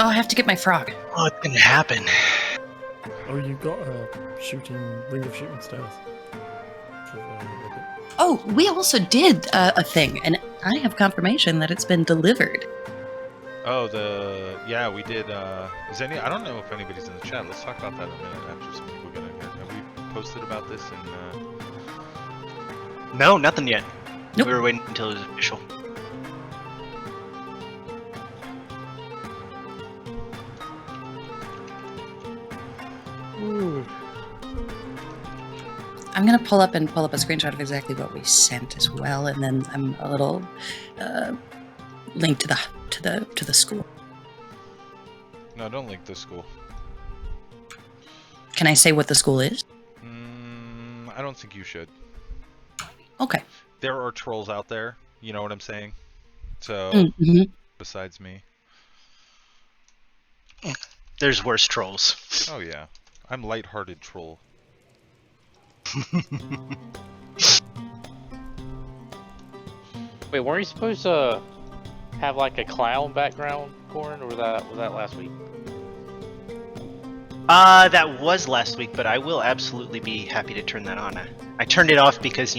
Oh, I have to get my frog. What's gonna happen? Oh, you got a ring of shooting stars. Oh, we also did a thing, and I have confirmation that it's been delivered. Oh, yeah, we did. I don't know if anybody's in the chat. Let's talk about that in a minute after some people get in here. Have we posted about this? No, nothing yet. Nope. We were waiting until it was official. Ooh. I'm gonna pull up a screenshot of exactly what we sent as well, and then a little link to the school. No, don't link the school. Can I say what the school is? I don't think you should. Okay. There are trolls out there. You know what I'm saying? So, besides me. There's worse trolls. Oh yeah, I'm lighthearted troll. Wait, weren't you supposed to have like a clown background, Corin, or was that last week? That was last week, but I will absolutely be happy to turn that on. I turned it off because,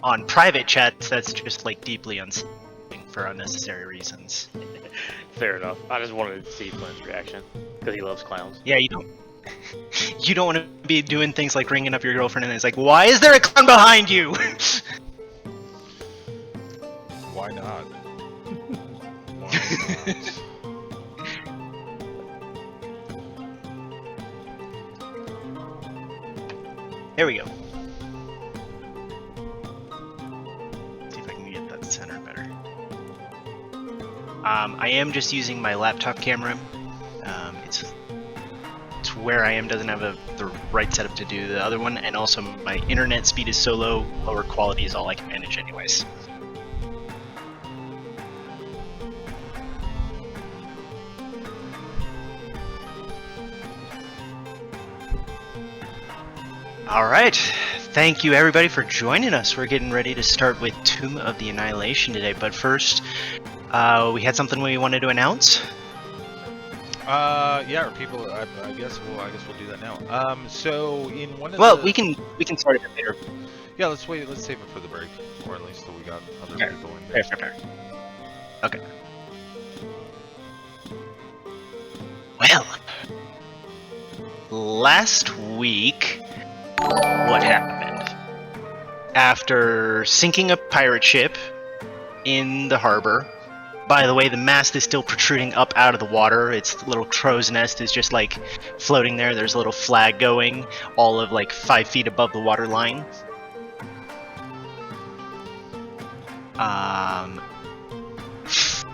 on private chats, that's just like deeply unsettling for unnecessary reasons. Fair enough. I just wanted to see Flynn's reaction because he loves clowns. Yeah, you don't want to be doing things like ringing up your girlfriend and it's like, why is there a clown behind you? Why not? Why not? There we go. See if I can get that centered better. I am just using my laptop camera. It's where I am doesn't have the right setup to do the other one, and also my internet speed is so low, lower quality is all I can manage anyways. Alright, thank you everybody for joining us. We're getting ready to start with Tomb of the Annihilation today, but first, we had something we wanted to announce. Yeah, or people. I guess we'll do that now. So in one of we can start it later. Yeah, let's wait. Let's save it for the break, or at least till we got other people in there. Fair. Okay. Well, last week, what happened? After sinking a pirate ship in the harbor. By the way, the mast is still protruding up out of the water. Its little crow's nest is just like floating there. There's a little flag going, all of like 5 feet above the water line.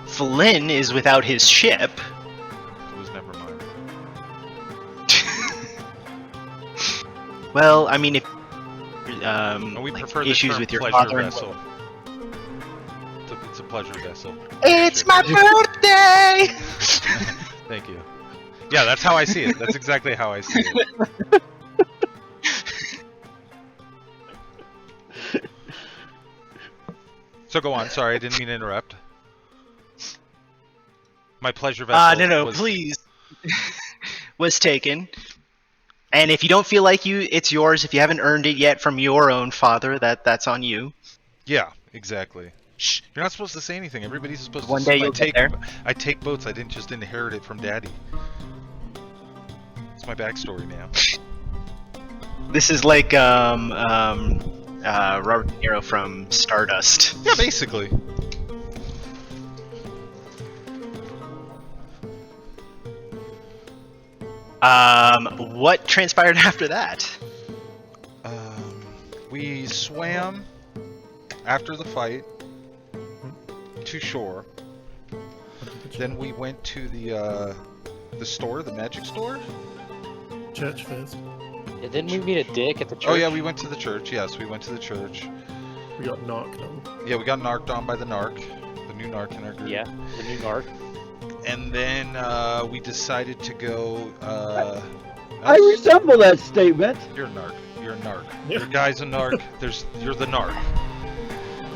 Flynn is without his ship. It was never mine. Well, I mean, if we like prefer issues the with your pleasure father. vessel. It's a pleasure vessel. It's my birthday. Thank you. Yeah, that's how I see it. That's exactly how I see it. So go on. Sorry, I didn't mean to interrupt. My pleasure vessel. No, please. Was taken. And if you don't feel like it's yours, if you haven't earned it yet from your own father, that's on you. Yeah, exactly. Shh, you're not supposed to say anything. Everybody's supposed One to. day you'll get there. I take boats. I didn't just inherit it from Daddy. It's my backstory now. This is like Robert De Niro from Stardust. Yeah, basically. What transpired after that? We swam after the fight to shore. Then we went to the store, the magic store. Church first. And didn't we meet a dick at the church? Oh yeah, we went to the church. Yes, we went to the church. We got knocked on. Yeah, we got narked on by the narc, the new narc in our group. Yeah, the new narc. And then we decided to go. I resemble that statement. You're a narc. You're a narc. Your guy's a narc. You're the narc.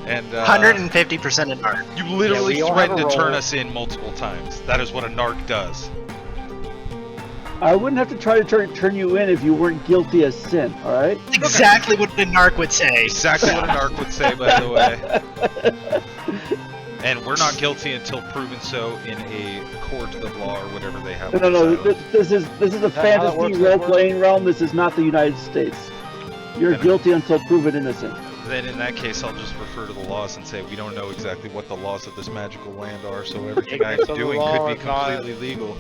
And 150% a narc. you literally we all threatened have to a turn role. us in multiple times. That is what a narc does. I wouldn't have to try to turn you in if you weren't guilty as sin. All right. Exactly what the narc would say. Exactly what a narc would say, by the way. And we're not guilty until proven so in a court of law or whatever they have. No. This is a that how that fantasy works, role-playing realm. This is not the United States. You're And- guilty until proven innocent. Then in that case, I'll just refer to the laws and say we don't know exactly what the laws of this magical land are, so everything I'm Ignorance of the doing law could be is not- completely legal.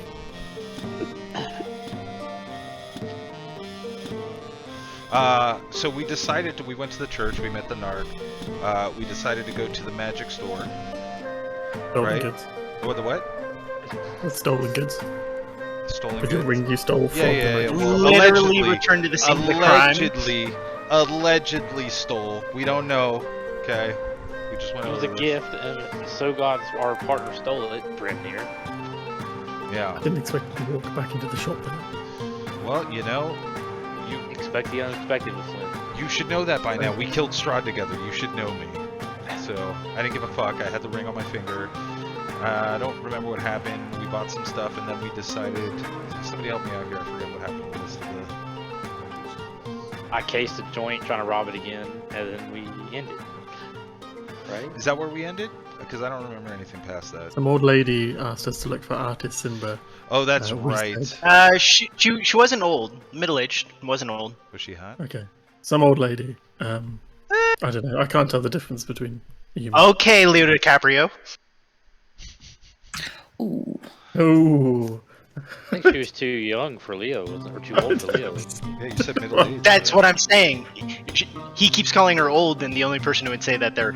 So we decided we went to the church, we met the narc, we decided to go to the magic store. Stolen Right. goods. What, the what? With stolen goods. Stolen With your goods. ring you stole from Yeah. the magic Well, store. Literally allegedly- returned to the scene of the crime. Allegedly stole. We don't know. Okay. We just went It was over a this. gift, and so God's our partner stole it. Brimnir. Yeah. I didn't expect you to walk back into the shop there. Well, you know, Expect the unexpected with Flynn. you should know that by now. We killed Strahd together. You should know me. So I didn't give a fuck. I had the ring on my finger. I don't remember what happened. We bought some stuff and then we decided. Somebody help me out here. I forget what happened with this. I cased a joint trying to rob it again, and then we ended. Right? Is that where we ended? Because I don't remember anything past that. Some old lady asked us to look for artists in the. Oh, that's we right. said- She wasn't old. Middle-aged. Wasn't old. Was she hot? Okay. Some old lady. I don't know. I can't tell the difference between you. Okay, Leo DiCaprio. Ooh. Oh. I think she was too young for Leo, wasn't or too old for Leo. Yeah, you said middle age. That's what I'm saying. He keeps calling her old, and the only person who would say that they're...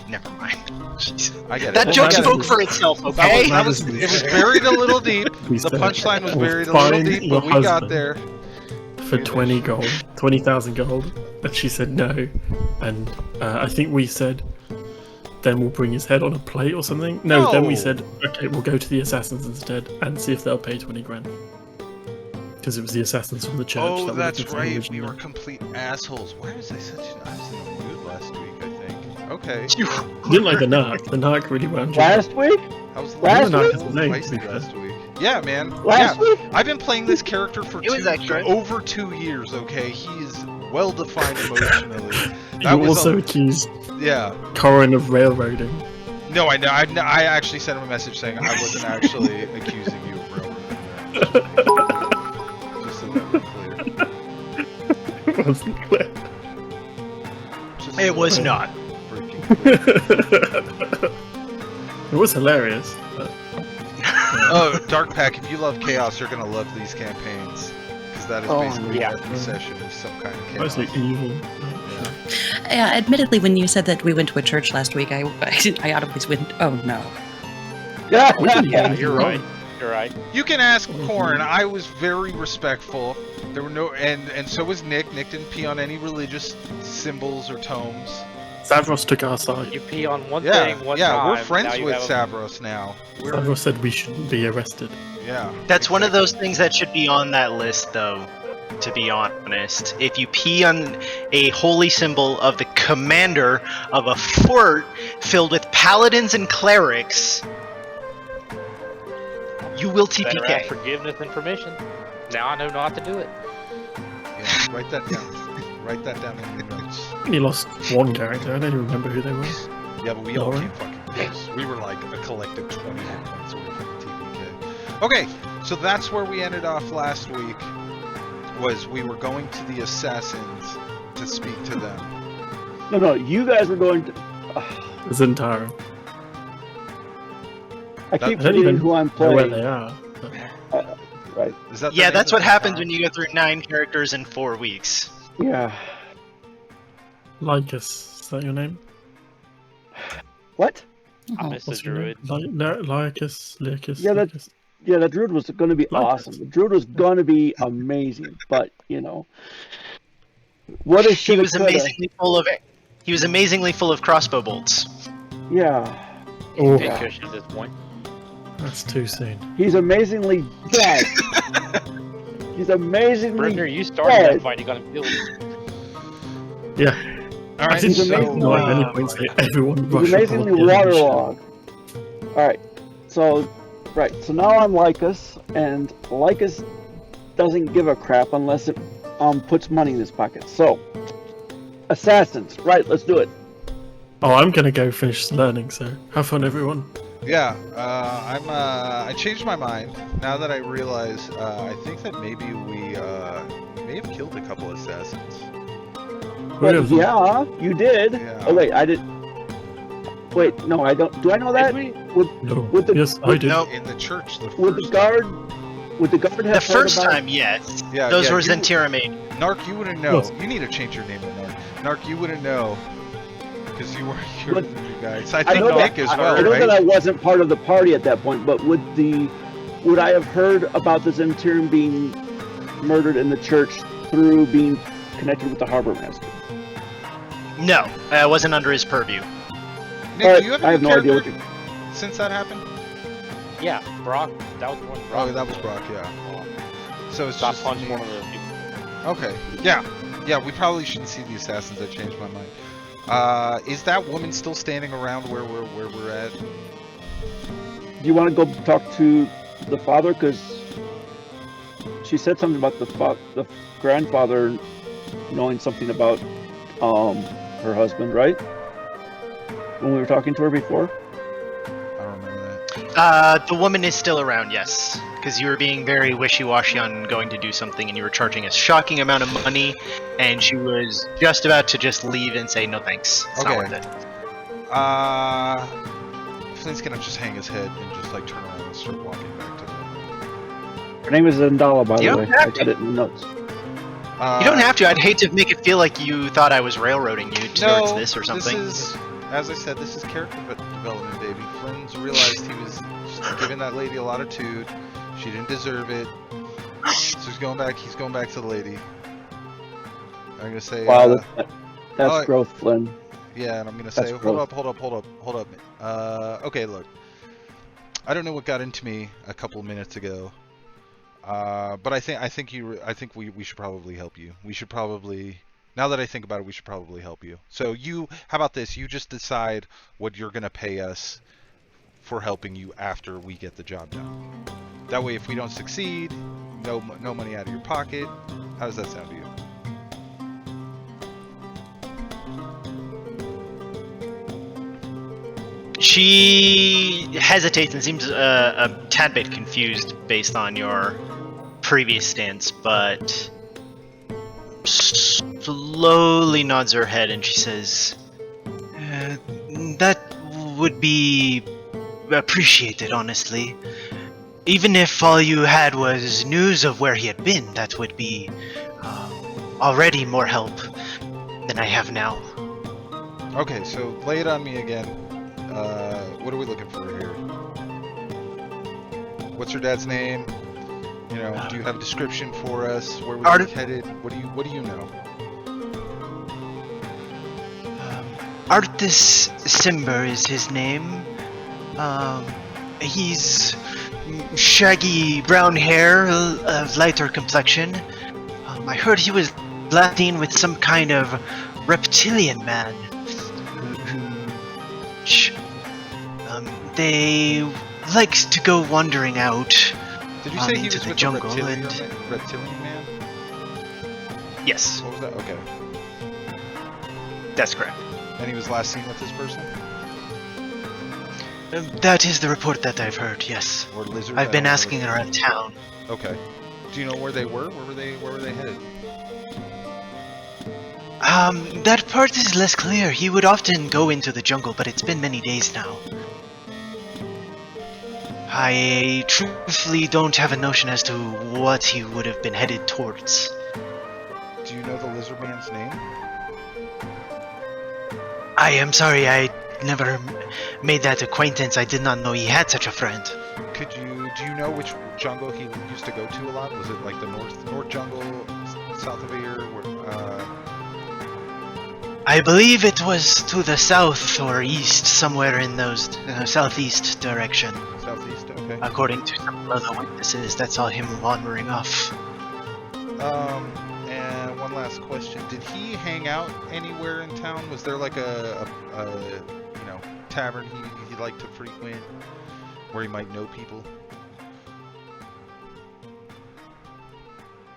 Never mind. Jeez. I get it. That Well, joke that spoke is- for itself, That okay? was, it was buried a little deep. We The said, punchline was "We'll buried a little find deep, your but we got husband there. for 20 gold, 20,000 gold," and she said no, and I think we said, "Then we'll bring his head on a plate or something." No, then we No. said, "Okay, we'll go to the assassins instead and see if they'll pay 20 grand." Because it was the assassins from the church. Oh, that were that's looking for right. We originally. were complete assholes. Why was I such an... I was in the mood last week, I think. Okay. You didn't like the narc. The narc really wound you up. Last week? I was Last a week? little Last feisty week. last week. Yeah, man. Last yeah. week? I've been playing this character for It was extra. over 2 years, okay? He is well-defined emotionally. You That was also accused Yeah. Corin of railroading. No, I know. I actually sent him a message saying I wasn't actually accusing you of railroading. Just so that we're clear. It wasn't clear. Just so It was that not. we're freaking clear. It was hilarious. But, Oh, Dark Pack, if you love chaos, you're gonna love these campaigns. Because that is Oh, basically yeah. every session is some kind of chaos. mostly evil. Yeah, admittedly, when you said that we went to a church last week, I audibly went, "Oh no." We didn't do Yeah, anything you're wrong. right. You're right. You can ask Corn. I was very respectful. There were no, and so was Nick. Nick didn't pee on any religious symbols or tomes. Savros took our side. You pee on one Yeah, thing one yeah, time. we're now friends you with have Savros now. We're, Savros said we shouldn't be arrested. yeah. That's one of those things that should be on that list, though, to be honest. If you pee on a holy symbol of the commander of a fort filled with paladins and clerics, you will better ask TPK. forgiveness and permission. Now I know not to do it. Yeah, write that down. Write that down in your notes. He lost one character. I don't even remember who they were. Yeah, but we all Lauren? came fucking close. We were like a collective 20 hit points away from the TPK. Okay, so that's where we ended off last week. Was we were going to the assassins to speak to them. No, you guys were going to... Zintara. I That- keep I don't forgetting even who I'm know where playing. they are. but- Right. Is that the Yeah, name that's of what the happens town? when you go through 9 characters in 4 weeks. Yeah. Lycus, is that your name? What? I Oh, miss the What's your name? druid. Lycus, Lycus. Yeah, that- Lycus. Yeah, the druid was going to be Like awesome. it. The druid was going to be amazing, but you know, what a He shoulda, was coulda. amazingly full of He was amazingly full of crossbow bolts. Yeah, Oh, Big cushion at this point. that's too soon. he's amazingly dead. He's amazingly. Brimner, you started dead. that fight. You got him killed. Yeah. All right, He's didn't amazing. know at any point say everyone He's rush amazingly aboard the Annihilation. waterlogged. Alright, so now I'm Lycus, and Lycus doesn't give a crap unless it puts money in his pocket. So, assassins, right, let's do it. Oh, I'm gonna go finish learning, so have fun, everyone. Yeah, I changed my mind now that I realize. I think that maybe we may have killed a couple assassins. Really? Yeah, you did. Yeah. Oh wait, I did. Wait, no, I don't. Do I know that? Did No. With the- Yes, I did. Nope. In the church, the Would the first guard? Would the guard have The heard first about- time, yes. Yeah, Those yeah, were you- Zentira made. Narc, you wouldn't know. Yes. You need to change your name to Narc. Narc, you wouldn't know because you were here But- with the new guys. I I think know Nick that, as I well, know right? that I wasn't part of the party at that point, but would I have heard about this intern being murdered in the church through being connected with the harbor master? No, it wasn't under his purview. Nick, Alright, do you have I any have no idea what character you. since that happened? Yeah, Brock. That was one. Brock Oh, that was Brock. Yeah. So it's Stop just punch me. one of the people. Okay. Yeah. Yeah. We probably shouldn't see the assassins. I changed my mind. Is that woman still standing around where we're at? Do you want to go talk to the father? Because she said something about the grandfather knowing something about her husband, right? When we were talking to her before. I don't remember that. The woman is still around, yes. Because you were being very wishy-washy on going to do something, and you were charging a shocking amount of money, and she was just about to just leave and say, no thanks, it's not Okay. worth it. Flint's gonna just hang his head and just like turn around and start walking back to the. Her name is Zendala, by You the don't way. I have got to. it in the notes. You don't have to, I'd hate to make it feel like you thought I was railroading you towards this or something. This is, as I said, this is character development, baby. Flynn's realized he was just giving that lady a lot of toot. She didn't deserve it. So he's going back to the lady. I'm gonna say, Wow, that's oh, growth, Flynn. yeah, and I'm gonna that's say, growth. hold up. Okay, look. I don't know what got into me a couple minutes ago. But I think we should probably help you. We should probably, now that I think about it, we should probably help you. So how about this? You just decide what you're gonna pay us for helping you after we get the job done. That way, if we don't succeed, no money out of your pocket. How does that sound to you? She hesitates and seems a tad bit confused based on your previous stance, but slowly nods her head and she says, that would be appreciated, honestly. Even if all you had was news of where he had been, that would be already more help than I have now. Okay, so lay it on me again. What are we looking for here? What's her dad's name? You know, do you have a description for us? Where was he headed? What do you know? Artis Simber is his name. He's shaggy brown hair, of lighter complexion. I heard he was last seen with some kind of reptilian man. They likes to go wandering out. Did you say he into was the with jungle the and reptilian man? yes, What was that? Okay. that's correct. And he was last seen with this person? That is the report that I've heard. Yes, Or lizard? I've been I don't asking around town. know. Okay. Do you know where they were? Where were they headed? That part is less clear. He would often go into the jungle, but it's been many days now. I truthfully don't have a notion as to what he would have been headed towards. Do you know the lizard man's name? I am sorry, I never made that acquaintance. I did not know he had such a friend. Do you know which jungle he used to go to a lot? Was it like the north jungle, south of here? I believe it was to the south or east, somewhere in those southeast direction. Southeast, okay. According to some other witnesses that saw him wandering off. And one one last question. Did he hang out anywhere in town? Was there like a tavern he liked to frequent where he might know people?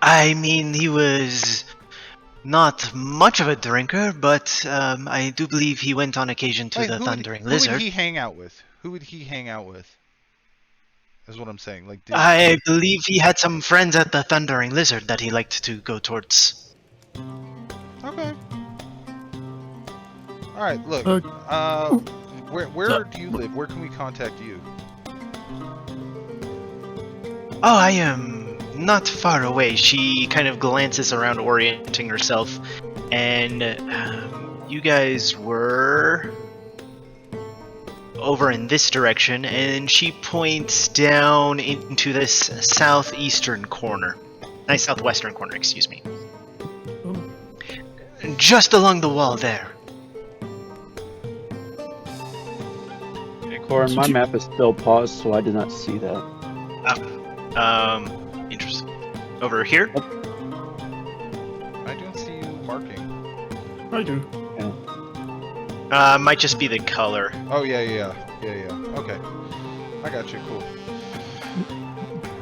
I mean, he was not much of a drinker, but I do believe he went on occasion to the Thundering Lizard. Who would he hang out with? Who would he hang out with? Is what I'm saying. Like, I believe he had some friends at the Thundering Lizard that he liked to go towards. Okay. All right. Look. Where do you live? Where can we contact you? Oh, I am not far away. She kind of glances around, orienting herself, and you guys were over in this direction, and she points down into this southwestern corner, excuse me. Just along the wall there. Corin, my map is still paused, so I did not see that. Interesting. Over here? I don't see you marking. I do. Might just be the color. Oh yeah. Okay, I got you. Cool.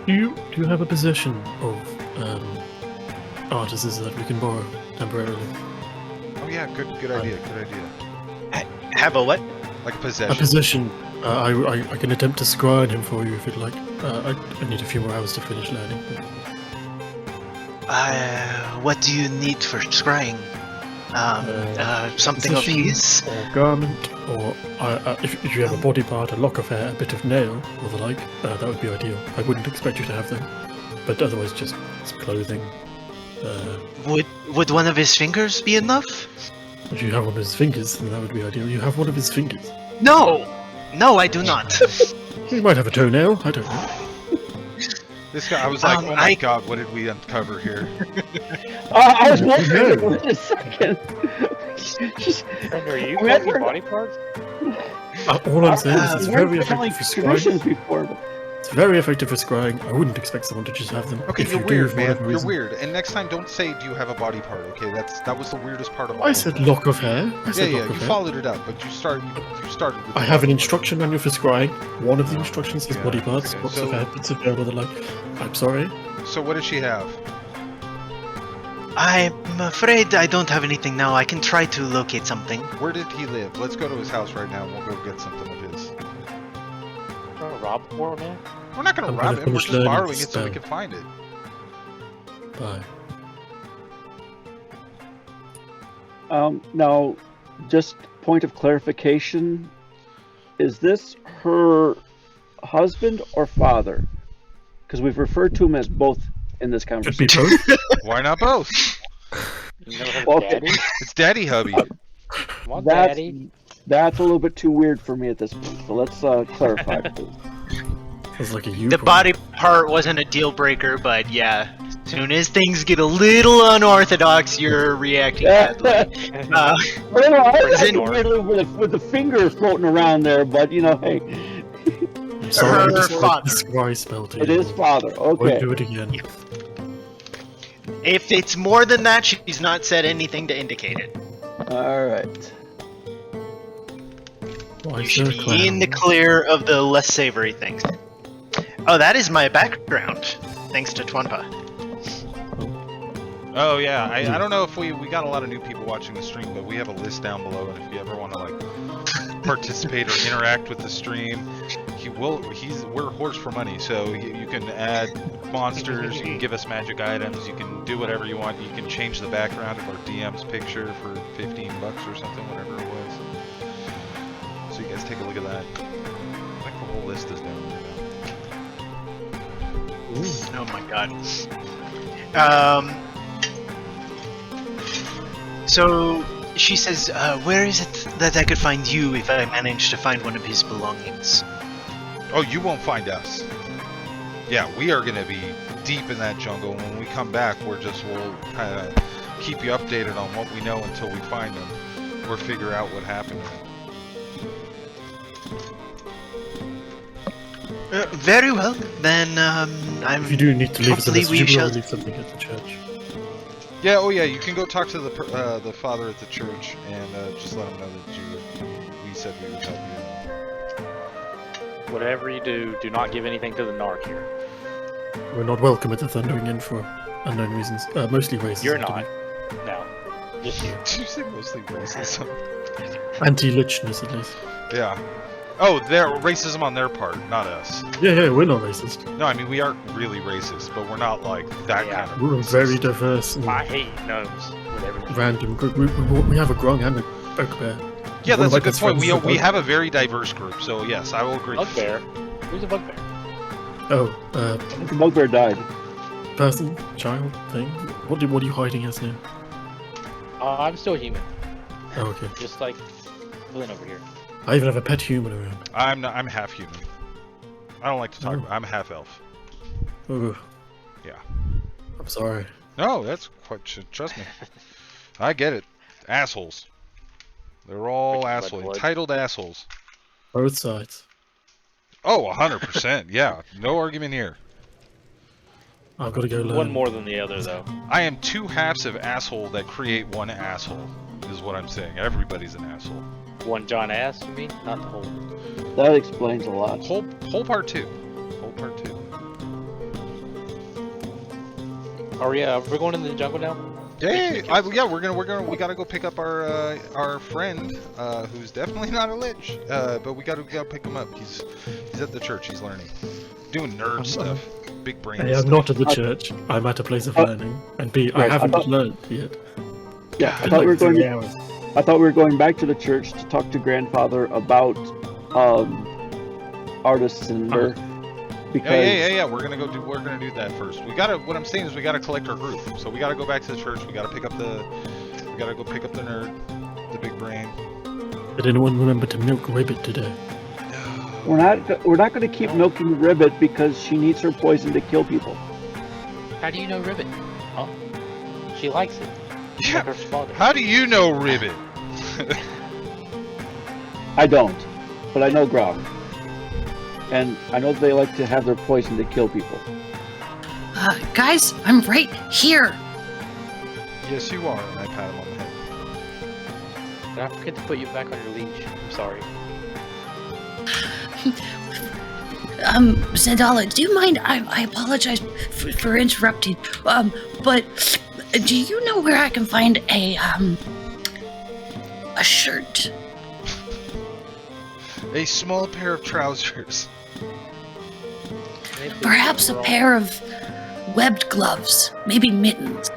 Do you have a possession of artists that we can borrow temporarily? Oh yeah, good idea. Have a what? Like a A possession. possession. I can attempt to scry him for you if you'd like. I need a few more hours to finish learning. What do you need for scrying? Something of Possession his? or garment, or if you have a body part, a lock of hair, a bit of nail, or the like, that would be ideal. I wouldn't expect you to have them, but otherwise just clothing. Would one of his fingers be enough? If you have one of his fingers, then that would be ideal. You have one of his fingers. No, I do not. You might have a toenail. I don't know. This guy, I was like, oh my god, what did we uncover here? I was wondering. Wait a second. Are you collecting body parts? All I'm saying is it's very effective for traditions scrying. before, but It's very effective for scrying. I wouldn't expect someone to just have them. Okay, If you're you do, weird, for man. whatever You're reason. weird. And next time, don't say, do you have a body part, okay? That was the weirdest part of all I of said it. lock of hair. I said Yeah, lock you of hair. followed it up, but you started with I have an instruction manual for scrying. One of the instructions is Yeah, body parts, okay, lots so- of hair, bits of hair, or the like. I'm sorry. So what does she have? I'm afraid I don't have anything now. I can try to locate something. Where did he live? Let's go to his house right now and we'll go get something of his. Trying to rob the poor man? We're not gonna I'm rob gonna it, we're finish just learning borrowing this it so we spell. can find it. Bye. now, just point of clarification: is this her husband or father? Because we've referred to him as both in this Could be conversation. both. Why not both? You never heard Okay. of Daddy? It's Daddy Hubby. Come on, That's Daddy. that's a little bit too weird for me at this point. So let's clarify. Please. Sounds like a you The problem. body part wasn't a deal breaker, but yeah, as soon as things get a little unorthodox, you're reacting badly. Well, I was Is it- acting weirdly with the finger floating around there, but you know, hey, I'm sorry, I Her just like father. the scry spell to you. it is father. Won't Okay. do it again. If it's more than that, she's not said anything to indicate it. All right. Why You is should there a be clown? in the clear of the less savory things. Oh, that is my background, thanks to Twanpa. Oh yeah, I don't know if we got a lot of new people watching the stream, but we have a list down below, and if you ever want to like participate or interact with the stream, we're horse for money, so you can add monsters, you can give us magic items, you can do whatever you want, you can change the background of our DM's picture for $15 or something, whatever it was. So you guys take a look at that. I think the whole list is down there now. Oh my god. So she says, where is it that I could find you if I manage to find one of his belongings? Oh, you won't find us. Yeah, we are gonna be deep in that jungle. When we come back, we'll kind of keep you updated on what we know until we find them, or figure out what happened. Very well, then I'm. If you do need to leave us a Hopefully message, we you shall- will leave something at the church. Yeah. Oh yeah. You can go talk to the father at the church and just let him know that we said we would help you. Whatever you do, do not give anything to the narc here. We're not welcome at the Thundering Inn for unknown reasons. Mostly racism. You're to not. be- No. Just you. Did you say mostly racism? Anti-lichness, at least. Yeah. Oh, they're racism on their part, not us. Yeah, we're not racist. No, I mean we are really racist, but we're not like that Yeah. kind of. We're a racist. very diverse and I hate gnomes with everything. random group. We have a grong and a bugbear. Yeah, One of that's my a good best point. friends is a We bug- have a very diverse group, so yes, I will agree. Bugbear? Who's a bugbear? Oh, The bugbear died. person, child, thing. What are you hiding as now? I'm still human, Oh, okay. just like Flynn over here. I even have a pet human around. I'm half human. I don't like to talk Oh. about. I'm half elf. Oh, Yeah. I'm sorry. No, that's quite. Trust me. I get it. Assholes. They're all Richard assholes. Blood. Entitled assholes. Both sides. Oh, 100%. Yeah. No argument here. I've got to go learn. One more than the other, though. I am two halves of asshole that create one asshole. Is what I'm saying. Everybody's an asshole. One John ass, you mean? Not the whole. That explains a lot. Whole part two. Whole part two. We're going in the jungle now? Yeah, we gotta go pick up our friend, who's definitely not a lich, but we gotta pick him up. He's at the church. He's learning, doing nerd stuff, big brain. A, I'm stuff. not at the church. I'm at a place of learning. And B, I Right, I haven't thought- learned yet. Yeah, I Been thought we were like going. 3 hours. I thought we were going back to the church to talk to grandfather about artists and Art. because Yeah. We're gonna do that first. What I'm saying is we gotta collect our group. So we gotta go back to the church. We gotta go pick up the nerd, the big brain. Did anyone remember to milk Ribbit today? we're not going to keep milking Ribbit because she needs her poison to kill people. How do you know Ribbit? Huh? She likes it. Yeah. Like her father. How do you know Ribbit? I don't, but I know Grog, and I know they like to have their poison to kill people. Guys, I'm right here. Yes, you are. And I pat him on the head. Did I forget to put you back on your leash? I'm sorry. Zendala, do you mind? I apologize for interrupting. But do you know where I can find a shirt? A small pair of trousers. Perhaps a pair of webbed gloves, maybe mittens.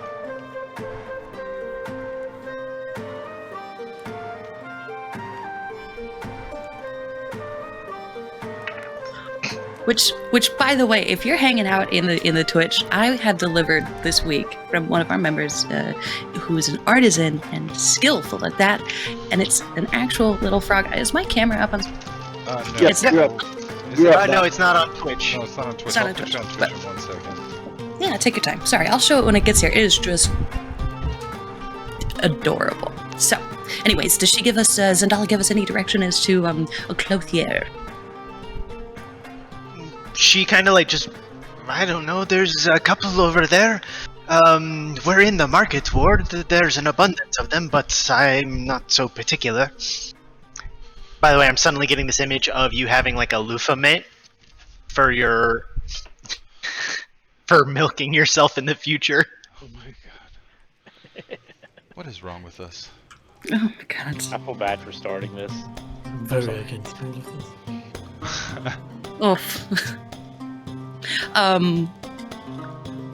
Which, by the way, if you're hanging out in the Twitch, I had delivered this week from one of our members, who is an artisan and skillful at that, and it's an actual little frog. Is my camera up on? No. Yes, It's- you're up. Is You're it- up. No, it's not on Twitch. No, it's not on Twitch. It's not I'll on put you on Twitch, Twitch but- in 1 second. Yeah, take your time. Sorry, I'll show it when it gets here. It is just adorable. So, anyways, does she give us Zendala give us any direction as to a clothier? She kind of like just, I don't know, there's a couple over there. We're in the market ward. There's an abundance of them, but I'm not so particular. By the way, I'm suddenly getting this image of you having like a loofah mitt for your for milking yourself in the future. Oh my god. What is wrong with us? Oh my god. I feel bad for starting this. I'm very against all of this. Oof.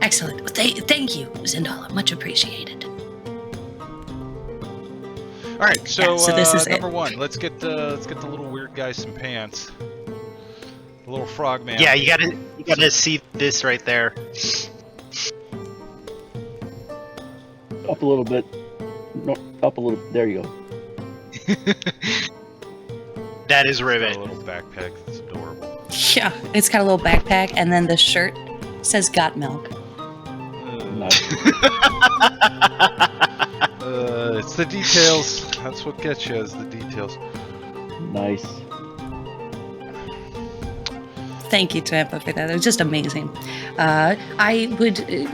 Excellent. Thank you, Zendala. Much appreciated. All right, so, Yeah, so this is number one, let's get the little weird guy some pants. The little frog man. Yeah, you gotta see this right there. Up a little bit. No, up a little. There you go. That is Got Rivet. a little backpack. That's adorable. Yeah, it's got a little backpack, and then the shirt says "Got Milk." Nice. It's the details. That's what gets you, is the details. Nice. Thank you, Tampa, for that. It was just amazing. I would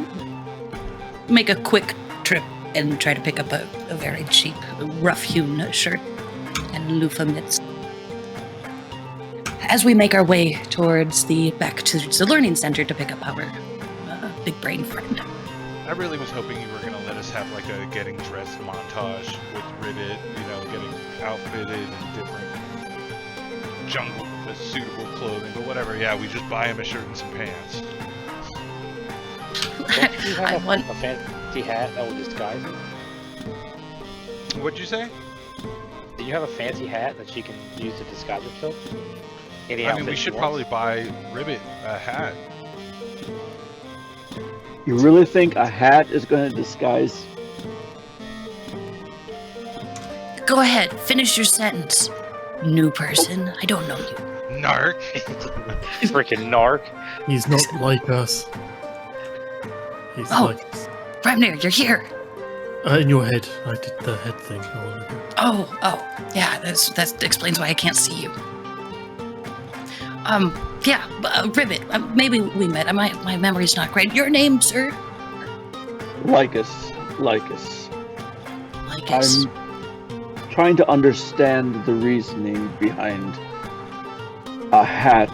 make a quick trip and try to pick up a very cheap, rough-hewn shirt and loofah mitts. As we make our way towards back to the learning center to pick up our big brain friend. I really was hoping you were gonna let us have like a getting dressed montage with Ribbit, getting outfitted in different jungle suitable clothing, but whatever. Yeah, we just buy him a shirt and some pants. Don't you I have want. a fancy hat that will disguise him? What'd you say? Do you have a fancy hat that she can use to disguise herself? Any I mean, outfit we she should wants? probably buy Ribbit a hat. You really think a hat is going to disguise? Go ahead, finish your sentence. New person, I don't know you. Narc. Freaking narc. He's not like us. He's Oh. like us. Remnir, you're here. In your head. I did the head thing a while ago. Oh, yeah, that explains why I can't see you. Yeah, Ribbit, maybe we met. My memory's not great. Your name, sir? Lycus. Lycus. I'm trying to understand the reasoning behind a hat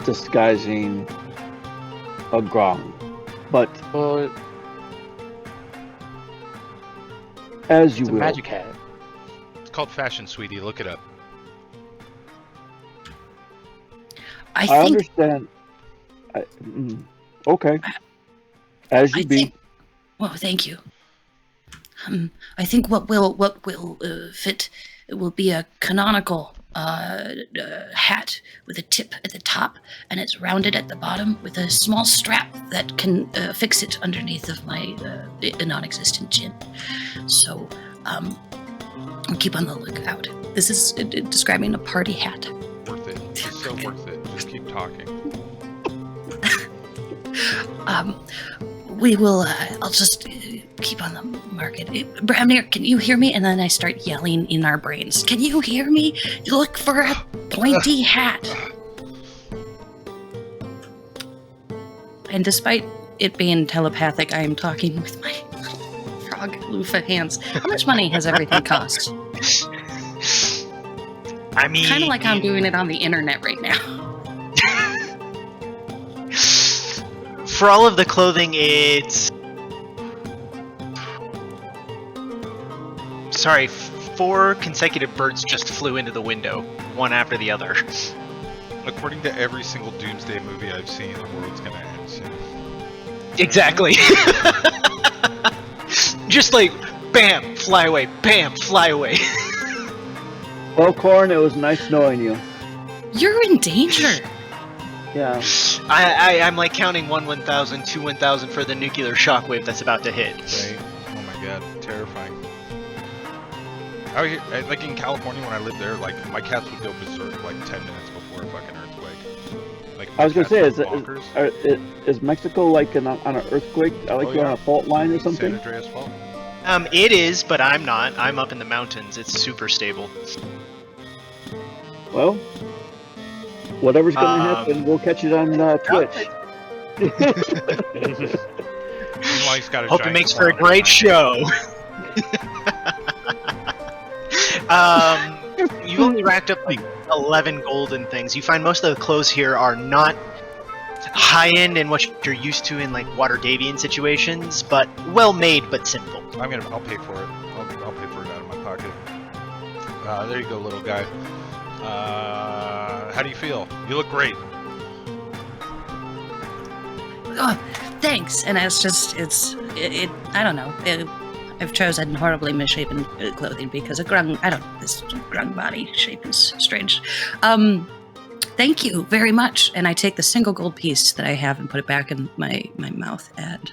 disguising a grong. But Well, as you it's a will. magic hat. It's called fashion, sweetie. Look it up. I I think. understand. Okay. As you I be. think. Well, thank you. I think what will fit will be a canonical hat with a tip at the top, and it's rounded at the bottom with a small strap that can fix it underneath of my non-existent chin. So, I'll keep on the lookout. This is describing a party hat. Worth it. It's so worth it. Just keep talking. We will. I'll just keep on the market. Bramnir, can you hear me? And then I start yelling in our brains. Can you hear me? Look for a pointy hat. And despite it being telepathic, I am talking with my frog loofah hands. How much money has everything cost? I mean, Kind of like I'm doing it on the internet right now. for all of the clothing, it's sorry. 4 consecutive birds just flew into the window, one after the other. According to every single Doomsday movie I've seen, the world's gonna end soon. Exactly. Just like, bam, fly away, bam, fly away. Well, Corn, it was nice knowing you. You're in danger. Yeah. I'm like counting 1 1,000, 2 1,000 for the nuclear shockwave that's about to hit. Right? Oh my god, terrifying. Out here, like in California when I lived there, like my cats would go berserk like 10 minutes before a fucking earthquake. Like I was gonna cats say, go bonkers. is Mexico like on an earthquake? Like Oh, you're yeah. on a fault line or San something? Andreas Fault. It is, but I'm not. I'm up in the mountains. It's super stable. Well, whatever's gonna Um, happen, we'll catch it on Twitch. Meanwhile, he's got a Hope it giant makes for a clown great behind him. show. You've only racked up like 11 golden things. You find most of the clothes here are not high-end in what you're used to in like Water Davian situations, but well made but simple. I'll pay for it. I'll pay for it out of my pocket. There you go, little guy. How do you feel? You look great. Oh, thanks. And it's just, I don't know. I've chosen horribly misshapen clothing because a grung, I don't know, this grung body shape is strange. Thank you very much. And I take the single gold piece that I have and put it back in my mouth and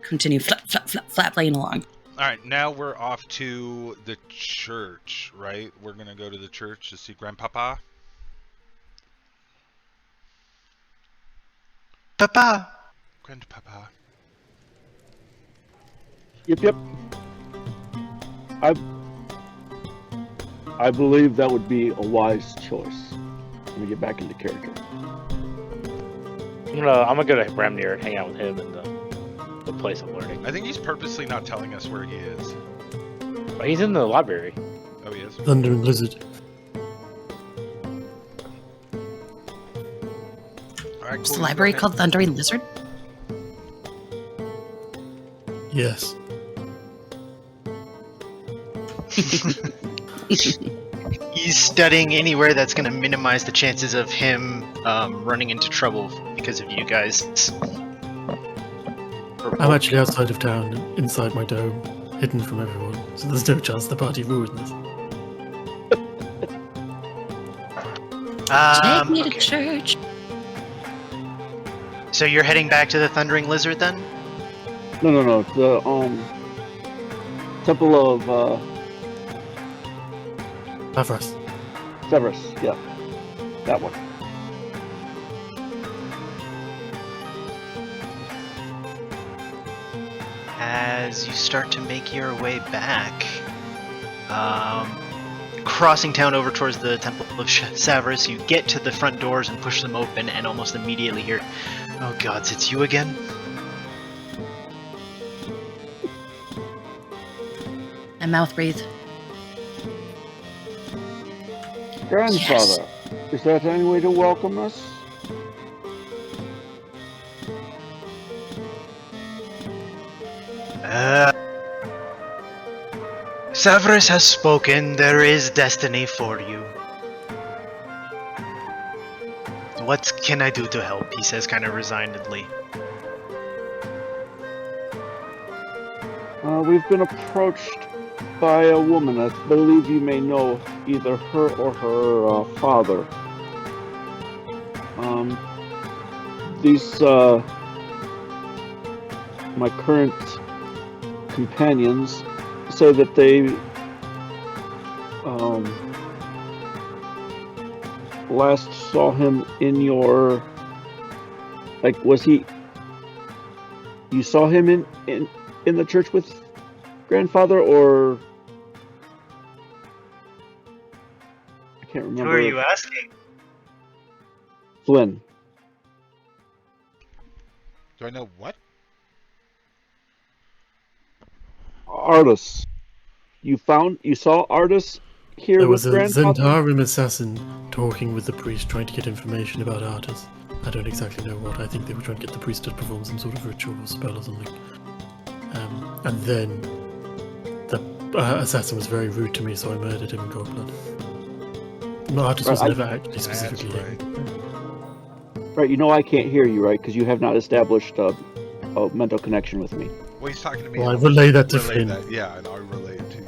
continue flapping along. Alright, now we're off to the church, right? We're gonna go to the church to see Grandpapa. Papa. Grandpapa. Yep. I believe that would be a wise choice. Let me get back into character. I'm gonna go to Bramnir and hang out with him and the place of learning. I think he's purposely not telling us where he is. But he's in the library. Oh, he is? Thundering Lizard. Alright, Is cool. the library Okay. called Thundering Lizard? Yes. He's studying anywhere that's going to minimize the chances of him running into trouble because of you guys. I'm actually outside of town, inside my dome, hidden from everyone, so there's no chance the party ruined this. Take me to Okay. church. So you're heading back to the Thundering Lizard then? No. The Temple of Avras. Severus. Yeah, that one. As you start to make your way back, crossing town over towards the Temple of Severus, you get to the front doors and push them open, and almost immediately hear, "Oh gods, it's you again?" I mouth breathe. Grandfather, is that any way to welcome us? Severus has spoken. There is destiny for you. What can I do to help? He says kind of resignedly. We've been approached by a woman. I believe you may know either her or her father. These, my current companions say that they, last saw him in your, like, was he, you saw him in the church with grandfather, or I can't remember. Who are you asking? Flynn. Do I know what? Artis. You saw Artis here There with was a grandfather? Zentarum assassin talking with the priest, trying to get information about Artus. I don't exactly know what. I think they were trying to get the priest to perform some sort of ritual or spell or something. And then the assassin was very rude to me, so I murdered him in cold blood. No, Artus was Right, never actually That's specifically right. him. Right, you know I can't hear you, right? Because you have not established a mental connection with me. Well, he's talking to me. Well, I I'll relay just that to relay Flynn. that. Yeah, and I'll relay it to you.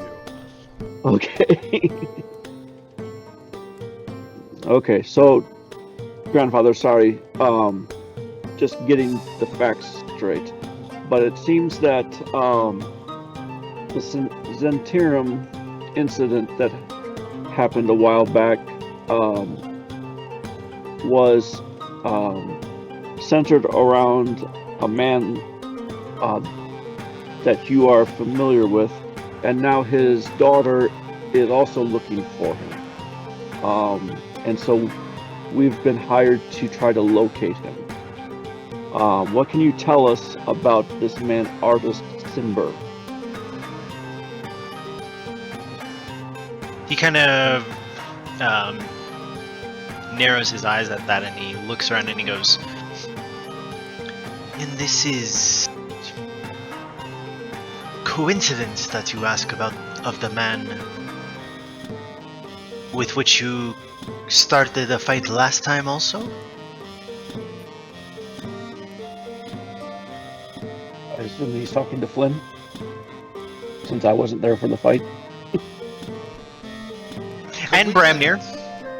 Okay. Okay, so grandfather, sorry, just getting the facts straight. But it seems that the Zentarum incident that happened a while back was centered around a man that you are familiar with, and now his daughter is also looking for him. And so we've been hired to try to locate him. What can you tell us about this man, Artis Simber? He kind of narrows his eyes at that, and he looks around and he goes, "And this is coincidence that you ask about of the man with which you started the fight last time also?" I assume he's talking to Flynn, since I wasn't there for the fight. And Bramnir.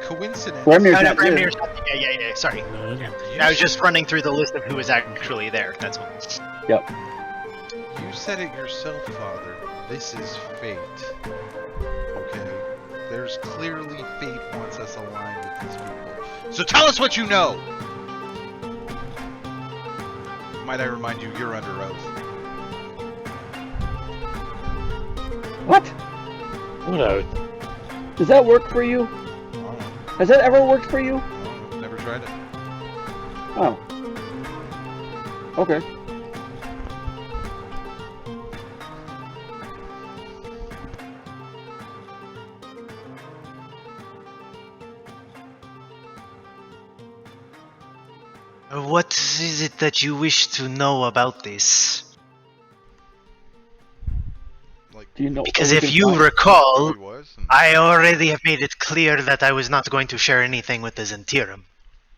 Coincidence. Bramnir's No, not here. Bramnir's not- yeah, sorry. You I was just running through the list of who was actually there, that's all. You said it yourself, Father. This is fate. Okay? There's clearly fate wants us aligned with these people. So tell us what you know! Might I remind you, you're under oath. What? What oath? Does that work for you? Has that ever worked for you? Never tried it. Oh. Okay. it that you wish to know about this? Like, Do you know? Because we if can you find- who recall, he was? And... I already have made it clear that I was not going to share anything with the Zentirum.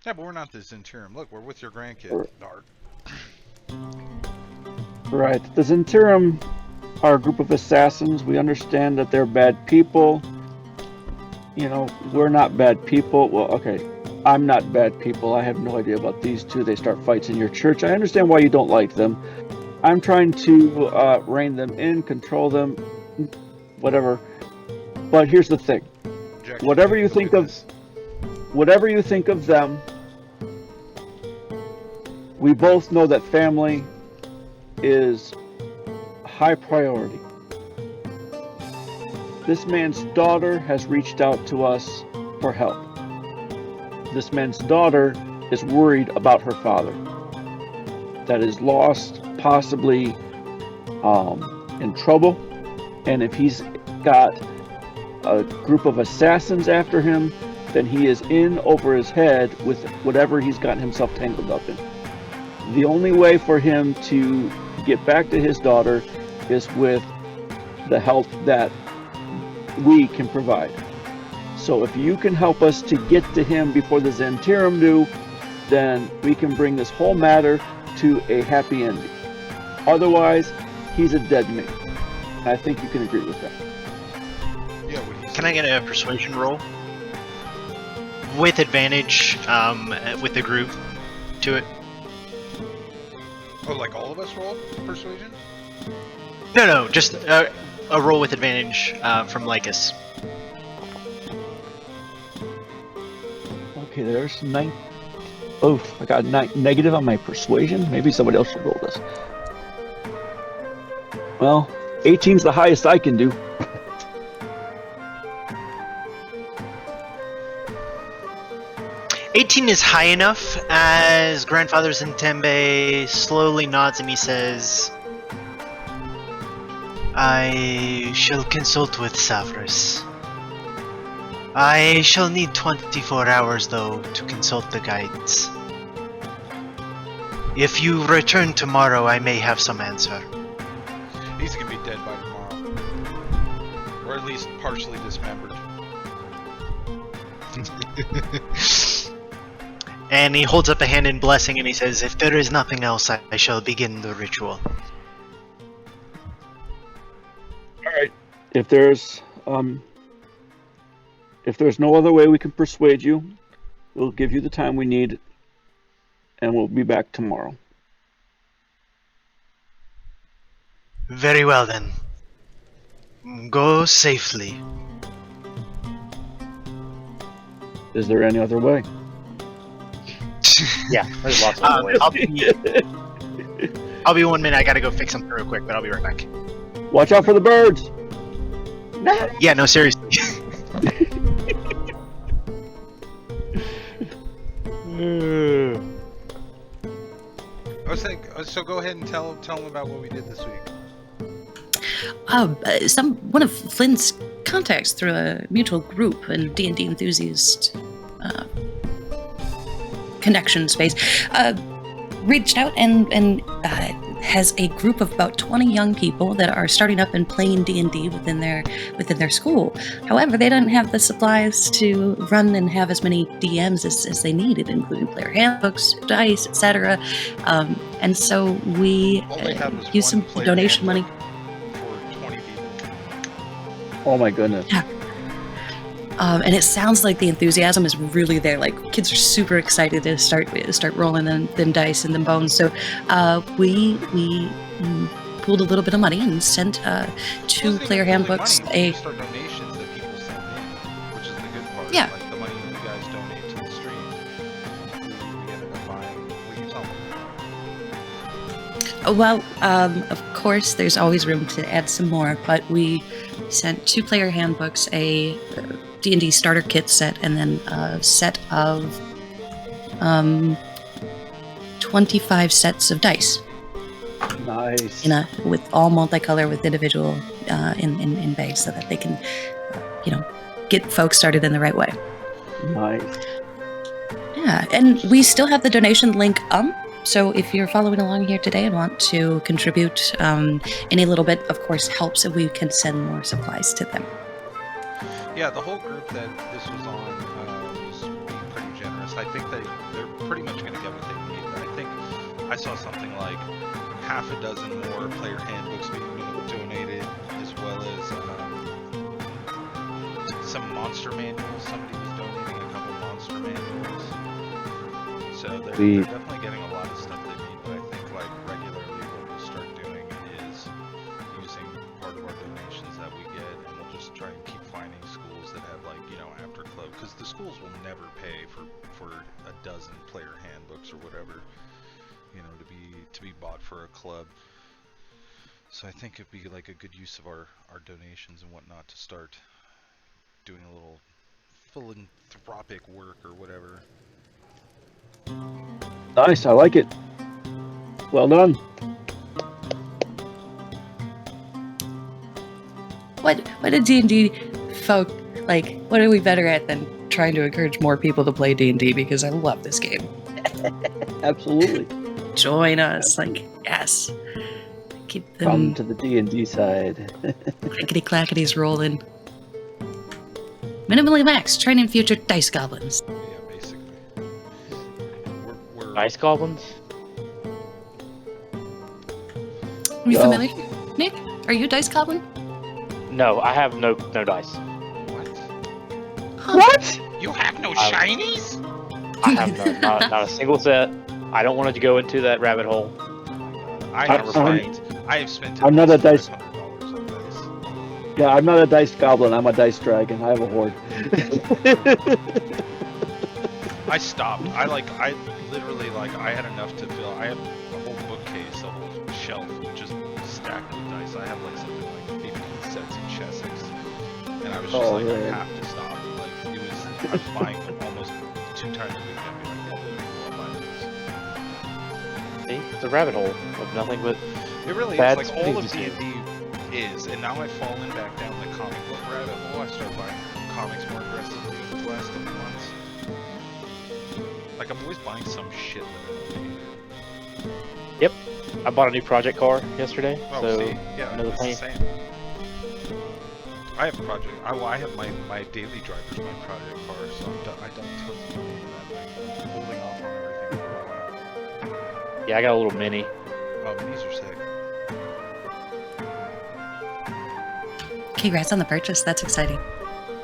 Yeah, but we're not the Zentirum. Look, we're with your grandkid, Dart. Right. The Zentirum are a group of assassins. We understand that they're bad people. You know, we're not bad people. Well, okay. I'm not bad people. I have no idea about these two. They start fights in your church. I understand why you don't like them. I'm trying to rein them in, control them, whatever. But here's the thing. Jack, Whatever be you the think of- witness. Whatever you think of them, we both know that family is high priority. This man's daughter has reached out to us for help. This man's daughter is worried about her father that is lost, possibly in trouble. And if he's got a group of assassins after him, then he is in over his head with whatever he's gotten himself tangled up in. The only way for him to get back to his daughter is with the help that we can provide. So if you can help us to get to him before the Zentirum do, then we can bring this whole matter to a happy ending. Otherwise, he's a dead man. I think you can agree with that. Yeah, what he Can I get a persuasion roll? With advantage, with the group to it. Oh, like all of us roll persuasion? No, just a roll with advantage from Lycus. Okay, there's 9. Oh, I got negative on my persuasion. Maybe somebody else should roll this. Well, 18's the highest I can do. "18 is high enough," as Grandfather Zentembe slowly nods and he says, "I shall consult with Savras. I shall need 24 hours, though, to consult the guides. If you return tomorrow, I may have some answer." He's gonna be dead by tomorrow. Or at least partially dismembered. And he holds up a hand in blessing and he says, "If there is nothing else, I shall begin the ritual." Alright. If there's no other way we can persuade you, we'll give you the time we need, and we'll be back tomorrow. Very well then. Go safely. Is there any other way? Yeah, there's lots of ways. I'll be 1 minute. I gotta go fix something real quick, but I'll be right back. Watch out for the birds! No! Yeah, no, seriously. I was thinking, so go ahead and tell him about what we did this week. One of Flynn's contacts through a mutual group and D&D enthusiast connection space reached out and has a group of about 20 young people that are starting up and playing D&D within their school. However, they don't have the supplies to run and have as many DMs as they needed, including player handbooks, dice, etc. And so we All they had was used one some player donation money. handbook for 20 people. Oh my goodness. And it sounds like the enthusiasm is really there. Like kids are super excited to start rolling them dice and them bones. So we pooled a little bit of money and sent two Wasn't player even really handbooks. money, it was just our donations that people sent in, which is the good part. Yeah. Like the money that you guys donate to the stream. We ended up buying. What you tell me? Well, of course, there's always room to add some more, but we sent 2 player handbooks, a D&D starter kit set, and then a set of 25 sets of dice Nice. with all multicolor with individual in bags so that they can get folks started in the right way. Nice. Yeah, and we still have the donation link So if you're following along here today and want to contribute any little bit, of course, helps if we can send more supplies to them. Yeah, the whole group that this was on was being pretty generous. I think they're pretty much going to get what they need. I think I saw something like half a dozen more player handbooks being donated, as well as some monster manuals. Somebody was donating a couple monster manuals. So they're definitely getting a lot of stuff they need. But I think like regularly what we'll start doing is using part of our donations that we get, and we'll just try and keep finding schools that have like, you know, after club, because the schools will never pay for a dozen player handbooks or whatever, you know, to be bought for a club. So I think it'd be like a good use of our donations and whatnot to start doing a little philanthropic work or whatever. Nice, I like it. Well done. What a D&D folk, like, what are we better at than trying to encourage more people to play D&D, because I love this game. Absolutely. Join us, like, yes. Keep them Come to the D&D side. clickety-clackities rolling. Minimally max, training future dice goblins. Yeah, basically. We're Ice goblins? Are you Well- familiar? Nick, are you a dice goblin? No, I have no dice. what? What? You have no I- shinies? I have not a single set. I don't want to go into that rabbit hole. I I'm- have spent I'm not a dice- $500 on dice. Yeah, I'm not a dice goblin. I'm a dice dragon. I have a horde. I stopped. I literally I had enough to fill. I have a whole bookcase, a whole shelf just stacked with dice. I have like something like 15 sets of chesses, and I was just Oh, like, I man. have to stop. Like I was buying almost 2 times a week. I'd be like, "Oh, I'll buy these." See, it's a rabbit hole of nothing but It really Bad is. Like all of speeds. D&D is, and now I've fallen back down the comic book rabbit hole. I started buying comics more aggressively the last couple months. Like I'm always buying some shit. I bought a new project car yesterday, Oh, so see, yeah, another it's the thing. same. I have project. I have my daily driver's my project car, so I dump tons of money into that thing. I'm holding off on everything for a while. Yeah, I got a little mini. Oh, minis are sick. Congrats on the purchase, that's exciting.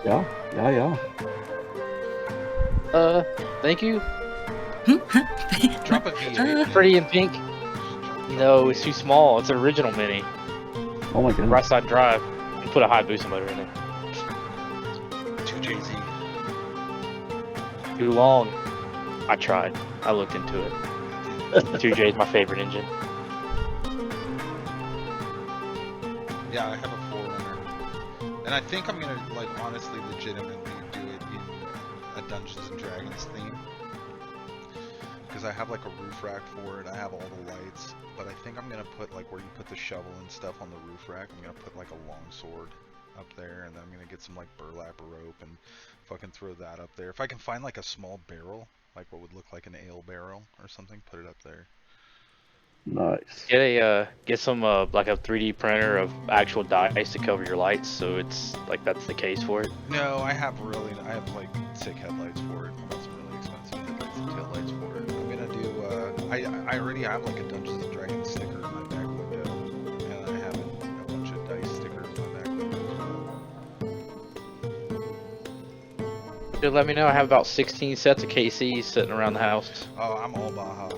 Yeah. Thank you. Drop a V8. Pretty in pink. No, it's too small. It's an original mini. Oh my goodness. Right side drive. And put a high boost motor in it. 2JZ. Too long. I tried. I looked into it. 2J is my favorite engine. Yeah, I have a 4Runner. And I think I'm gonna, like, honestly, legitimately do it in a Dungeons and Dragons theme. Because I have, like, a roof rack for it, I have all the lights. But I think I'm gonna put, like, where you put the shovel and stuff on the roof rack, I'm gonna put, like, a long sword up there. And then I'm gonna get some, like, burlap rope and fucking throw that up there. If I can find, like, a small barrel, like what would look like an ale barrel or something, put it up there. Nice. Get some like a 3D printer of actual dice to cover your lights, so it's like that's the case for it. No, I have like sick headlights for it. I bought some really expensive headlights and taillights for it. I'm gonna do I already have like a Dungeons and Dragons sticker in my back window, and I have a bunch of dice stickers in my back window as well. Dude, let me know. I have about 16 sets of KCs sitting around the house. Oh, I'm all Baja.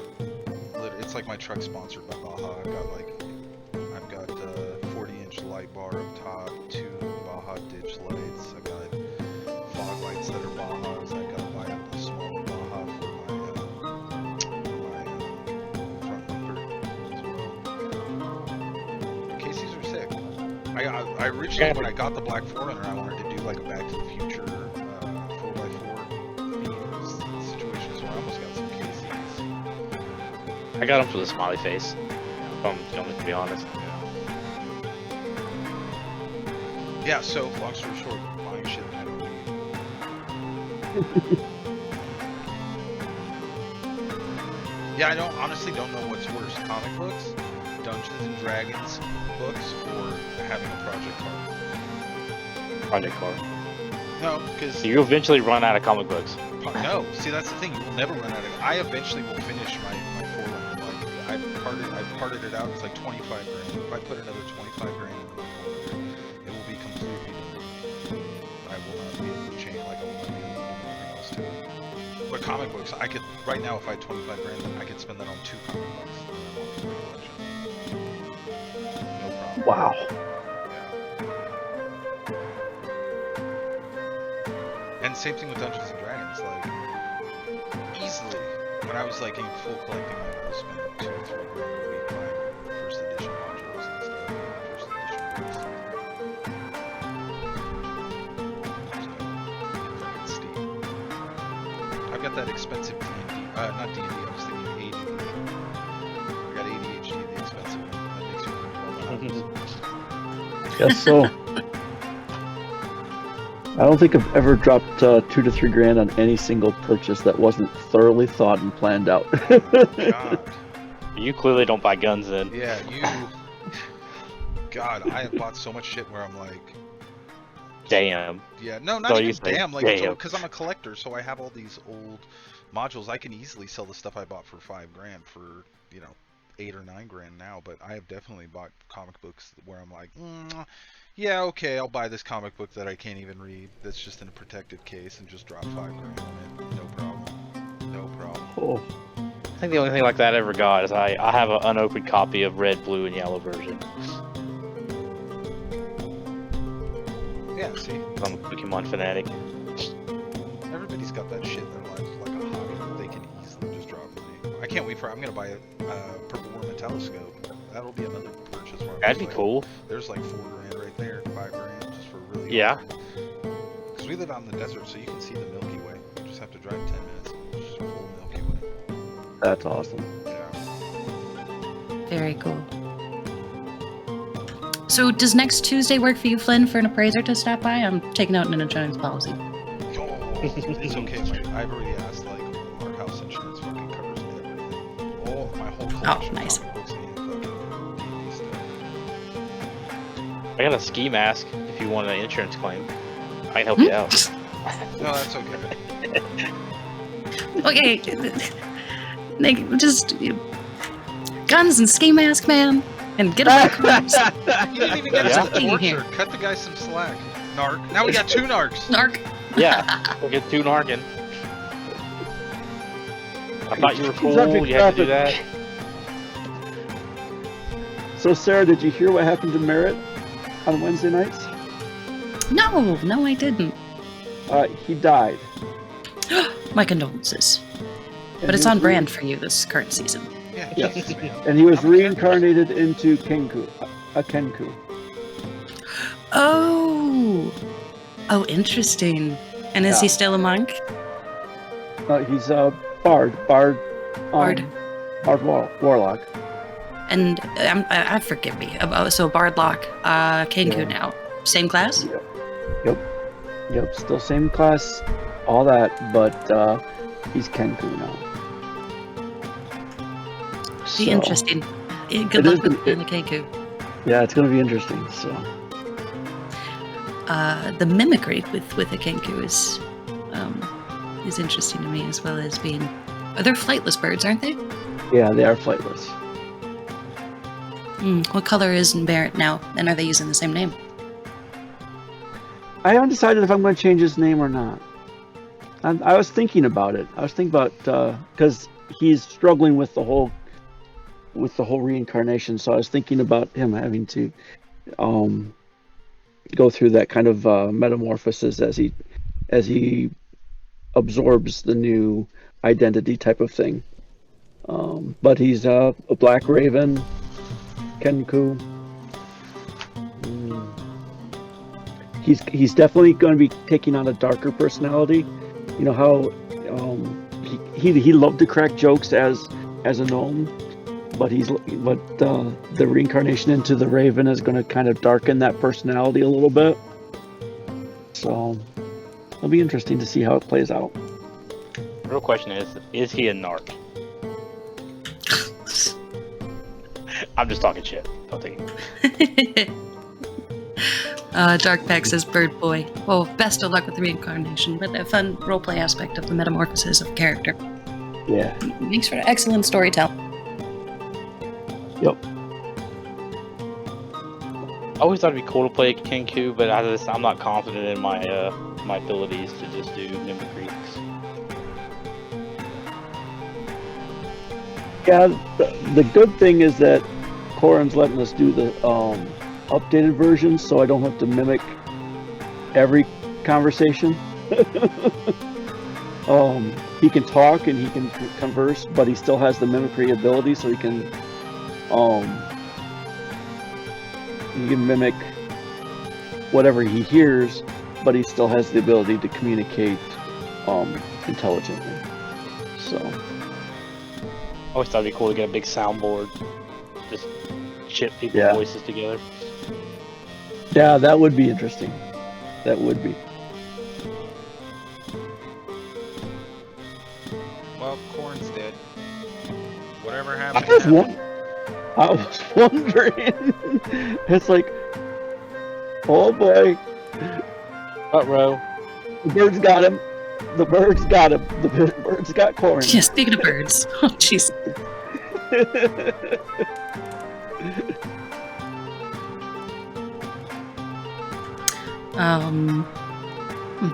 It's like my truck sponsored by Baja. I've got 40-inch light bar up top, 2 Baja ditch lights. I got fog lights that are Bajas. I got a smaller Baja for my front bumper as well. Casey's are sick. I originally, when I got the Black 4Runner, I wanted to do like a Back to the Future 4x4 situation, so I almost got some Casey's. I got them for the smiley face. If I'm going to be honest. Yeah, so long story short, buying shit I don't need. Yeah, I honestly don't know what's worse, comic books, Dungeons and Dragons books, or having a project card. Project card. No, because You eventually run out of comic books. no. See, that's the thing. You will never run out of. I eventually will finish my forerunner. Like I parted it out. It's like 25 grand. If I put another 25 grand into my forerunner, it will be completely done. I will not be able to change. Like I will not be able to do anything else to it. But comic books, I could right now. If I had 25 grand, then I could spend that on 2 comic books. And then one for my collection. No problem. Wow. Yeah. And same thing with Dungeons and Dragons, like easily when I was like in full collecting mode, I was spending 2 or 3 grand a week buying first edition modules and stuff, first edition books. So, fucking steep. I've got that expensive D&D, not D&D, I was thinking ADD. I got ADHD, the expensive one, that makes you want to $12. Guess so. I don't think I've ever dropped 2 to 3 grand on any single purchase that wasn't thoroughly thought and planned out. God. You clearly don't buy guns then. Yeah, you. God, I have bought so much shit where I'm like, Damn. yeah, no, not So even you say, damn, like, damn. because I'm a collector, so I have all these old modules. I can easily sell the stuff I bought for 5 grand for, 8 or 9 grand now. But I have definitely bought comic books where I'm like, yeah, okay, I'll buy this comic book that I can't even read. That's just in a protected case, and just drop 5 grand on it. No problem. No problem. Oh, I think the only thing like that I ever got is I have an unopened copy of Red, Blue, and Yellow version. Yeah, see, I'm a Pokemon fanatic. everybody's got that shit in their life, like a hobby that they can easily just drop money. I can't wait for. I'm gonna buy a Purple Worm Telescope. That'll be another purchase. Where I'm That'd just be like, cool. There's like 4 grand right there, 5 grand, just for really. Yeah. Because we live out in the desert, so you can see the Milky Way. You just have to drive 10 minutes, and it's just a full Milky Way. that's awesome. Yeah. Very cool. So does next Tuesday work for you, Flynn, for an appraiser to stop by? I'm taking out an insurance policy. Oh, it's okay. I've already asked. Like, our house insurance fucking covers everything. Oh, my whole collection nice. of comic books and fucking D&D stuff. I got a ski mask if you want an insurance claim. I can help you out. No, that's okay. Okay, Nick, just guns and ski mask, man, and get away from us. You didn't even get Yeah. some torture. Cut the guy some slack. Narc. Now we got 2 narcs. Narc. Yeah, we'll get 2 Narkin. I thought you were cool, Subject you had to do traffic. that. So, Sarah, did you hear what happened to Merritt on Wednesday nights? No, I didn't. He died. My condolences. And But it's he on was brand for you this current season. Yeah, Yes. Jesus, man. And he was How many reincarnated into Kenku. A Kenku. Oh, interesting. And is he Yeah. still a monk? He's a bard. Bard. Bard. Warlock. And I forgive me. So Bardlock, Kenku Yeah. now. Same class? Yep, still same class, all that, but he's Kenku now. Be So, interesting. Good It luck is with gonna- being a Kenku. Yeah, it's gonna be interesting. So The mimicry with a Kenku is interesting to me, as well as being. They're flightless birds, aren't they? yeah, they are flightless. What color is Barrett now? And are they using the same name? I undecided if I'm going to change his name or not. I was thinking about it. I was thinking about because he's struggling with the whole reincarnation. So I was thinking about him having to go through that kind of metamorphosis as he absorbs the new identity type of thing. But he's a black raven, Kenku. He's definitely going to be taking on a darker personality. You know how he loved to crack jokes as a gnome, but the reincarnation into the raven is going to kind of darken that personality a little bit. So it'll be interesting to see how it plays out. Real question is he a narc? I'm just talking shit. Don't take it. Dark Pack says Bird Boy. Well, best of luck with the reincarnation, but a fun roleplay aspect of the metamorphosis of character. Yeah. Makes for excellent storytelling. Yep. I always thought it'd be cool to play Kenku, but I'm not confident in my my abilities to just do mimicry. Yeah. The good thing is that Corin's letting us do the updated version, so I don't have to mimic every conversation. He can talk and he can converse, but he still has the mimicry ability, so he can mimic whatever he hears, but he still has the ability to communicate intelligently. So I always thought it'd be cool to get a big soundboard, just chip people's Yeah. voices together. yeah, that would be interesting. That would be. Well, Corn's dead. Whatever I happened. was, happened. I was wondering. It's like, oh boy, Row. the birds got him. The birds got him. The birds got Corin. Yeah, speaking of birds. Oh, jeez. Hmm.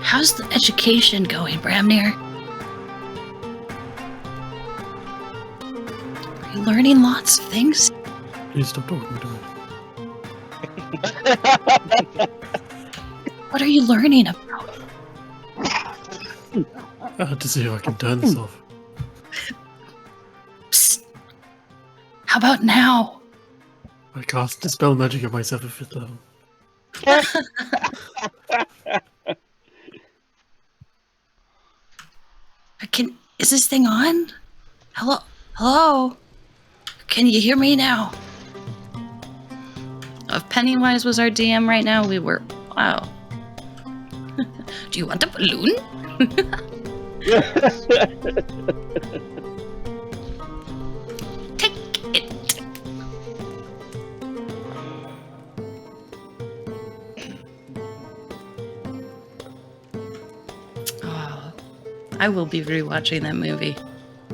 How's the education going, Bramnir? Are you learning lots of things? Please stop talking to me. What are you learning about? I had to see if I can turn this off. Psst. How about now? I cast Dispel Magic at myself at 5th level. Is this thing on? Hello? Hello? Can you hear me now? If Pennywise was our DM right now, we were... Wow. Do you want a balloon? Take it. Oh, I will be rewatching that movie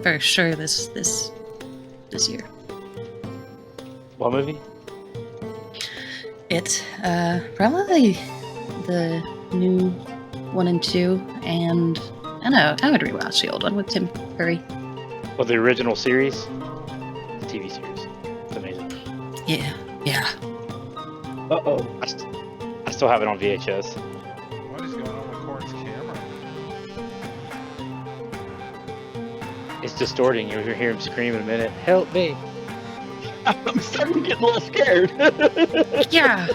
for sure this year. What movie? It's probably the new 1 and 2, and I don't know, I would rewatch the old one with Tim Curry. Well, the original series? The TV series. It's amazing. Yeah. Uh-oh. I still have it on VHS. What is going on with Corn's camera? It's distorting. You'll hear him scream in a minute. Help me! I'm starting to get a little scared. Yeah.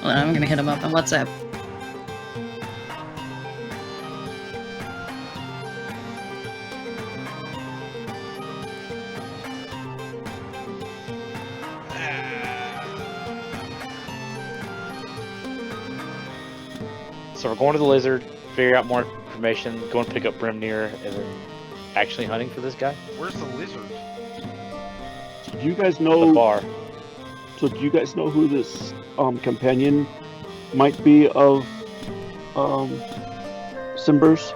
Well, I'm gonna hit him up on WhatsApp. So we're going to the lizard, figure out more information, going to pick up Brimnir, and then actually hunting for this guy? Where's the lizard? Do you guys The know? bar. So do you guys know who this companion might be of Simbers?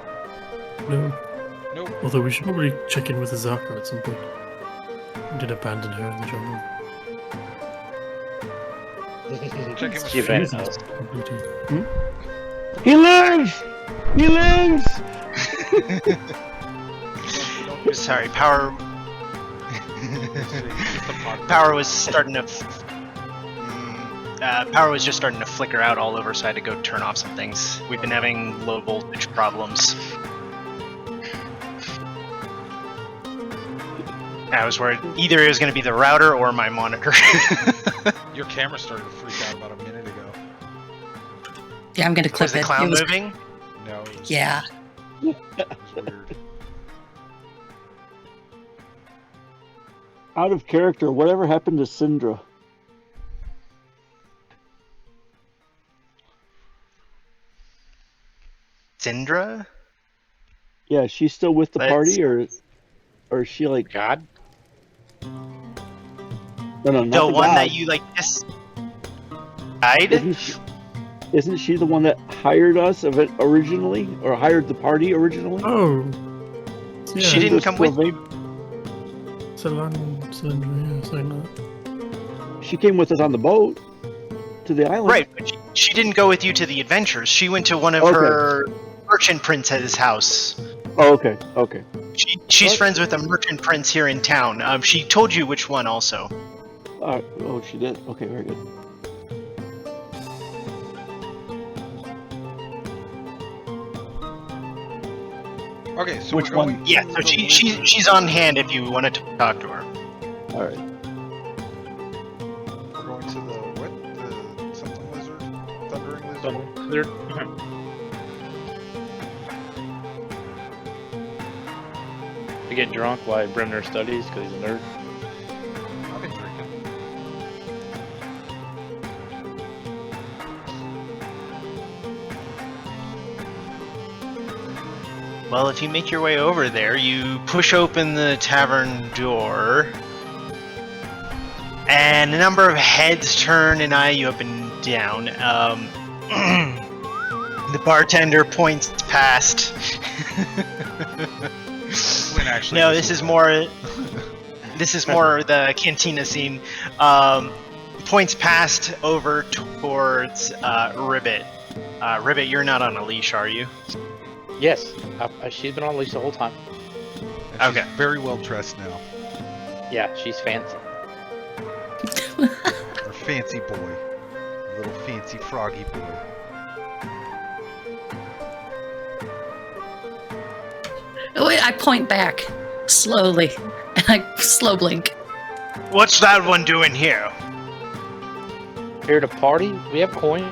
No. Nope. Although we should probably check in with Azaka at some point. We did abandon her in the jungle. Check it with She abandoned Fusion us. completed. He lives! He lives! Sorry, power. Power was starting to. Power was just starting to flicker out all over, so I had to go turn off some things. We've been having low voltage problems. I was worried either it was going to be the router or my monitor. Your camera started to freak out about a minute ago. Yeah, I'm gonna clip Was the it. clown It was- moving? No. It was, Yeah. It was weird. Out of character, whatever happened to Syndra? Syndra? Yeah, is she still with the Let's- party, or is she like God? no, not The the one god. that you like just died? Isn't she the one that hired us of it originally, or hired the party originally? Oh, yeah. She didn't come with you. Cylinder, yeah, something like that. She came with us on the boat to the island. Right, but she didn't go with you to the adventures. She went to one of Okay. her merchant prince's house. Oh, okay. Okay. She's What? friends with a merchant prince here in town. She told you which one also. Oh, she did. Okay, very good. Okay, so Which we're going. one? Yeah, to so the she's on hand if you wanted to talk to her. All right. We're going to the what? The something lizard? Thundering lizard? So they're to get drunk while Brimner studies because he's a nerd. I've been drinking. Well, if you make your way over there, you push open the tavern door, and a number of heads turn and eye you up and down. The bartender points past. When actually, No, this is more. This is more the cantina scene. Points past over towards Ribbit. Ribbit, you're not on a leash, are you? Yes, she's been on leash the whole time. And she's Okay. very well dressed now. Yeah, she's fancy. Our fancy boy, little fancy froggy boy. Wait, I point back slowly, and I slow blink. What's that one doing here? Here to party? We have coin.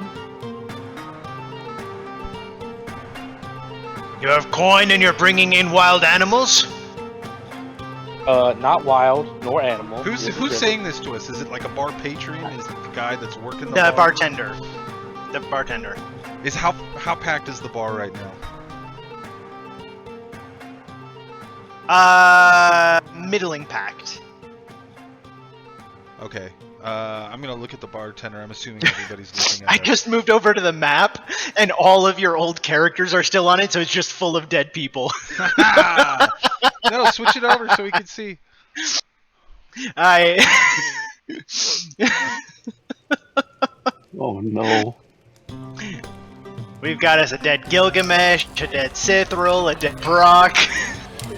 You have coin and you're bringing in wild animals? Not wild nor animal. Who's This is who's different. saying this to us? Is it like a bar patron? Is it the guy that's working the The bar? bartender. The bartender. Is how packed is the bar right now? Middling packed. Okay. I'm gonna look at the bartender. I'm assuming everybody's looking I at us. just moved over to the map, and all of your old characters are still on it, so it's just full of dead people. No, switch it over so we can see. I. Oh no. We've got us a dead Gilgamesh, a dead Sithril, a dead Brock.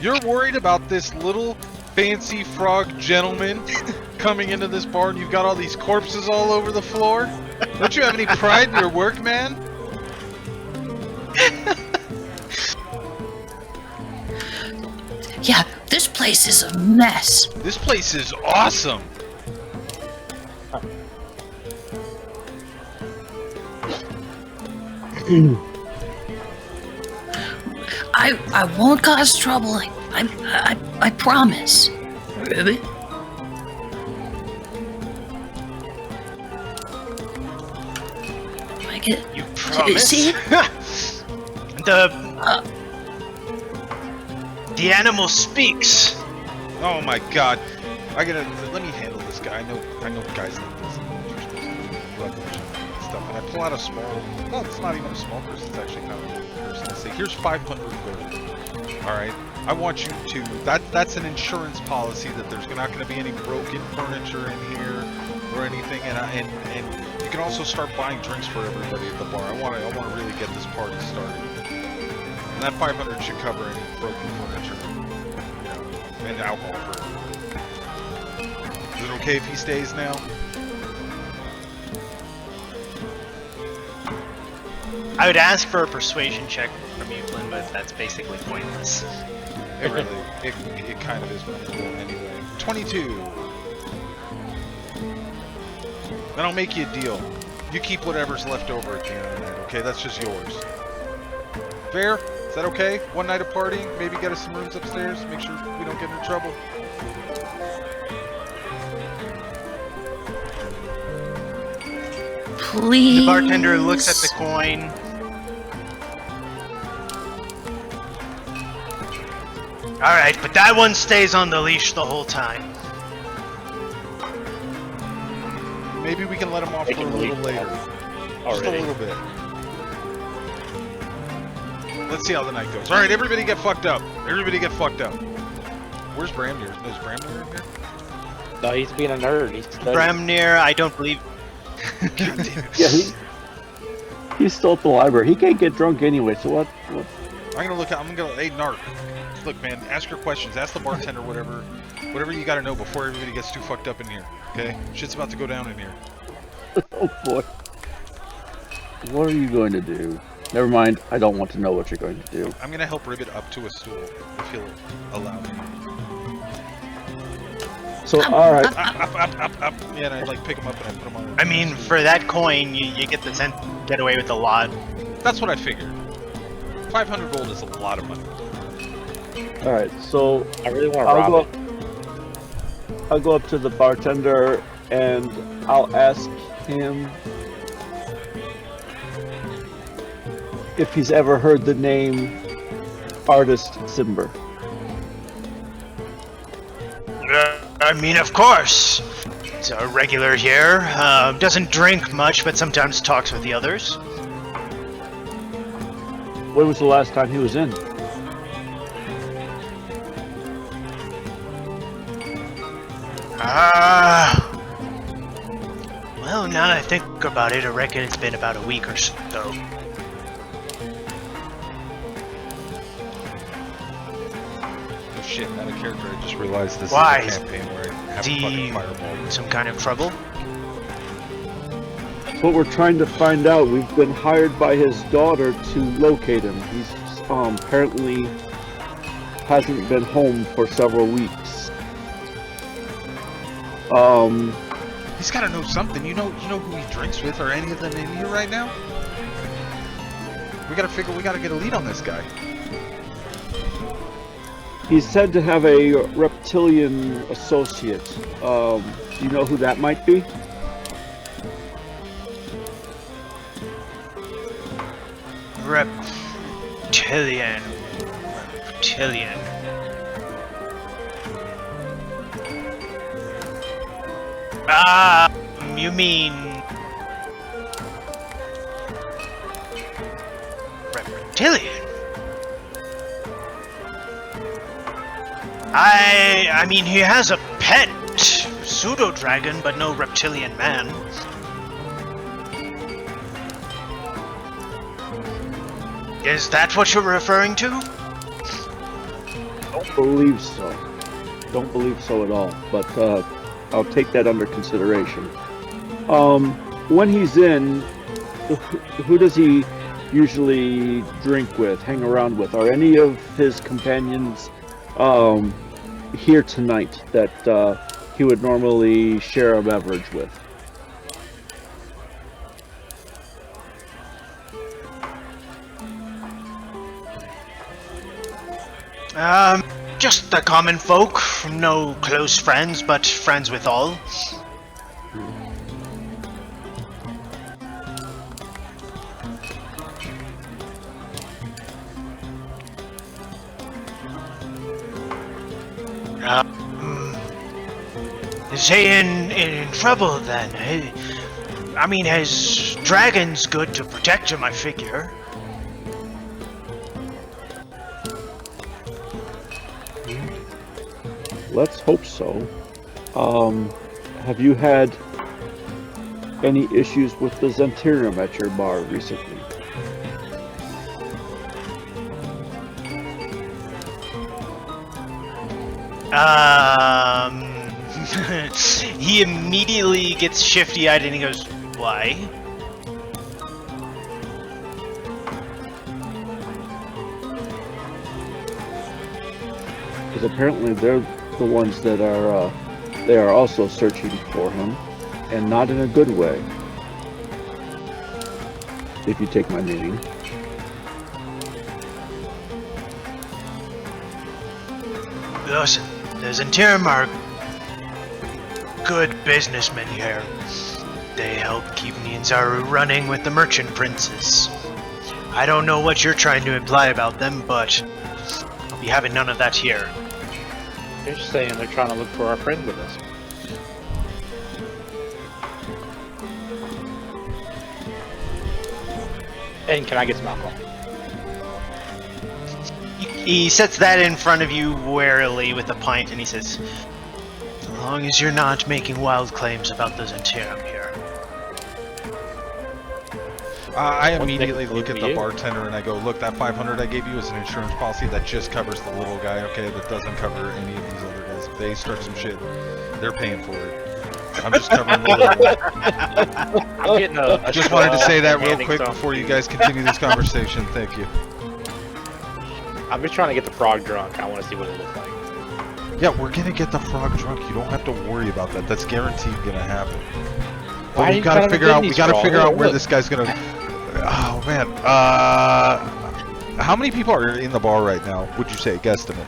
You're worried about this little fancy frog gentleman coming into this bar and you've got all these corpses all over the floor? Don't you have any pride in your work, man? Yeah, this place is a mess. This place is awesome. I won't cause trouble. I promise. Ribbit? I get You promise? See? The animal speaks. Oh my god. Let me handle this guy. I know guys like this. Stuff. And I pull out a small, well, it's not even a small purse, it's actually kind of a little purse. And I say, here's 500 gold. Alright? I want you to, that's an insurance policy that there's not going to be any broken furniture in here or anything. And you can also start buying drinks for everybody at the bar. I want to really get this party started. And that 500 should cover any broken furniture, you know, and alcohol for everybody. Is it okay if he stays now? I would ask for a persuasion check from you, Flynn, but that's basically pointless. It really, it kind of is manageable anyway. 22. Then I'll make you a deal. You keep whatever's left over at the end of the night, okay? That's just yours. Fair? Is that okay? One night of partying? Maybe get us some rooms upstairs? Make sure we don't get into trouble? please. The bartender looks at the coin. Alright, but that one stays on the leash the whole time. Maybe we can let him off They for a can little leave later. Just a already. little bit. Let's see how the night goes. Alright, everybody get fucked up. Everybody get fucked up. Where's Bramnir? Is Bramnir in here? No, he's being a nerd. He's studying. Bramnir, I don't believe. God damn it. Yeah, he's still at the library. He can't get drunk anyway. So what? I'm gonna, hey, Narc. Look, man, ask your questions. Ask the bartender whatever you gotta know before everybody gets too fucked up in here. Okay? Shit's about to go down in here. Oh boy. What are you going to do? Never mind. I don't want to know what you're going to do. I'm gonna help Ribbit up to a stool if he'll allow me. So, all right. Up. Yeah, and I like pick him up and I put him on. I mean, for that coin, you get the sense get away with a lot. That's what I figured. 500 gold is a lot of money. All right. So I really want to rob it. I'll go up to the bartender and I'll ask him if he's ever heard the name Artist Simber. I mean, of course. He's a regular here. Doesn't drink much, but sometimes talks with the others. When was the last time he was in? Well, now that I think about it, I reckon it's been about a week or so. Oh shit, not a character. I just realized this Why? is a campaign where I have Do a fucking you- fireball. Some kind of trouble? That's what we're trying to find out. We've been hired by his daughter to locate him. He's apparently hasn't been home for several weeks. He's gotta know something. You know who he drinks with? Are any of them in here right now? We gotta get a lead on this guy. He's said to have a reptilian associate. Do you know who that might be? Reptilian. You mean... Reptilian? I mean, he has a pet pseudo-dragon, but no reptilian man. Is that what you're referring to? Don't believe so. Don't believe so at all. But I'll take that under consideration. When he's in, who does he usually drink with, hang around with? Are any of his companions here tonight that he would normally share a beverage with? Just the common folk. No close friends, but friends with all. Is he in trouble then? I mean, his dragon's good to protect him, I figure. Let's hope so. Have you had any issues with the Zentirium at your bar recently? He immediately gets shifty-eyed and he goes, "Why?" Because apparently they're the ones that are they are also searching for him, and not in a good way, if you take my meaning. Listen, the Zentirum are good businessmen here. They help keep Nianzaru running with the merchant princes. I don't know what you're trying to imply about them, but I'll be having none of that here. They're just saying they're trying to look for our friend with us. And can I get some alcohol? He sets that in front of you warily with a pint, and he says, "As long as you're not making wild claims about the Zentirum here." I immediately look at the bartender and I go, look, that 500 I gave you is an insurance policy that just covers the little guy, okay? That doesn't cover any of these other guys. If they start some shit, they're paying for it. I'm just covering the little guy. I'm getting a Just wanted to say that real handing quick some. before you guys continue this conversation. Thank you. I'm just trying to get the frog drunk. I want to see what it looks like. Yeah, we're gonna get the frog drunk. You don't have to worry about that. That's guaranteed gonna happen. Why But are we you gotta trying to figure out. get We these gotta frog? figure out Look, where look. this guy's gonna. Oh man. How many people are in the bar right now? Would you say, guesstimate?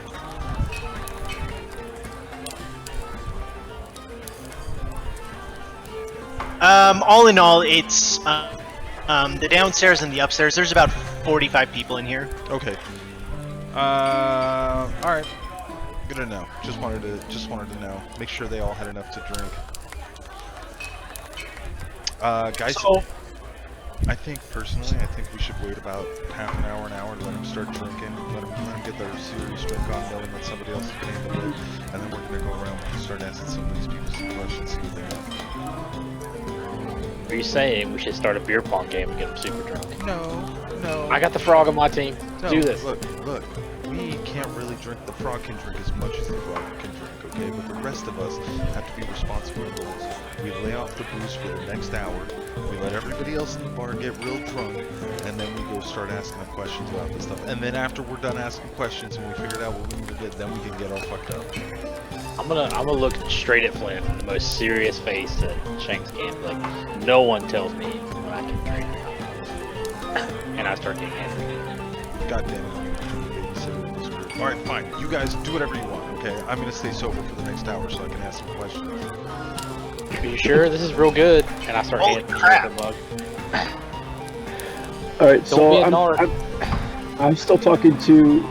All in all, it's the downstairs and the upstairs. There's about 45 people in here. Okay. All right. Good to know. Just wanted to know. Make sure they all had enough to drink. Guys, So, I think personally, we should wait about half an hour, and let them start drinking. Let them get their serious drink on, knowing that somebody else is paying the bill, and then we're gonna go around and start asking some of these people some questions, see what they know. Are you saying we should start a beer pong game and get them super drunk? No. I got the frog on my team. No, Do this. Look. We can't really drink. The frog can drink as much as the frog can drink, okay? But the rest of us have to be responsible adults. We lay off the booze for the next hour. We let everybody else in the bar get real drunk, and then we go start asking them questions about this stuff. And then after we're done asking questions and we figured out what we need to do, then we can get all fucked up. I'm gonna look straight at Flynn in the most serious face that Shanks can. Like, no one tells me when I can drink. And I start getting angry. God damn it. Alright, fine. You guys do whatever you want, okay? I'm gonna stay sober for the next hour so I can ask some questions. Are you sure this is real good? And I start Holy handing crap. the mug. All right, Don't so be a nard. I'm still talking to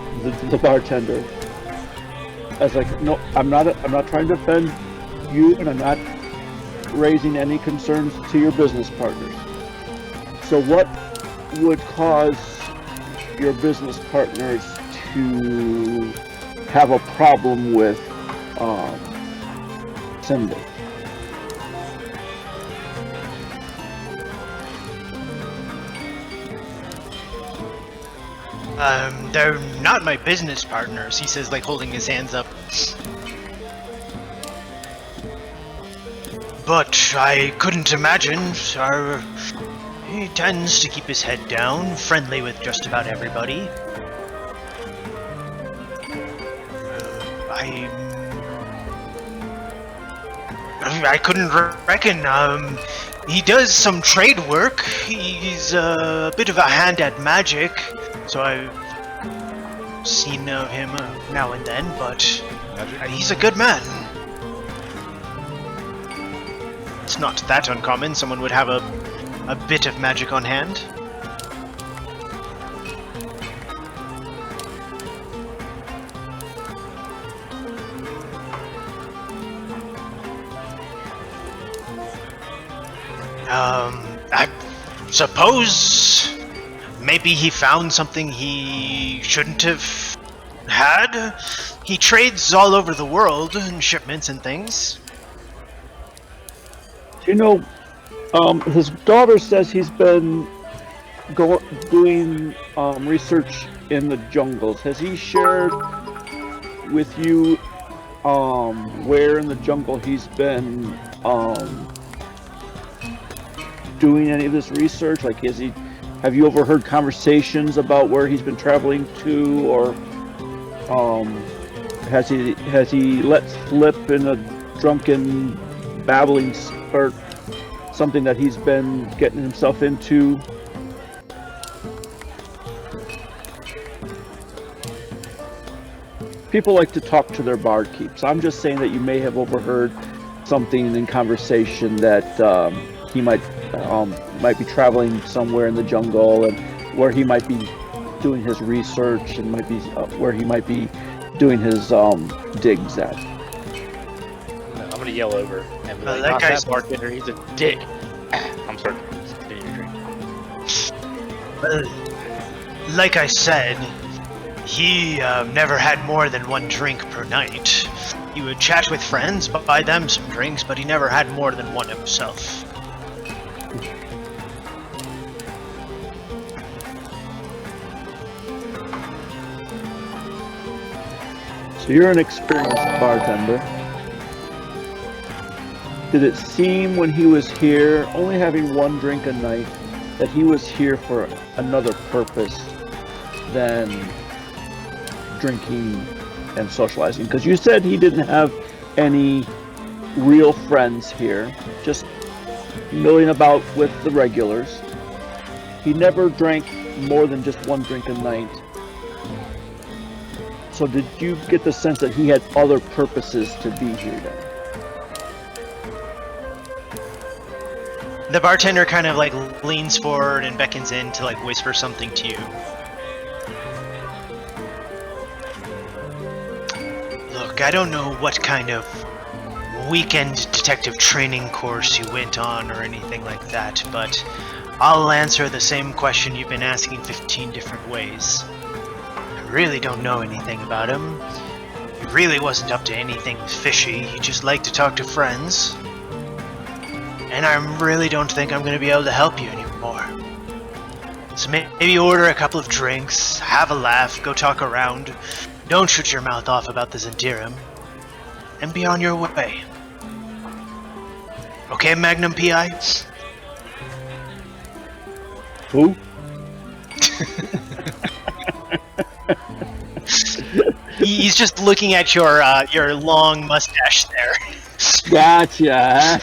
the bartender. I was like, no, I'm not trying to offend you, and I'm not raising any concerns to your business partners. So what would cause your business partners to have a problem with Cindy? They're not my business partners, he says, like holding his hands up. But I couldn't imagine. He tends to keep his head down, friendly with just about everybody. I couldn't reckon. He does some trade work. He's a bit of a hand at magic, so I've seen of him now and then, but he's a good man. It's not that uncommon. Someone would have a bit of magic on hand. I suppose maybe he found something he shouldn't have had. He trades all over the world in shipments and things. You know, his daughter says he's been doing research in the jungles. Has he shared with you where in the jungle he's been doing any of this research? Like, have you overheard conversations about where he's been traveling to, or has he let slip in a drunken babbling or something that he's been getting himself into? People like to talk to their barkeeps. I'm just saying that you may have overheard something in conversation that he might be traveling somewhere in the jungle, and where he might be doing his research and might be where he might be doing his digs at. I'm gonna yell over and be Well, like, that "Not guy's- that bartender, he's a dick." I'm sorry. Continue your drink. Well, like I said, he never had more than one drink per night. He would chat with friends, buy them some drinks, but he never had more than one himself. So you're an experienced bartender. Did it seem when he was here, only having one drink a night, that he was here for another purpose than drinking and socializing? Because you said he didn't have any real friends here, just milling about with the regulars. He never drank more than just one drink a night. So did you get the sense that he had other purposes to be here then? The bartender kind of like leans forward and beckons in to like whisper something to you. Look, I don't know what kind of weekend detective training course you went on or anything like that, but I'll answer the same question you've been asking 15 different ways. I really don't know anything about him. He really wasn't up to anything fishy. He just liked to talk to friends. And I really don't think I'm going to be able to help you anymore. So maybe order a couple of drinks, have a laugh, go talk around. Don't shoot your mouth off about the Zentirum. And be on your way. Okay, Magnum PI? Who? He's just looking at your long mustache there. Gotcha.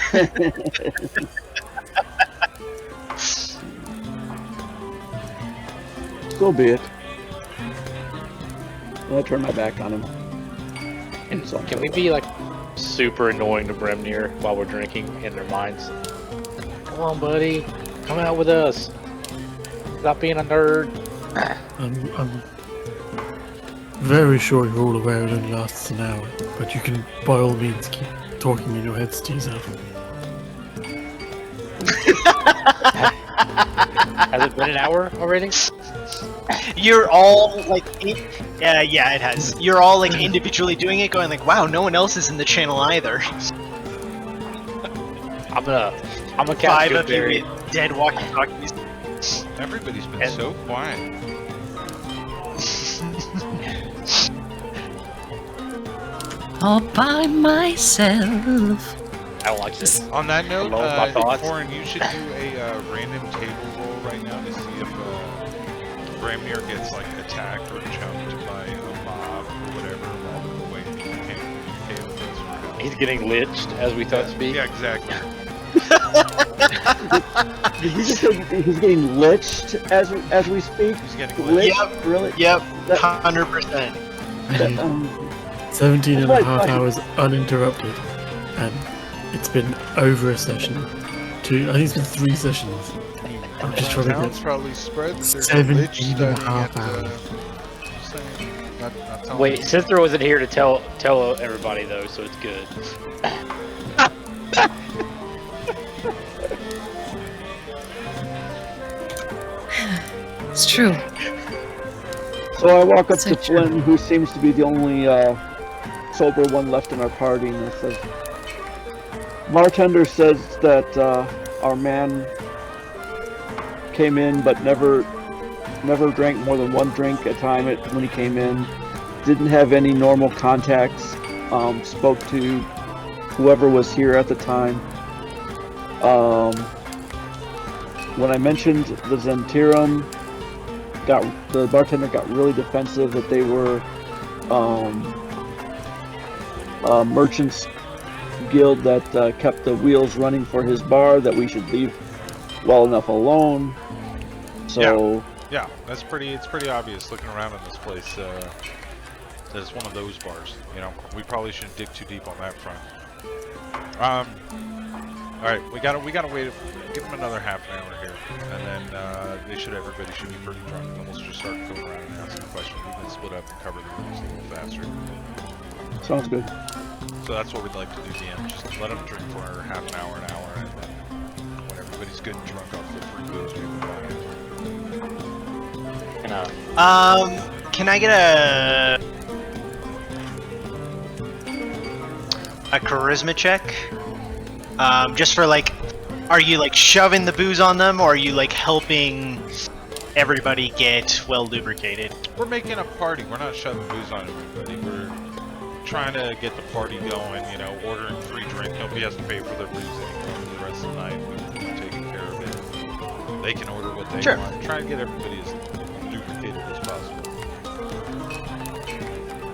So be it. I'll turn my back on him. And So- can we be like super annoying to Bremnir while we're drinking in their minds? Come on, buddy. Come out with us. Stop being a nerd. I'm very sure you're all aware it only lasts an hour, but you can by all means keep talking in your heads to yourself. Has it been an hour already? You're all like, yeah, it has. You're all like individually doing it, going like, wow, no one else is in the channel either. I'm gonna cast Five Good of you Berry. with dead walkie-talkies. Everybody's been And- so quiet. All by myself. I don't like this. On that note, Alone with my thoughts. Corin, you should do a random table roll right now to see if Bramnir gets like attacked or chunked by a mob or whatever while we're waiting to communicate with us. or He's getting lynched as we thought speak. Yeah, exactly. Did you just say he's getting lynched as we speak? He's getting Lynched? Yep. Really? Yep, That- 100%. that, 17 and a Right, half right. hours uninterrupted, and it's been over a session. I think it's been 3 sessions. I'm just trying to Town's get probably spread. There's a 17 lich and a studying half at, hours. saying, not telling Wait, me. Sister wasn't here to tell everybody though, so it's good. It's true. So I walk up So to true. Flynn, who seems to be the only sober one left in our party, and I says, "Bartender says that our man came in, but never drank more than one drink at a time when he came in. Didn't have any normal contacts. Spoke to whoever was here at the time. When I mentioned the Zentirum, the bartender got really defensive that they were merchants guild that kept the wheels running for his bar, that we should leave well enough alone. So Yeah, it's pretty obvious looking around in this place that it's one of those bars. You know, we probably shouldn't dig too deep on that front. right, we gotta wait. Give them another half an hour here, and then everybody should be pretty drunk. And then we'll just start going around and asking questions. We can split up and cover the rooms a little faster. Sounds good. So that's what we'd like to do, DM. Just let them drink for half an hour, and then when everybody's good and drunk off the free booze we can buy. Can I get a charisma check? Just for like, are you like shoving the booze on them, or are you like helping everybody get well lubricated? We're making a party. We're not shoving booze on everybody. We're trying to get the party going, you know, ordering free drink. Nobody has to pay for their booze anymore for the rest of the night. We're taking care of it. They can order what they want. Try and get everybody as lubricated as possible.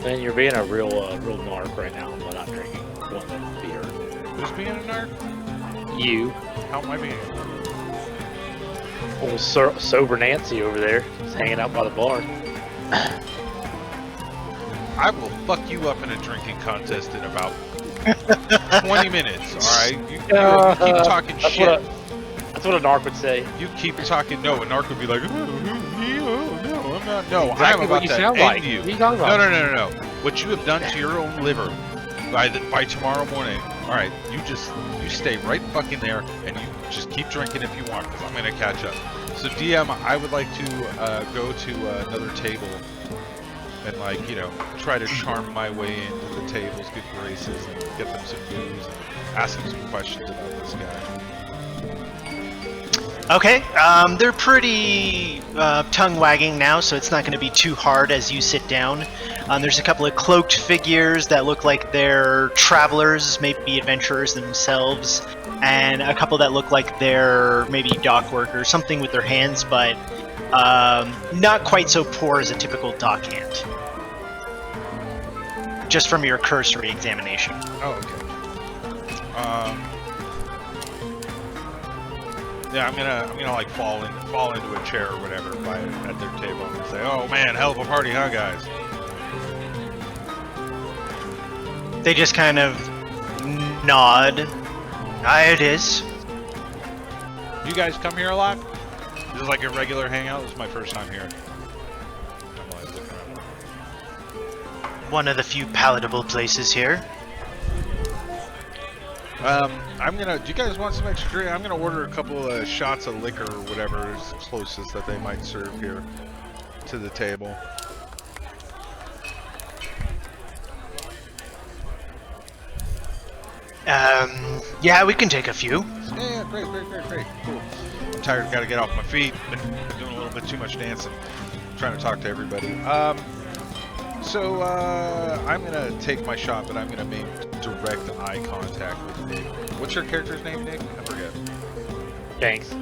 Man, you're being a real narc right now by not drinking one beer. Who's being a narc? You. How am I being a narc? Old sober Nancy over there, just hanging out by the bar. I will fuck you up in a drinking contest in about 20 minutes, alright? You keep talking shit. That's what a narc would say. You keep talking, no, a narc would be like, no, I'm not, no, Exactly I'm what about you to sound end like. you. What are you talking about? No. What you have done to your own liver by tomorrow morning, alright, you stay right fucking there, and you just keep drinking if you want, because I'm gonna catch up. So DM, I would like to go to another table and, like, you know, try to charm my way into the table's good graces and get them some booze and ask them some questions about this guy. Okay, they're pretty tongue-wagging now, so it's not going to be too hard as you sit down. There's a couple of cloaked figures that look like they're travelers, maybe adventurers themselves, and a couple that look like they're maybe dock workers, something with their hands, but not quite so poor as a typical dock hand. Just from your cursory examination. Oh, okay. Yeah, I'm gonna like fall into a chair or whatever at their table and say, "Oh man, hell of a party, huh, guys?" They just kind of nod. It is. You guys come here a lot? This is like a regular hangout. This is my first time here. I'm like looking around. One of the few palatable places here. Do you guys want some extra drink? I'm gonna order a couple of shots of liquor or whatever is closest that they might serve here to the table. Yeah, we can take a few. Yeah, great, cool. I'm tired, gotta get off my feet. Been doing a little bit too much dancing. Trying to talk to everybody. So I'm gonna take my shot, but I'm gonna make direct eye contact with Nick. What's your character's name, Nick? I forget.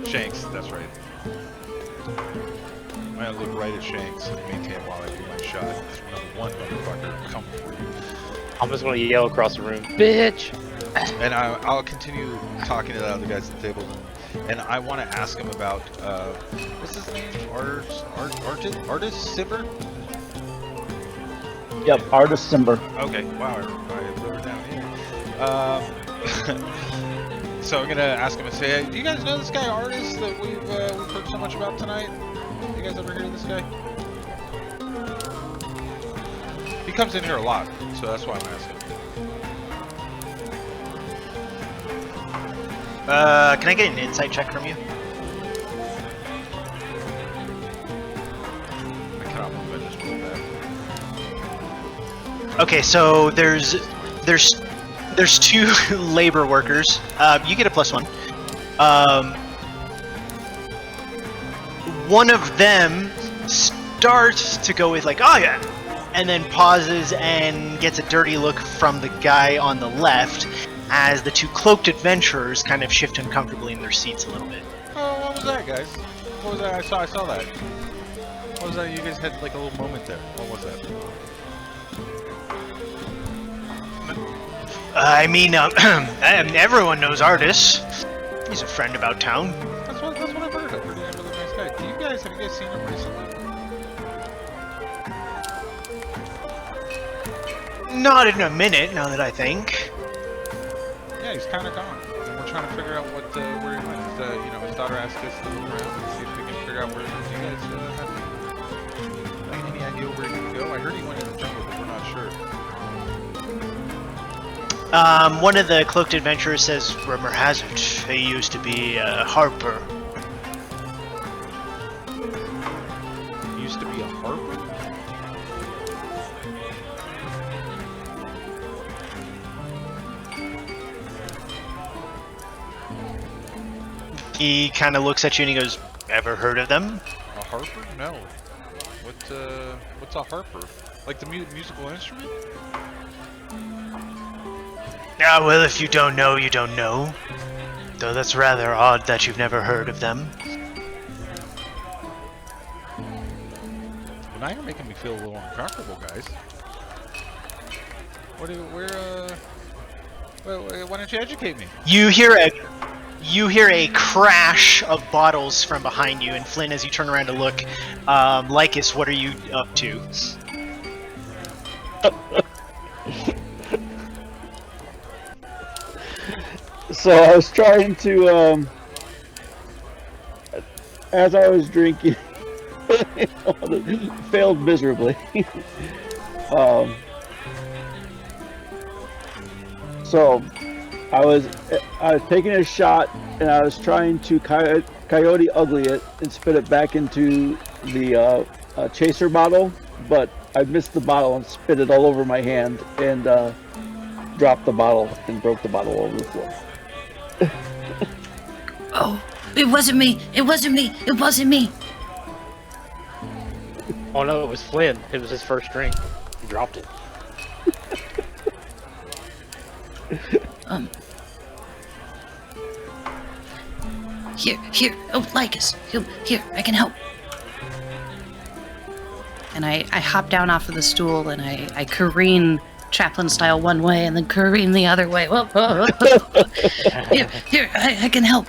Shanks, that's right. I'm gonna look right at Shanks and maintain while I do my shot. Number one, motherfucker, come for you. I'm just gonna yell across the room, bitch! And I'll continue talking to the other guys at the table, and I want to ask him about what's his name? Artist Simber? Yep, Artist Simber. Okay, wow, I wrote it down here. So I'm gonna ask him and say, hey, do you guys know this guy Artist that we've heard so much about tonight? You guys ever heard of this guy? He comes in here a lot, so that's why I'm asking. Can I get an insight check from you? I cannot believe I just rolled that. Okay, so there's two labor workers. You get a +1. One of them starts to go with like, oh yeah, and then pauses and gets a dirty look from the guy on the left as the two cloaked adventurers kind of shift uncomfortably in their seats a little bit. Oh, what was that, guys? What was that? I saw that. What was that? You guys had like a little moment there. What was that? I mean, everyone knows Artis. He's a friend about town. That's what I've heard. I've heard he's a really nice guy. Have you guys seen him recently? Not in a minute, now that I think. Yeah, he's kind of gone. And we're trying to figure out where he went. His daughter asked us to look around and see if we can figure out where he went. Do you guys have any idea where he could go? I heard he went in the jungle, but we're not sure. One of the cloaked adventurers says, rumor has it, he used to be a harper. He used to be a harper? He kind of looks at you and he goes, ever heard of them? A harper? No. What's a harper? Like the musical instrument? Yeah, well, if you don't know, you don't know. Though that's rather odd that you've never heard of them. Well, now you're making me feel a little uncomfortable, guys. Why don't you educate me? You hear a crash of bottles from behind you, and Flynn, as you turn around to look, Lycus, what are you up to? So I was trying to, as I was drinking, failed miserably. So I was taking a shot, and I was trying to coyote ugly it and spit it back into the chaser bottle, but I missed the bottle and spit it all over my hand and dropped the bottle and broke the bottle over the floor. Oh, it wasn't me. It wasn't me. It wasn't me. Oh no, it was Flynn. It was his first drink. He dropped it. Here. Oh, Lycus. Here, I can help. And I hop down off of the stool and I careen Chaplain style one way and then careen the other way. Whoa. Here, I can help.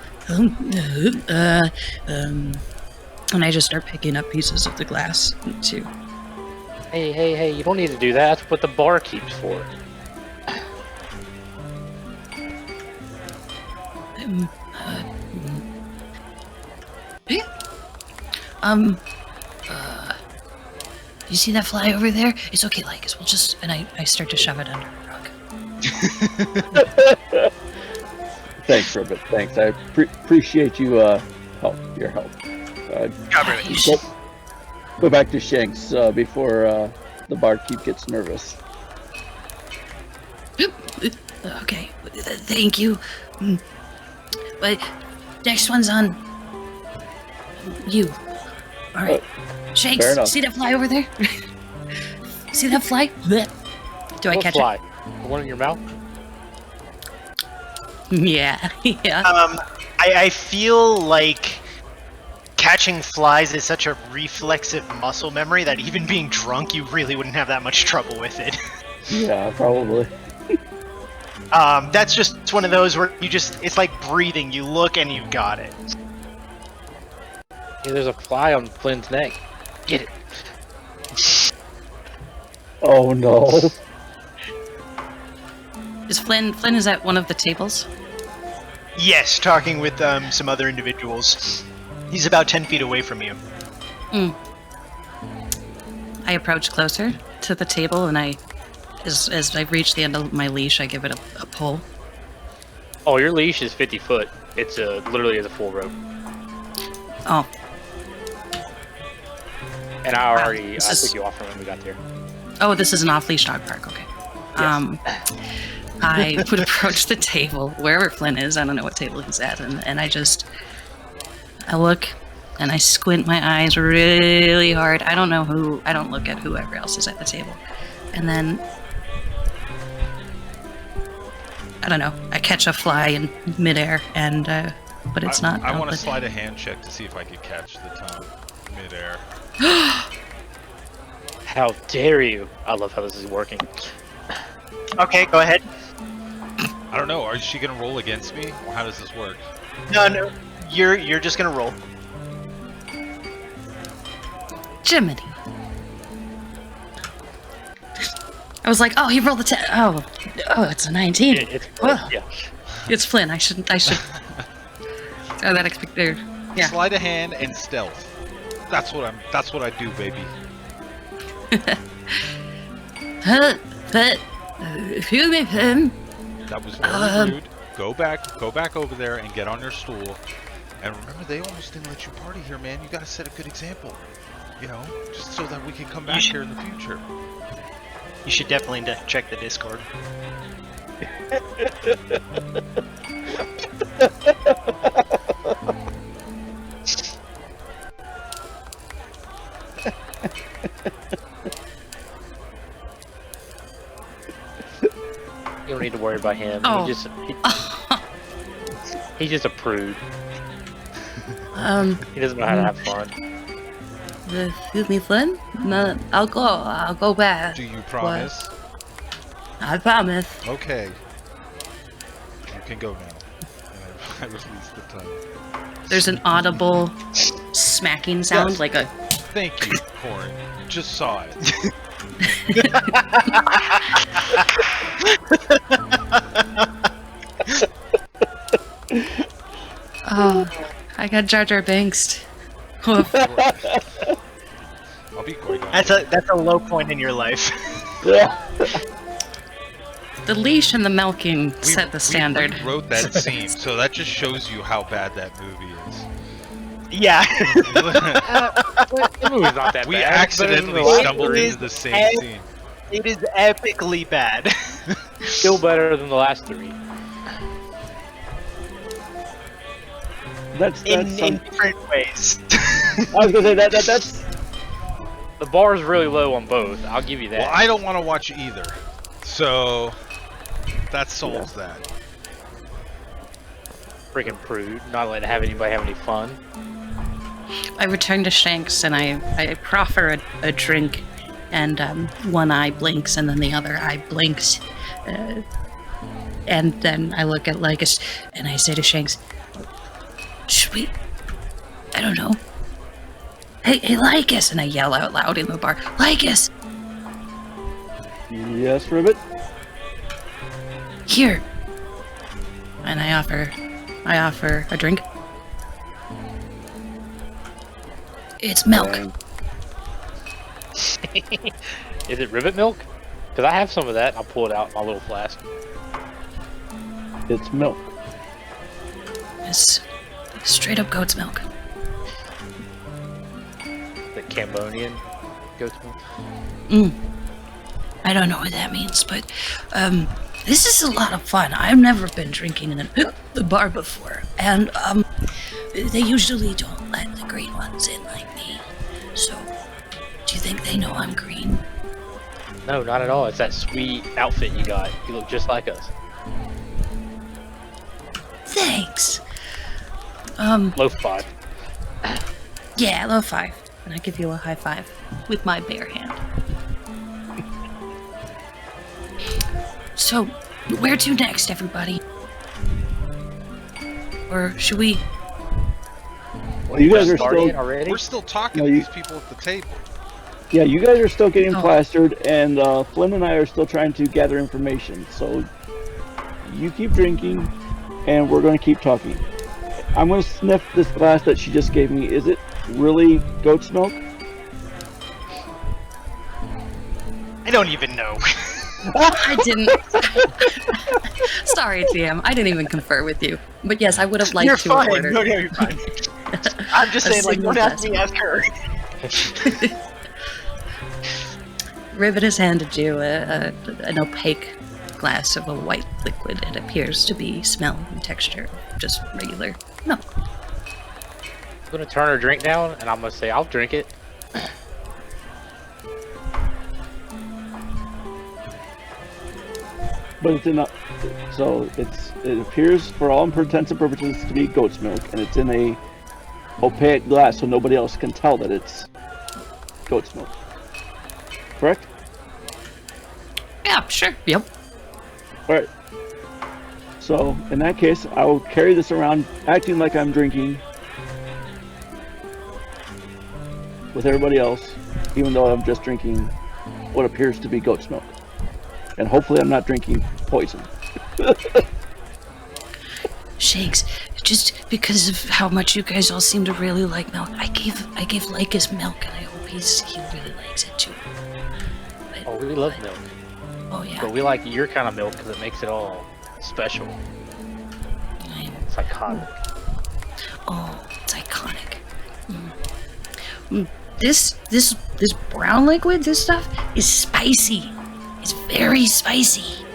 And I just start picking up pieces of the glass too. Hey, you don't need to do that. That's what the bar keeps for. You see that fly over there? It's okay, Lycus. We'll just... And I start to shove it under the rug. Thanks, Ribbit. Thanks. I appreciate you your help. Go back to Shanks before the barkeep gets nervous. Okay, thank you. But next one's on you. All right, Shanks. See that fly over there? See that fly? Do I catch it? The one in your mouth? Yeah. I feel like catching flies is such a reflexive muscle memory that even being drunk, you really wouldn't have that much trouble with it. Yeah, probably. That's just one of those where it's like breathing. You look and you got it. Hey, there's a fly on Flynn's neck. Get it. Oh no. Is Flynn is at one of the tables? Yes, talking with some other individuals. He's about 10 feet away from you. I approach closer to the table and as I reach the end of my leash, I give it a pull. Oh, your leash is 50 foot. It's literally a full rope. Oh. And I took you off from when we got there. Oh, this is an off-leash dog park. Okay. Yes. I would approach the table wherever Flynn is. I don't know what table he's at, and I look and I squint my eyes really hard. I don't look at whoever else is at the table, and then I don't know. I catch a fly in midair, and but it's not. I want to slide a hand check to see if I could catch the tongue midair. How dare you! I love how this is working. Okay, go ahead. I don't know. Is she gonna roll against me, or how does this work? No. You're just gonna roll. Jiminy. I was like, oh, he rolled the 10. Oh, it's a 19. It's Oh. yeah. It's Flynn. I should throw that expected. Yeah. Sleight of hand and stealth. That's what I do, baby. Excuse me, Flynn. That was very rude. Go back over there and get on your stool. And remember, they almost didn't let you party here, man. You gotta set a good example. You know, just so that we can come back here in the future. You should definitely check the Discord. You don't need to worry about him. Oh. He's just a prude. Um, He doesn't know how to have fun. excuse me, Flynn. No, I'll go back. Do you promise? I promise. Okay. You can go now. And I release the tongue. There's an audible smacking sound, Yes. like a. Thank you, Corn. Just saw it. Oh, I got Jar Jar Banks. Woof. I'll be Qui-Gon. That's a low point in your life. The leash and the milking set the standard. We wrote that scene, so that just shows you how bad that movie is. Yeah. The movie's not that We bad. It's better than accidentally the last stumbled three. into the same scene. It is epically bad. Still better than the last three. That's in some, different ways. I was gonna say that's The bar is really low on both. I'll give you that. Well, I don't want to watch either, so that solves that. Freaking prude. Not letting anybody have any fun. I return to Shanks and I proffer a drink, and one eye blinks and then the other eye blinks. And then I look at Lycus and I say to Shanks, should we? I don't know. Hey, Lycus! And I yell out loud in the bar, Lycus! yes, Ribbit. Here! And I offer a drink. It's milk. And Is it rivet milk? Because I have some of that. I'll pull it out in my little flask. it's milk. It's straight up goat's milk. The Cambodian goat's milk. I don't know what that means, but this is a lot of fun. I've never been drinking in the bar before, and they usually don't let the green ones in like me. So, do you think they know I'm green? No, not at all. It's that sweet outfit you got. You look just like us. Thanks. Low five. Yeah, low five, and I give you a high five with my bare hand. So, where to next, everybody? Or should we? Well, you guys are Starting still, already. We're still talking No, to you- these people at the table. yeah, you guys are still getting Oh. plastered, and Flynn and I are still trying to gather information. So you keep drinking, and we're going to keep talking. I'm going to sniff this glass that she just gave me. Is it really goat's milk? I don't even know. I didn't. Sorry, TM. I didn't even confer with you. But yes, I would have liked You're to fine. order. No, you're fine. I'm just A saying, like, single don't ask me, ask her. Rivet has handed you an opaque glass of a white liquid. It appears to be smell and texture just regular milk. I'm gonna turn her drink down, and I'm gonna say I'll drink it. But it's in a, so it appears for all intents and purposes to be goat's milk, and it's in a opaque glass, so nobody else can tell that it's goat's milk. Correct? Yeah, sure. Yep. All right. So in that case, I will carry this around, acting like I'm drinking with everybody else, even though I'm just drinking what appears to be goat's milk. And hopefully I'm not drinking poison. Shakes, just because of how much you guys all seem to really like milk. I gave Lycus milk, and I hope he really likes it too. But, Oh, we love milk. Oh yeah. But we like your kind of milk because it makes it all special. It's iconic. Oh, it's iconic. This brown liquid, this stuff is spicy. It's very spicy.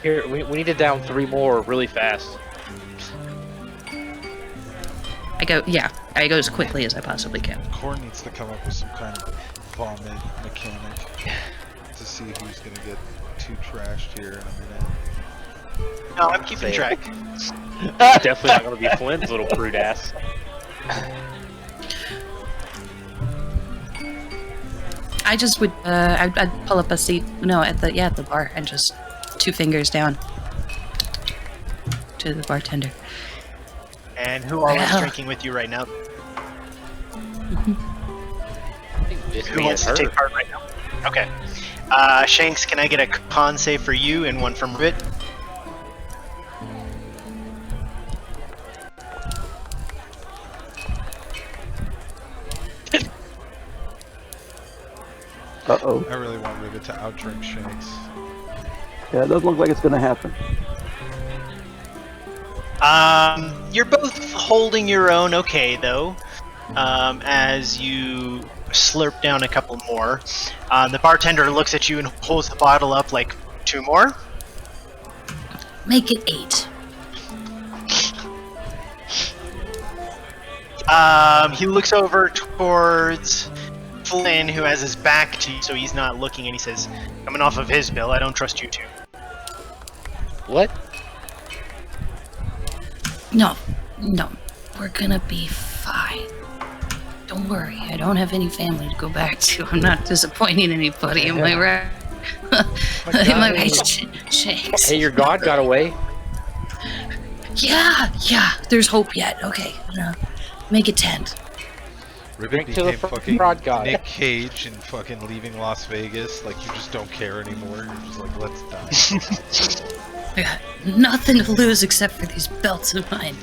Here, we need to down 3 more really fast. I go as quickly as I possibly can. Core needs to come up with some kind of vomit mechanic to see who's gonna get too trashed here in a minute. No, I'm keeping track. Definitely not gonna be Flynn's little prude ass. I just would I'd pull up a seat at the bar and just 2 fingers down to the bartender. And who all is Well. drinking with you right now? Just Who me wants and to her. take part right now? Okay. Shanks, can I get a con save for you and one from Ribbit? Uh-oh. I really want Rivet to outdrink Shanks. Yeah, it doesn't look like it's gonna happen. You're both holding your own okay, though, as you slurp down a couple more. The bartender looks at you and holds the bottle up like, 2 more? Make it 8. He looks over towards Flynn, who has his back to you, so he's not looking, and he says, coming off of his bill, I don't trust you two. What? No, we're gonna be fine. Don't worry, I don't have any family to go back to. I'm not disappointing anybody. Am I right? Am I right, Shanks? Hey, your god got away. Yeah, there's hope yet. Okay, make it 10. Rivet Drink to the became fucking fraud guy. Nick Cage and fucking leaving Las Vegas. Like, you just don't care anymore. You're just like, let's die. I got nothing to lose except for these belts of mine.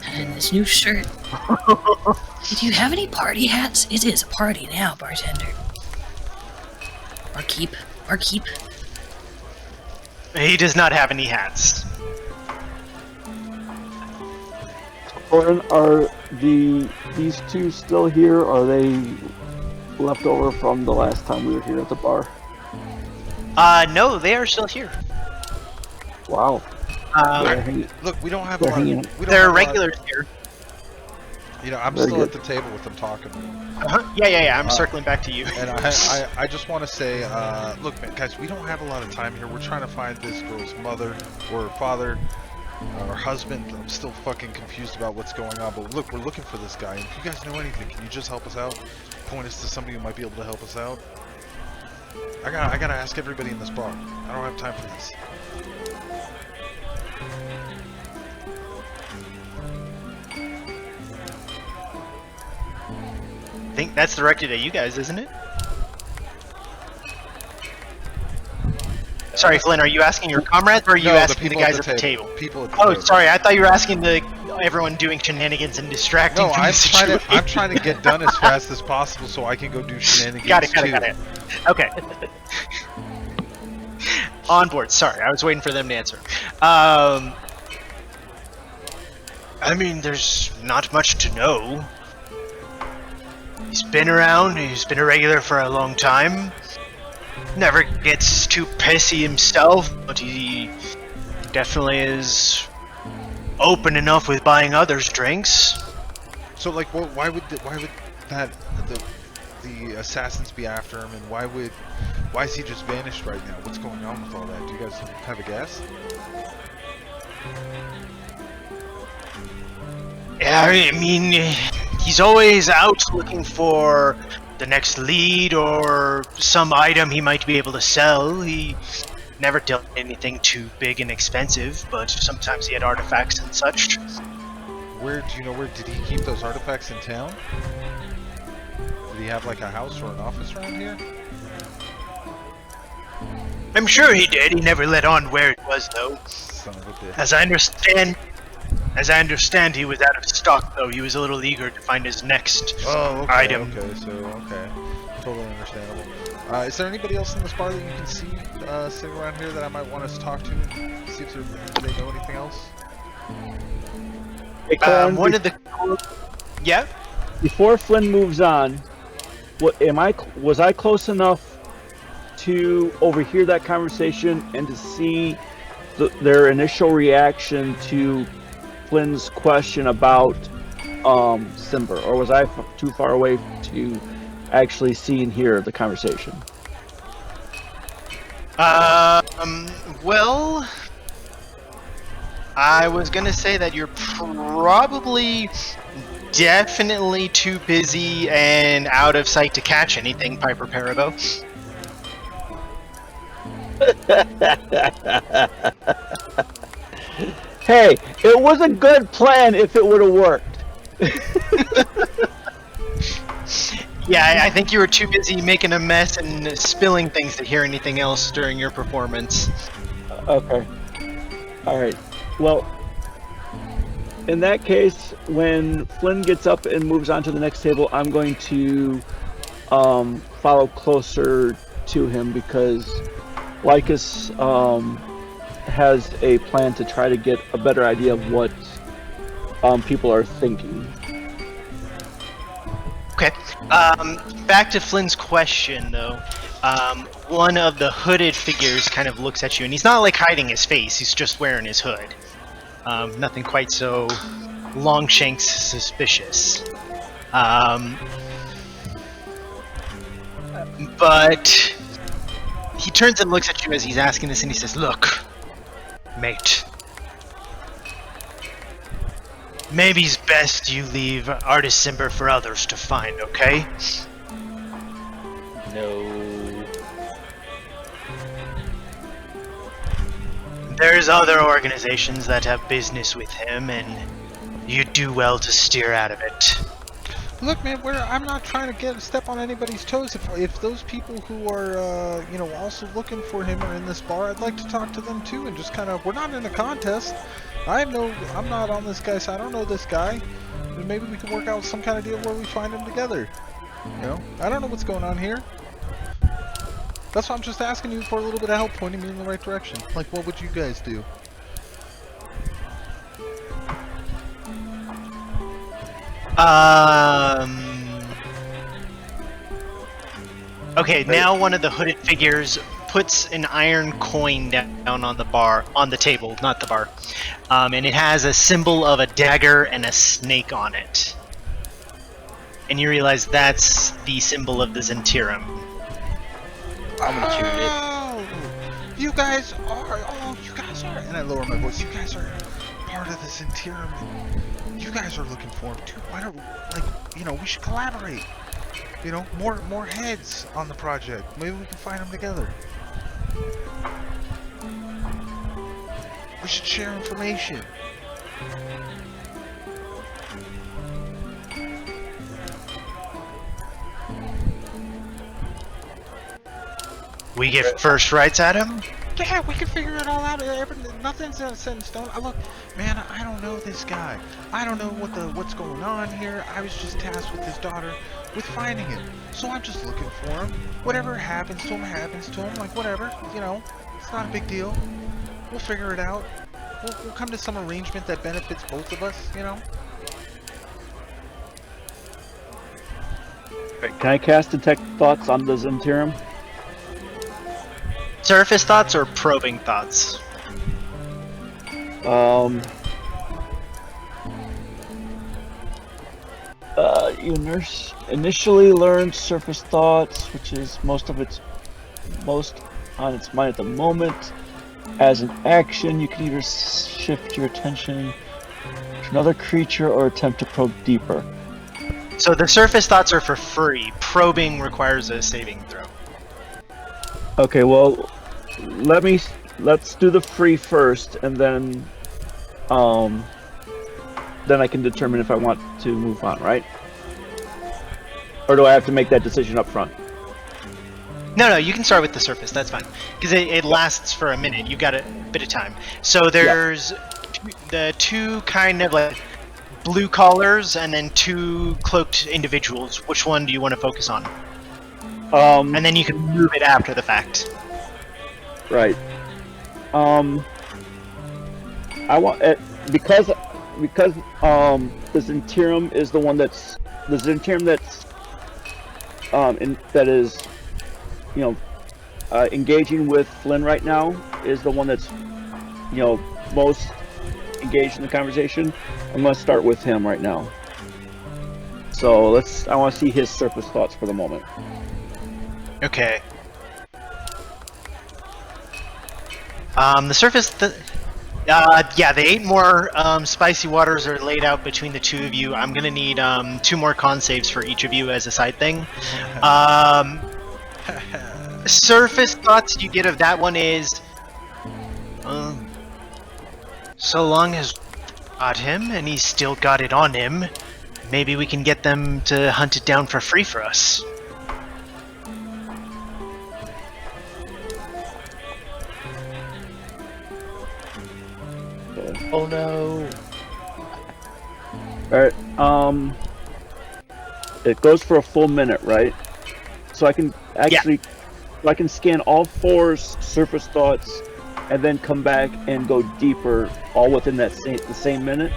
And this new shirt. Do you have any party hats? It is a party now, bartender. Barkeep. He does not have any hats. Gordon, are these 2 still here, or are they left over from the last time we were here at the bar? No, they are still here. Wow. They're hanging- Look, we don't have They're a lot. hanging- We don't They're have a lot- regulars here. You know, I'm Very still good. at the table with them talking to them. Yeah, I'm circling back to you. And I just want to say, look, man, guys, we don't have a lot of time here. We're trying to find this girl's mother or father or husband. I'm still fucking confused about what's going on. But look, we're looking for this guy. And if you guys know anything, can you just help us out? Point us to somebody who might be able to help us out. I gotta ask everybody in this bar. I don't have time for this. I think that's directed at you guys, isn't it? Sorry, Flynn, are you asking your comrades or are you No, asking the guys at the table? People at the Oh, table. sorry, I thought you were asking everyone doing shenanigans and distracting No, from I'm the situation. trying to get done as fast as possible so I can go do shenanigans Got too. it. Okay. On board. Sorry, I was waiting for them to answer. I mean, there's not much to know. He's been around. He's been a regular for a long time. Never gets too pissy himself, but he definitely is open enough with buying others drinks. So, like, why would the assassins be after him, and why is he just vanished right now? What's going on with all that? Do you guys have a guess? Yeah, I mean, he's always out looking for the next lead or some item he might be able to sell. He never dealt anything too big and expensive, but sometimes he had artifacts and such. Where did he keep those artifacts in town? Did he have like a house or an office around here? I'm sure he did. He never let on where it was, though. Son of a bitch. As I understand, As I understand, he was out of stock, though. He was a little eager to find his next Oh, okay, item. okay. Totally understandable. Is there anybody else in this bar that you can see sitting around here that I might want us to talk to and see if they know anything else? Hey, Corin, One of the... Yeah? before Flynn moves on, was I close enough to overhear that conversation and to see their initial reaction to Flynn's question about Simber, or was I too far away to actually see and hear the conversation? Well, I was gonna say that you're probably definitely too busy and out of sight to catch anything, Piper Parabo. Hey, it was a good plan if it would have worked. Yeah, I think you were too busy making a mess and spilling things to hear anything else during your performance. Okay. All right. Well, in that case, when Flynn gets up and moves on to the next table, I'm going to follow closer to him because Lycus has a plan to try to get a better idea of what people are thinking. Okay. Back to Flynn's question, though. One of the hooded figures kind of looks at you, and he's not like hiding his face, he's just wearing his hood. Nothing quite so Longshanks suspicious. But he turns and looks at you as he's asking this, and he says, "Look, mate. Maybe it's best you leave Artist Simber for others to find, okay?" No. There's other organizations that have business with him, and you'd do well to steer out of it. Look, man, I'm not trying to step on anybody's toes. If those people who are, also looking for him are in this bar, I'd like to talk to them too, and just kind of, we're not in a contest. I'm not on this guy's side. I don't know this guy. And maybe we can work out some kind of deal where we find him together. I don't know what's going on here. That's why I'm just asking you for a little bit of help, pointing me in the right direction. Like, what would you guys do? Okay, now one of the hooded figures puts an iron coin down on the table, not the bar. And it has a symbol of a dagger and a snake on it. And you realize that's the symbol of the Zentirum. I'm gonna shoot it. Oh, you guys are. And I lower my voice. You guys are part of the Zentirum. You guys are looking for him too. Why don't, we should collaborate. More heads on the project. Maybe we can find them together. We should share information. We get first rights at him? Yeah, we can figure it all out. Nothing's set in stone. Look, man, I don't know this guy. I don't know what's going on here. I was just tasked with his daughter, with finding him. So I'm just looking for him. Whatever happens to him, happens to him. Like, whatever, it's not a big deal. We'll figure it out. We'll come to some arrangement that benefits both of us, Can I cast Detect Thoughts on the Zentirum? Surface thoughts or probing thoughts? You initially learned Surface Thoughts, which is most on its mind at the moment. As an action, you can either shift your attention to another creature or attempt to probe deeper. So the surface thoughts are for free. Probing requires a saving throw. Okay, well, let's do the free first, and then I can determine if I want to move on, right? Or do I have to make that decision up front? No, you can start with the surface, that's fine. Because it lasts for a minute, you've got a bit of time. So there's the two kind of like blue collars and then two cloaked individuals. Which one do you want to focus on? And then you can move it after the fact. Right. I want it because the Zentirum is the one that's that is, you know, engaging with Flynn right now is the one that's, you know, most engaged in the conversation. I'm gonna start with him right now. So I want to see his surface thoughts for the moment. Okay. The surface. Yeah, the 8 more spicy waters are laid out between the two of you. I'm gonna need 2 more con saves for each of you as a side thing. Surface thoughts you get of that one is, so long as got him and he's still got it on him, maybe we can get them to hunt it down for free for us. Oh no. Alright, it goes for a full minute, right? So I can actually, I can scan all 4's surface thoughts and then come back and go deeper, all within the same minute?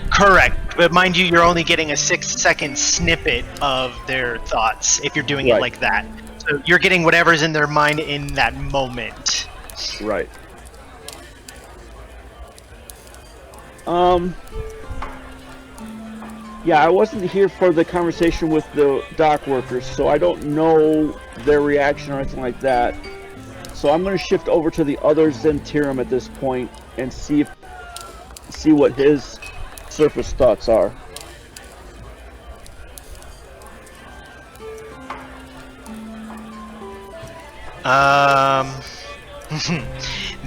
Correct, but mind you, you're only getting a 6-second snippet of their thoughts if you're doing it like that. So you're getting whatever's in their mind in that moment. Right. Yeah, I wasn't here for the conversation with the dock workers, so I don't know their reaction or anything like that. So I'm going to shift over to the other Zentirum at this point and see what his surface thoughts are.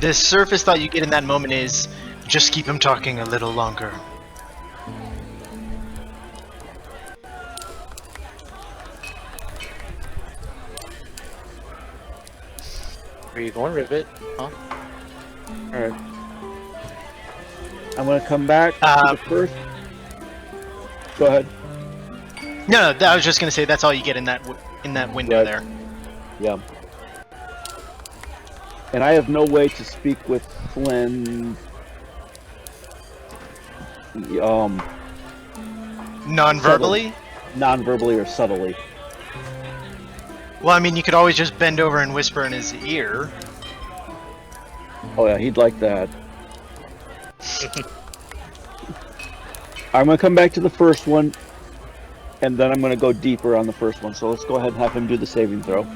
The surface thought you get in that moment is, just keep him talking a little longer. Where you going, Rivet? Huh? Alright. I'm going to come back to the first. Go ahead. No, I was just gonna say that's all you get in that window there. Yeah. And I have no way to speak with Flynn. Non-verbally? Non-verbally or subtly. Well, I mean, you could always just bend over and whisper in his ear. Oh yeah, he'd like that. I'm gonna come back to the first one, and then I'm gonna go deeper on the first one. So let's go ahead and have him do the saving throw.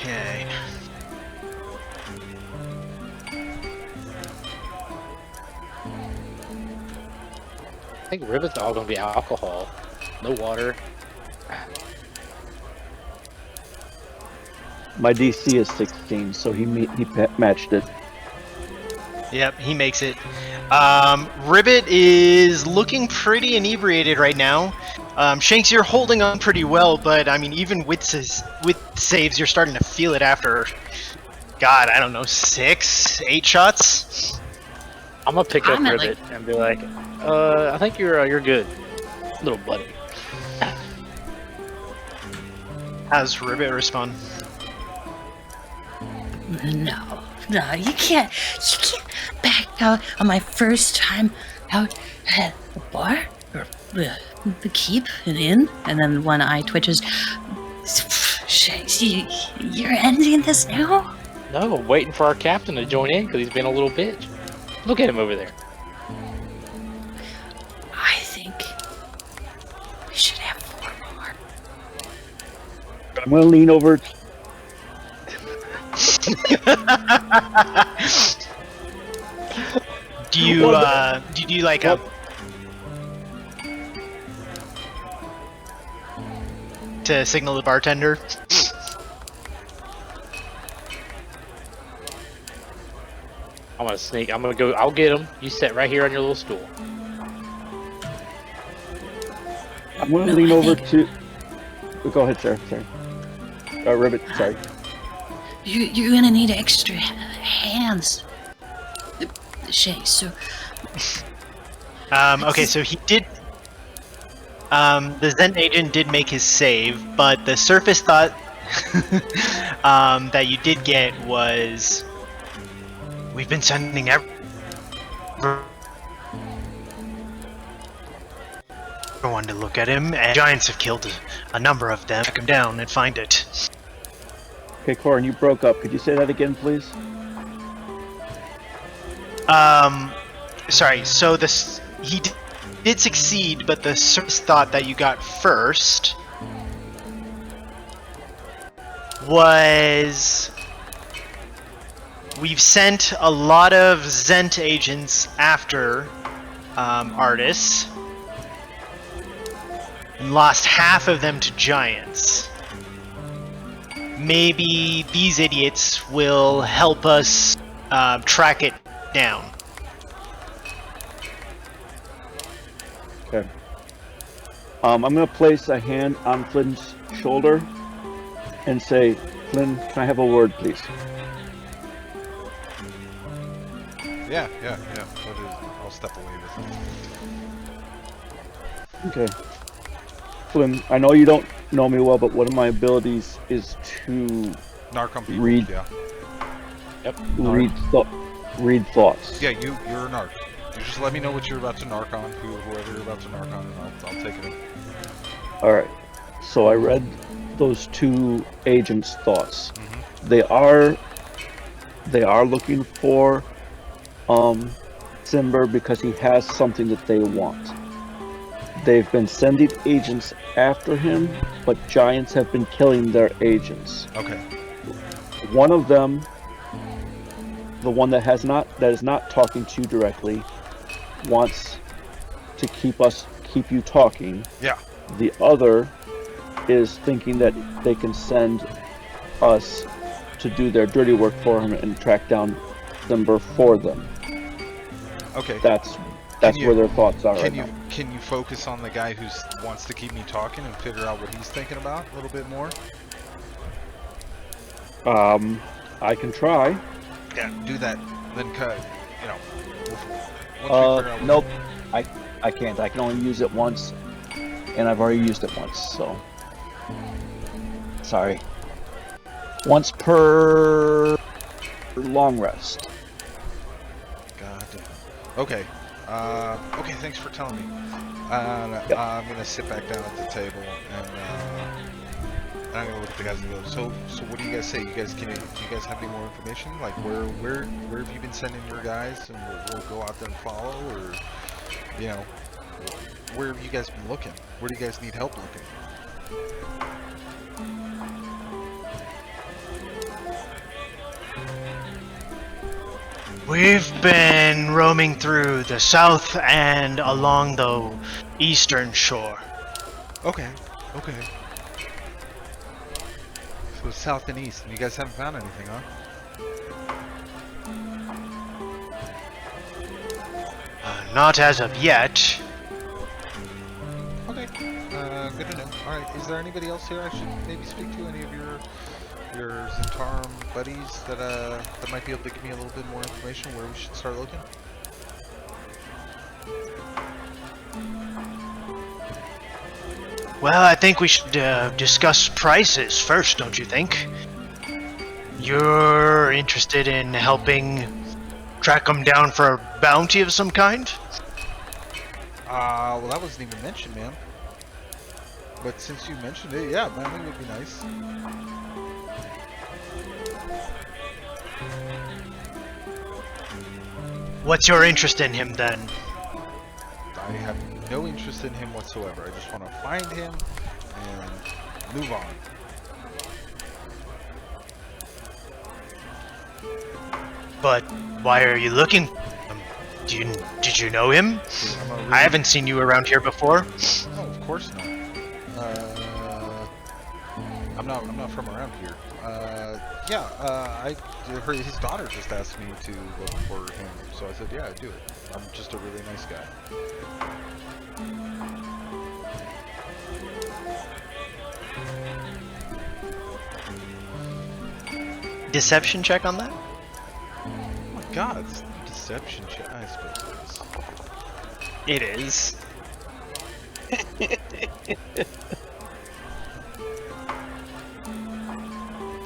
Okay. I think Rivet's all gonna be alcohol. No water. My DC is 16, so he matched it. Yep, he makes it. Ribbit is looking pretty inebriated right now. Shanks, you're holding on pretty well, but I mean, even with saves, you're starting to feel it after, God, I don't know, 6, 8 shots? I'm gonna pick up I'm at, Rivet and be like, I think you're good, little buddy. How's Ribbit respond? No, you can't back out on my first time out at the bar or the keep and inn. And then one eye twitches. Shanks, you're ending this now? No, I'm waiting for our captain to join in because he's been a little bitch. Look at him over there. I think we should have 4 more. I'm gonna lean over. Do you like to signal the bartender? I'm gonna sneak. I'm gonna go. I'll get him. You sit right here on your little stool. I'm gonna lean over to. Go ahead, sir. Sorry. Ribbit. Sorry. You're gonna need extra hands. Shay, so Okay, so he did. The Zen agent did make his save, but the surface thought that you did get was, we've been sending everyone to look at him, and giants have killed a number of them. Track him down and find it. Okay, Corin, you broke up. Could you say that again, please? Sorry. So he did succeed, but the surface thought that you got first was, we've sent a lot of Zent agents after Artis and lost half of them to giants. Maybe these idiots will help us track it down. Okay. I'm gonna place a hand on Flynn's shoulder and say, Flynn, can I have a word, please? Yeah. What is it? I'll step away with it. Okay. Flynn, I know you don't know me well, but one of my abilities is to Narc on people. Read. Yeah. Yep. read thoughts. Yeah, you're a narc. You just let me know what you're about to narc on, whoever you're about to narc on, and I'll take it in. All right. So I read those two agents' thoughts. Mm-hmm. They are looking for Simber because he has something that they want. They've been sending agents after him, but giants have been killing their agents. Okay. One of them, the one that is not talking to you directly, wants to keep you talking. Yeah. The other is thinking that they can send us to do their dirty work for him and track down Simber for them. Okay. That's where their thoughts are right now. Can you focus on the guy who wants to keep me talking and figure out what he's thinking about a little bit more? I can try. Yeah, do that. Then cut. You know. Once we figure out Nope. I can't. I can only use it once, and I've already used it once, so sorry. Once per long rest. God damn. Okay. Okay, thanks for telling me. Yep. I'm gonna sit back down at the table and I'm gonna look at the guys and go. So what do you guys say? Do you guys have any more information? Like where have you been sending your guys, and we'll go out there and follow, or you know, where have you guys been looking? Where do you guys need help looking? We've been roaming through the south and along the eastern shore. Okay. So south and east, and you guys haven't found anything, huh? Not as of yet. Okay. Good to know. Alright, is there anybody else here I should maybe speak to? Any of your Zentarum buddies that might be able to give me a little bit more information where we should start looking? Well, I think we should discuss prices first, don't you think? You're interested in helping track them down for a bounty of some kind? Well, that wasn't even mentioned, man. But since you mentioned it, yeah, bounty would be nice. What's your interest in him then? I have no interest in him whatsoever. I just want to find him and move on. But why are you looking? Did you know him? I haven't seen you around here before. Oh, of course not. I'm not from around here. I heard his daughter just asked me to look for him, so I said, yeah, I'd do it. I'm just a really nice guy. Deception check on that? God, it's not a deception check. I suppose it is. It is.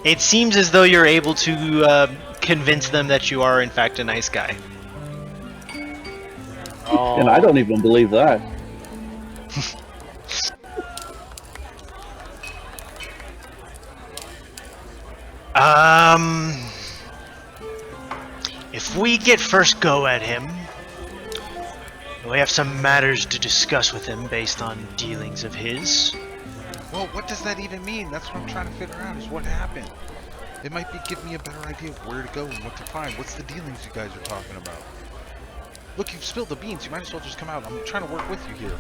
It seems as though you're able to convince them that you are in fact a nice guy. Oh, And I don't even believe that. If we get first go at him, we have some matters to discuss with him based on dealings of his. Well, what does that even mean? That's what I'm trying to figure out, is what happened. It might be give me a better idea of where to go and what to find. What's the dealings you guys are talking about? Look, you've spilled the beans. You might as well just come out. I'm trying to work with you here.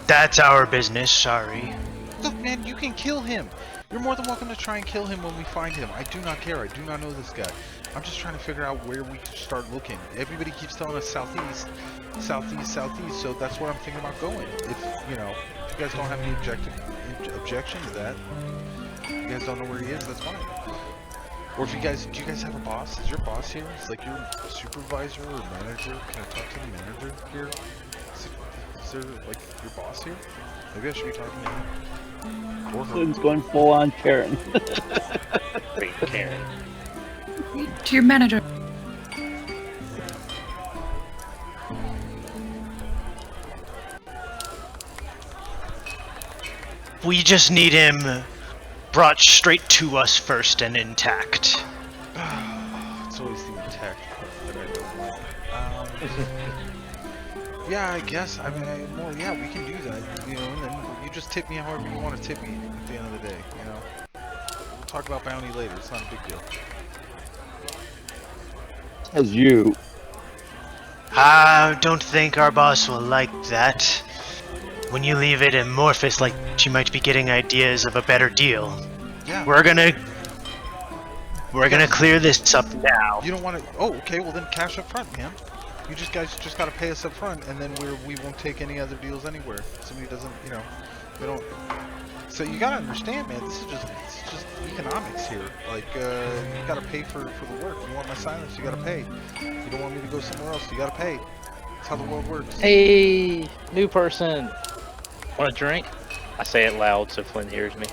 That's our business, sorry. Look, man, you can kill him. You're more than welcome to try and kill him when we find him. I do not care. I do not know this guy. I'm just trying to figure out where we can start looking. Everybody keeps telling us southeast, southeast, southeast, so that's where I'm thinking about going. If, you know, if you guys don't have any objection to that, you guys don't know where he is, that's fine. Or if you guys, do you guys have a boss? Is your boss here? Is like your supervisor or manager? Can I talk to the manager here? Is there like your boss here? Maybe I should be talking to him. Or her. Flynn's going full on Karen. Great Karen. To your manager. We just need him brought straight to us first and intact. It's always the intact part that I don't like. Yeah, I guess. I mean, yeah, we can do that. You know, and then you just tip me however you want to tip me at the end of the day. You know, we'll talk about bounty later. It's not a big deal. As you. I don't think our boss will like that. When you leave it amorphous like she might be getting ideas of a better deal. Yeah. We're gonna clear this up now. You don't want to. Oh, okay. Well, then cash up front, man. You guys just gotta pay us up front, and then we won't take any other deals anywhere. Somebody doesn't, you know, they don't. So you gotta understand, man. This is just economics here. Like, you gotta pay for the work. You want my silence, you gotta pay. You don't want me to go somewhere else, you gotta pay. That's how the world works. Hey, new person. Want a drink? I say it loud so Flynn hears me.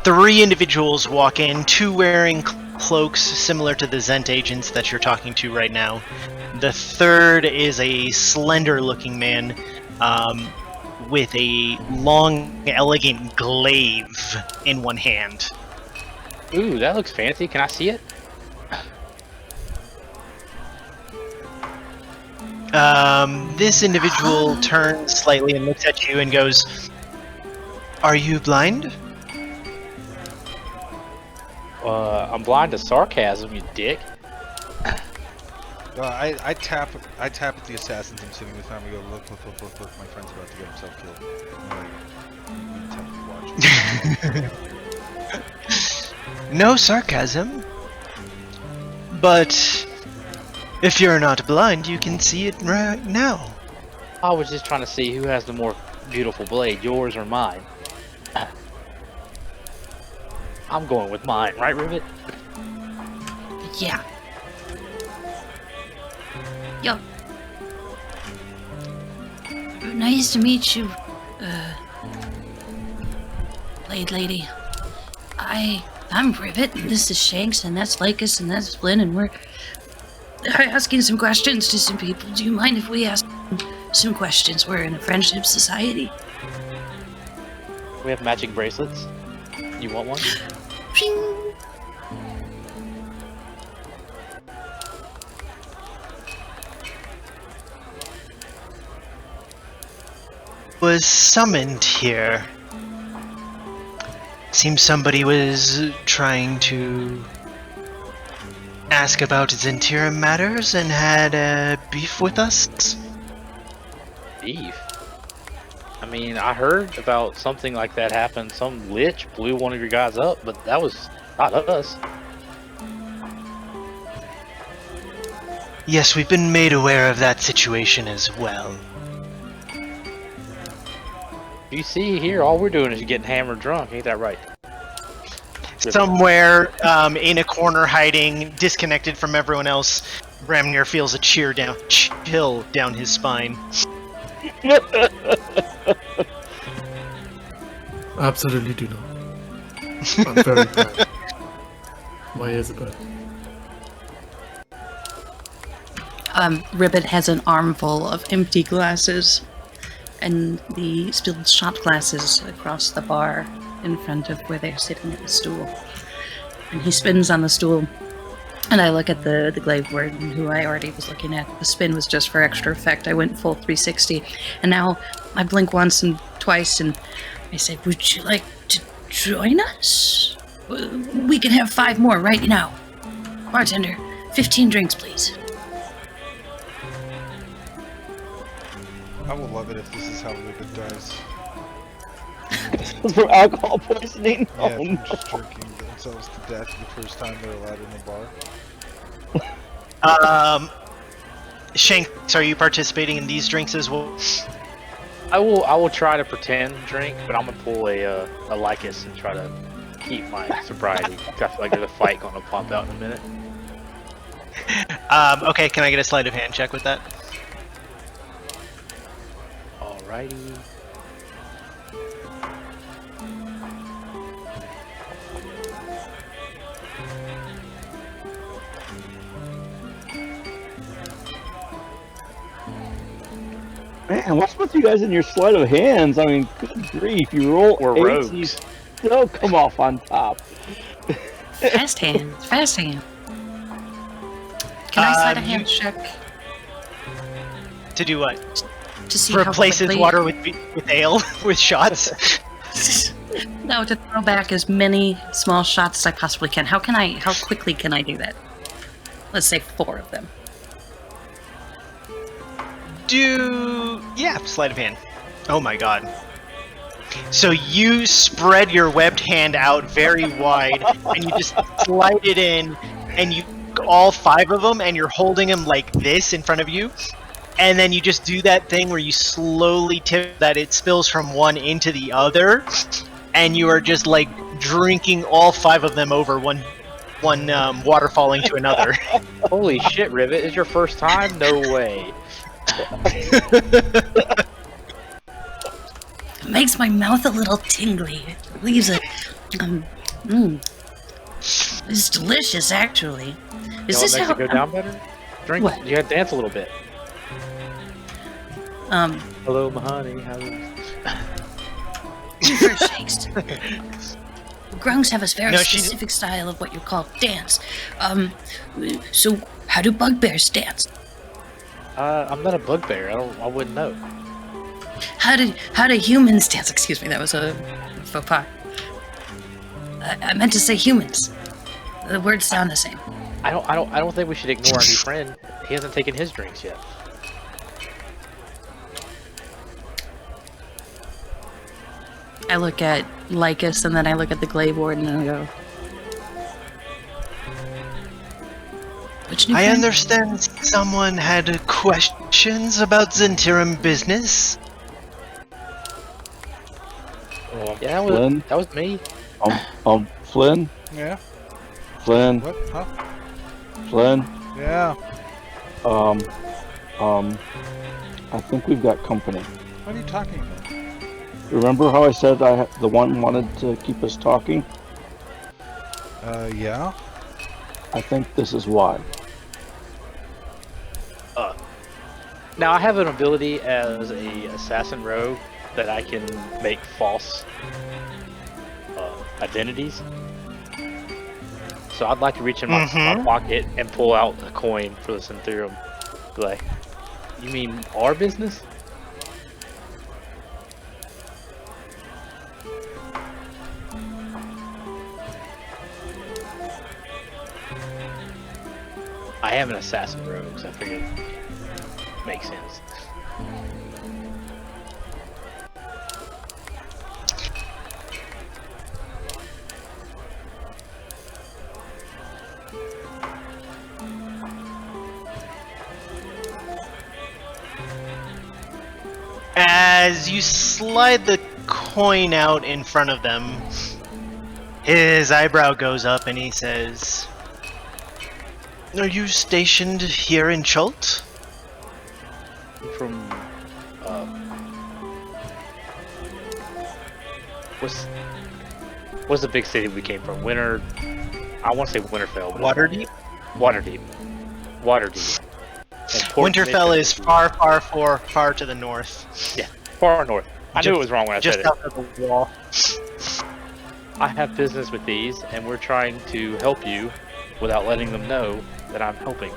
3 individuals walk in, 2 wearing cloaks similar to the Zent agents that you're talking to right now. The 3rd is a slender-looking man with a long, elegant glaive in one hand. Ooh, that looks fancy. Can I see it? This individual turns slightly and looks at you and goes, "Are you blind?" I'm blind to sarcasm, you dick. I tap at the assassins I'm sitting with, and we go, look, my friend's about to get himself killed. I'm like, you watch. No sarcasm. But if you're not blind, you can see it right now. I was just trying to see who has the more beautiful blade, yours or mine. I'm going with mine, right, Rivet? Yeah. Yo. Nice to meet you, Blade Lady. I'm Rivet, and this is Shanks, and that's Lycus, and that's Flynn, and we're asking some questions to some people. Do you mind if we ask some questions? We're in a friendship society. We have matching bracelets. You want one? Ping. Was summoned here. Seems somebody was trying to ask about Zentira matters and had beef with us. Beef? I mean, I heard about something like that happen. Some lich blew one of your guys up, but that was not us. Yes, we've been made aware of that situation as well. You see here, all we're doing is getting hammered drunk. Ain't that right? Somewhere in a corner, hiding, disconnected from everyone else, Bramnir feels a chill down his spine. Absolutely do not. I'm very proud. My ears are burning. Ribbit has an armful of empty glasses and the spilled shot glasses across the bar in front of where they're sitting at the stool. And he spins on the stool, and I look at the glaive warden, who I already was looking at. The spin was just for extra effect. I went full 360, and now I blink once and twice, and I say, "Would you like to join us? We can have 5 more right now. Bartender, 15 drinks, please." I will love it if this is how Ribbit dies. From alcohol poisoning? Yeah, Oh, from no. just drinking themselves to death the first time they're allowed in the bar. Shanks, are you participating in these drinks as well? I will try to pretend drink, but I'm gonna pull a Lycus and try to keep my sobriety. I feel like there's a fight gonna pop out in a minute. Okay, can I get a sleight of hand check with that? Alrighty. Man, what's with you guys in your sleight of hands? I mean, good grief, you roll We're 8s, rogues. you still come off on top. Fast hand. Fast hand. Can I sleight a hand check To do what? to see how Replace his quickly... water with ale, with shots? No, to throw back as many small shots as I possibly can. How quickly can I do that? Let's say 4 of them. Yeah, sleight of hand. Oh my god. So you spread your webbed hand out very wide, and you just slide it in, and you all 5 of them, and you're holding them like this in front of you, and then you just do that thing where you slowly tip that it spills from one into the other, and you are just like drinking all 5 of them over one waterfall into another. Holy shit, Ribbit! It's your first time? No way. It makes my mouth a little tingly. It leaves a... It's delicious, actually. Is You this know what how... makes it go down better? Drink. What? You gotta dance a little bit. Um, Hello, my honey. How's you first, Shakes. Grungs have a very No, she- specific style of what you call dance. So how do bugbears dance? I'm not a bugbear. I wouldn't know. How do humans dance? Excuse me, that was a faux pas. I meant to say humans. The words sound the same. I don't think we should ignore our new friend. He hasn't taken his drinks yet. I look at Lycus and then I look at the glaive warden and I go, which new I friend? understand someone had questions about Zentirum business. Yeah, Flynn? that was me. Flynn? Yeah? Flynn? What? Huh? Flynn? Yeah. I think we've got company. What are you talking about? Remember how I said the one wanted to keep us talking? Yeah? I think this is why. Now I have an ability as a assassin rogue that I can make false identities. So I'd like to reach in my pocket and pull out a coin for the Syntherium. Be like, you mean our business? I am an assassin rogue, so I figured it makes sense. As you slide the coin out in front of them. His eyebrow goes up and he says, "Are you stationed here in Chult?" From what's the big city we came from? I want to say Winterfell. But Waterdeep? Waterdeep. Waterdeep. And Port Winterfell Mission is far to the north. Yeah, far north. I knew it was wrong when I Just said it. out of the wall. I have business with these, and we're trying to help you without letting them know that I'm helping you.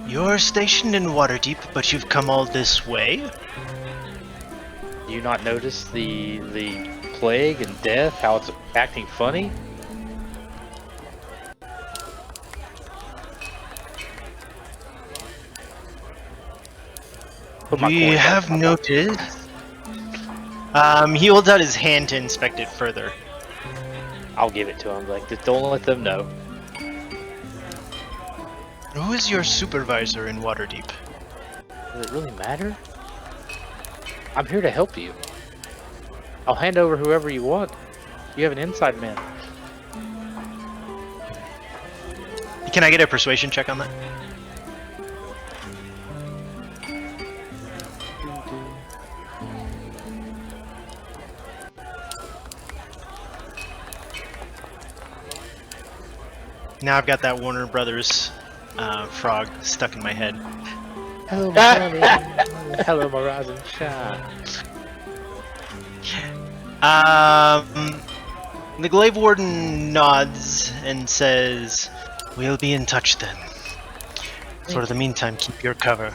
You're stationed in Waterdeep, but you've come all this way? Do you not notice the plague and death, how it's acting funny? Put my We coin back have in my pocket. noticed. He holds out his hand to inspect it further. I'll give it to him. Like, just don't let them know. Who is your supervisor in Waterdeep? Does it really matter? I'm here to help you. I'll hand over whoever you want. You have an inside man. Can I get a persuasion check on that? Now I've got that Warner Brothers frog stuck in my head. Hello, my brother. Hello, my rising shine. The Glaive Warden nods and says, "We'll be in touch then. For the meantime, keep your cover."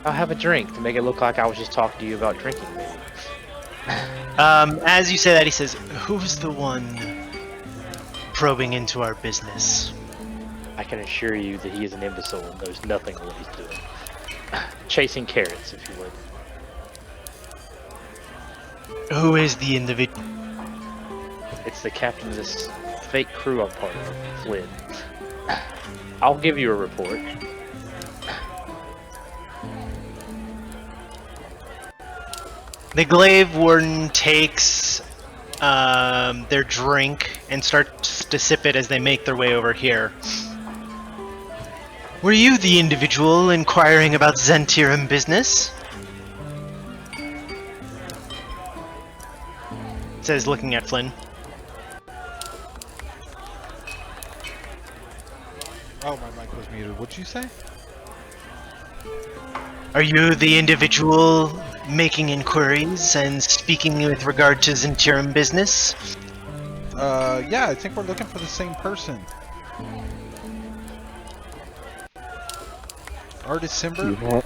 I'll have a drink to make it look like I was just talking to you about drinking, maybe. As you say that, he says, "Who's the one probing into our business?" I can assure you that he is an imbecile and knows nothing of what he's doing. Chasing carrots, if you would. Who is the individual? It's the captain of this fake crew I'm part of, Flynn. I'll give you a report. The Glaive Warden takes their drink and starts to sip it as they make their way over here. "Were you the individual inquiring about Zentirum business?" Says, looking at Flynn. Oh, my mic was muted. What'd you say? "Are you the individual making inquiries and speaking with regard to Zentirum business?" Yeah, I think we're looking for the same person. Artist Simber?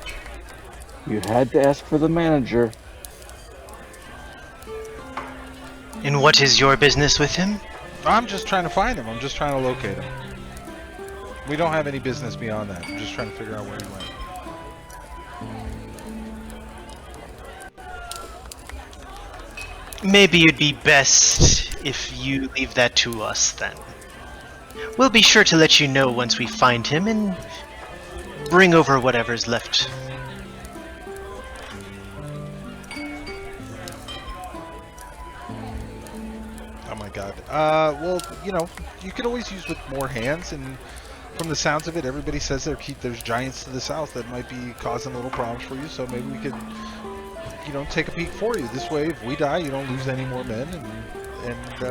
You had to ask for the manager. "And what is your business with him?" I'm just trying to find him. I'm just trying to locate him. We don't have any business beyond that. I'm just trying to figure out where he went. Maybe it'd be best if you leave that to us then. We'll be sure to let you know once we find him and bring over whatever's left. Oh my god. Well, you know, you could always use with more hands, and from the sounds of it, everybody says there's giants to the south that might be causing little problems for you, so maybe we could, you know, take a peek for you. This way, if we die, you don't lose any more men, and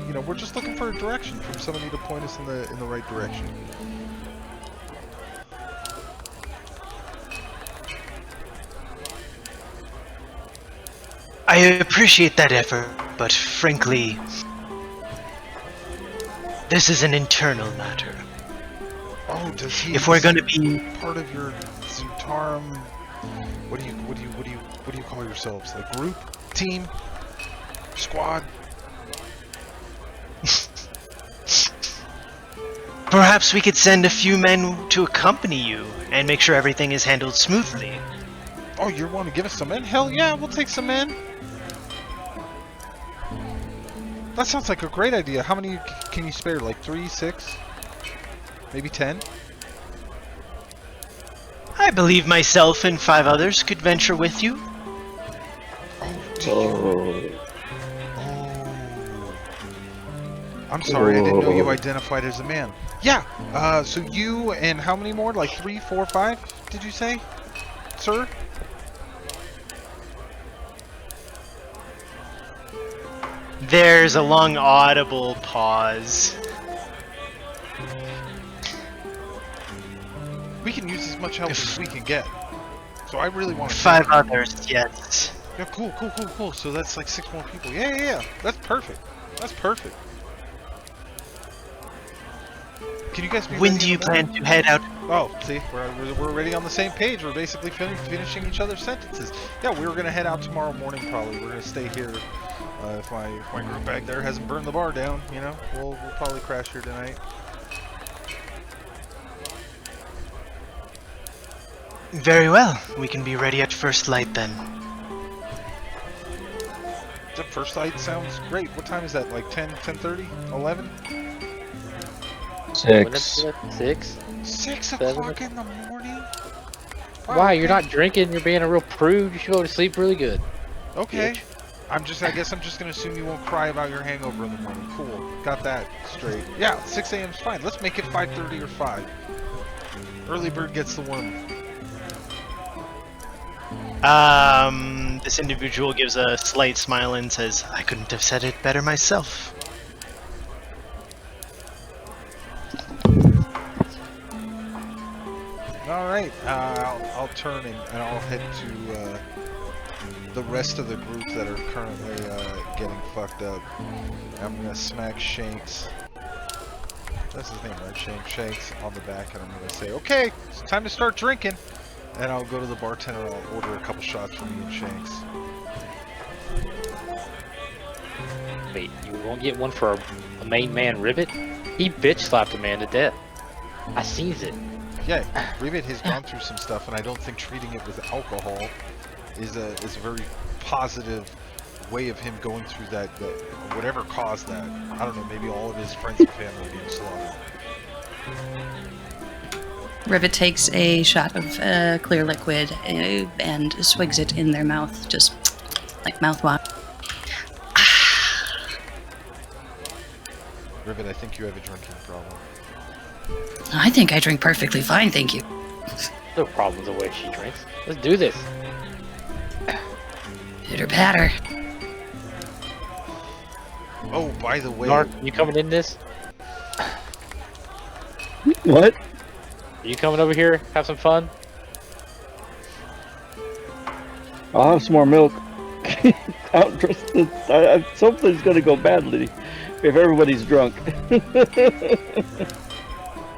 you know, we're just looking for a direction from somebody to point us in the right direction. I appreciate that effort, but frankly, this is an internal matter. Oh, does he? If we're gonna be part of your Zutarum, what do you call yourselves? Like group, team, squad? Perhaps we could send a few men to accompany you and make sure everything is handled smoothly. Oh, you want to give us some men? Hell yeah, we'll take some men. That sounds like a great idea. How many can you spare? Like 3, 6? Maybe 10? I believe myself and 5 others could venture with you. Oh. I'm sorry, I didn't know you identified as a man. Yeah, so you and how many more? Like 3, 4, 5, did you say? Sir? There's a long audible pause. We can use as much help as we can get. So I really want to... 5 others, yes. Yeah, cool. So that's like 6 more people. Yeah. That's perfect. That's perfect. Can you guys be When ready do you in the morning? plan to head out? Oh, see, we're already on the same page. We're basically finishing each other's sentences. Yeah, we were gonna head out tomorrow morning. Probably we're gonna stay here. If my group back there hasn't burned the bar down, you know, we'll probably crash here tonight. Very well. We can be ready at first light then. The first light sounds great. What time is that? Like 10, 10:30, 11? 6. 6? 6 7 o'clock in the morning? Wow, Why? You're okay. not drinking. You're being a real prude. You should go to sleep really good. Okay. Bitch. I guess I'm just gonna assume you won't cry about your hangover in the morning. Cool. Got that straight. Yeah, 6 a.m. is fine. Let's make it 5:30 or 5. Early bird gets the worm. This individual gives a slight smile and says, I couldn't have said it better myself. Alright, I'll turn and I'll head to the rest of the group that are currently getting fucked up. I'm gonna smack Shanks. That's his name, right? Shanks on the back, and I'm gonna say, okay, it's time to start drinking. And I'll go to the bartender, I'll order a couple shots for me and Shanks. Wait, you won't get one for a main man, Rivet? He bitch slapped a man to death. I sees it. Yeah, Rivet has gone through some stuff, and I don't think treating it with alcohol is a very positive way of him going through that whatever caused that. I don't know, maybe all of his friends and family being slaughtered. Rivet takes a shot of clear liquid and swigs it in their mouth, just like mouthwash. Rivet, I think you have a drinking problem. I think I drink perfectly fine, thank you. No problem with the way she drinks. Let's do this. Pitter patter. Oh, by the way, Narc, you coming in this? What? Are you coming over here? Have some fun? I'll have some more milk. I don't trust this. Something's gonna go badly if everybody's drunk.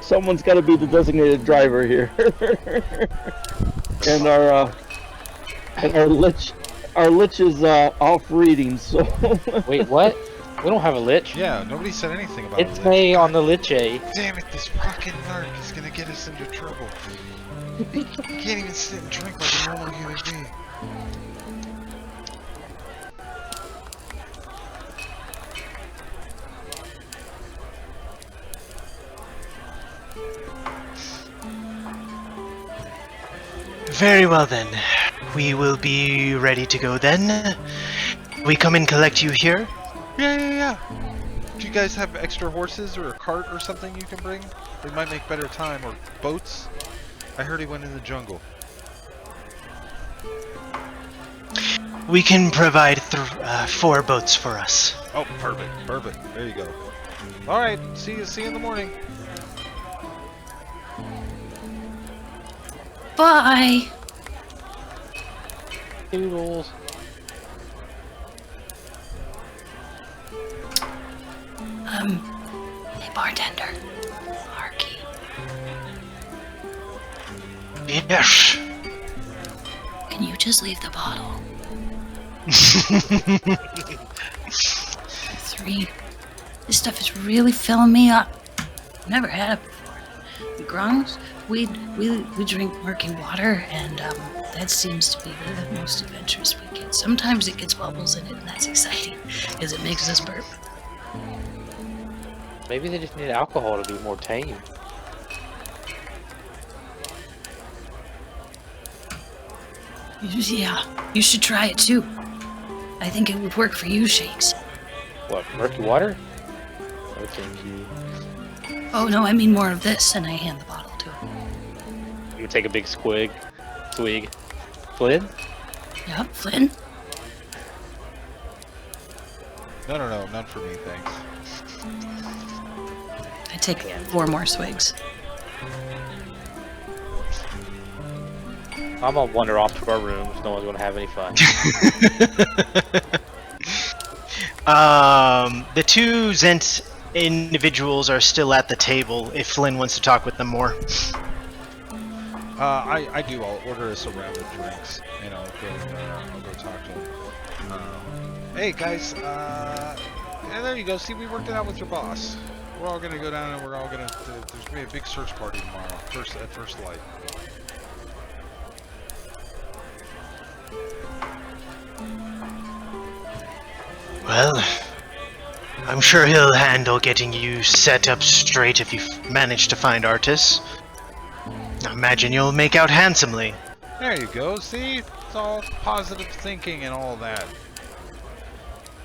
Someone's got to be the designated driver here. And our lich is off reading. So Wait, what? We don't have a lich. yeah, nobody said anything about It's it. me on the lich. Damn it, this fucking narc is gonna get us into trouble. He can't even sit and drink like a normal human being. Very well then. We will be ready to go then. We come and collect you here. Yeah. Do you guys have extra horses or a cart or something you can bring? We might make better time, or boats? I heard he went in the jungle. We can provide 4 boats for us. Oh, perfect. There you go. Alright, see you in the morning. Bye! Toodles. Hey bartender. Harky. Yes. Can you just leave the bottle? 3. This stuff is really filling me up. Never had it before. In Grungs, we drink murky water and That seems to be the most adventurous we get. Sometimes it gets bubbles in it, and that's exciting, because it makes us burp. Maybe they just need alcohol to be more tame. Yeah, you should try it too. I think it would work for you, Shakes. What, murky water? No, thank you. Oh no, I mean more of this, and I hand the bottle to him. You take a big swig. Flynn? Yep, Flynn? No, none for me, thanks. I take 4 more swigs. I'm gonna wander off to our rooms. No one's gonna have any fun. The 2 Zent individuals are still at the table if Flynn wants to talk with them more. I do. I'll order us a round of drinks, and I'll go talk to them. Hey guys, yeah, there you go. See, we worked it out with your boss. We're all gonna go down, and we're all gonna. There's gonna be a big search party tomorrow. At first light. Well, I'm sure he'll handle getting you set up straight if you manage to find Artis. I imagine you'll make out handsomely. There you go. See, it's all positive thinking and all that.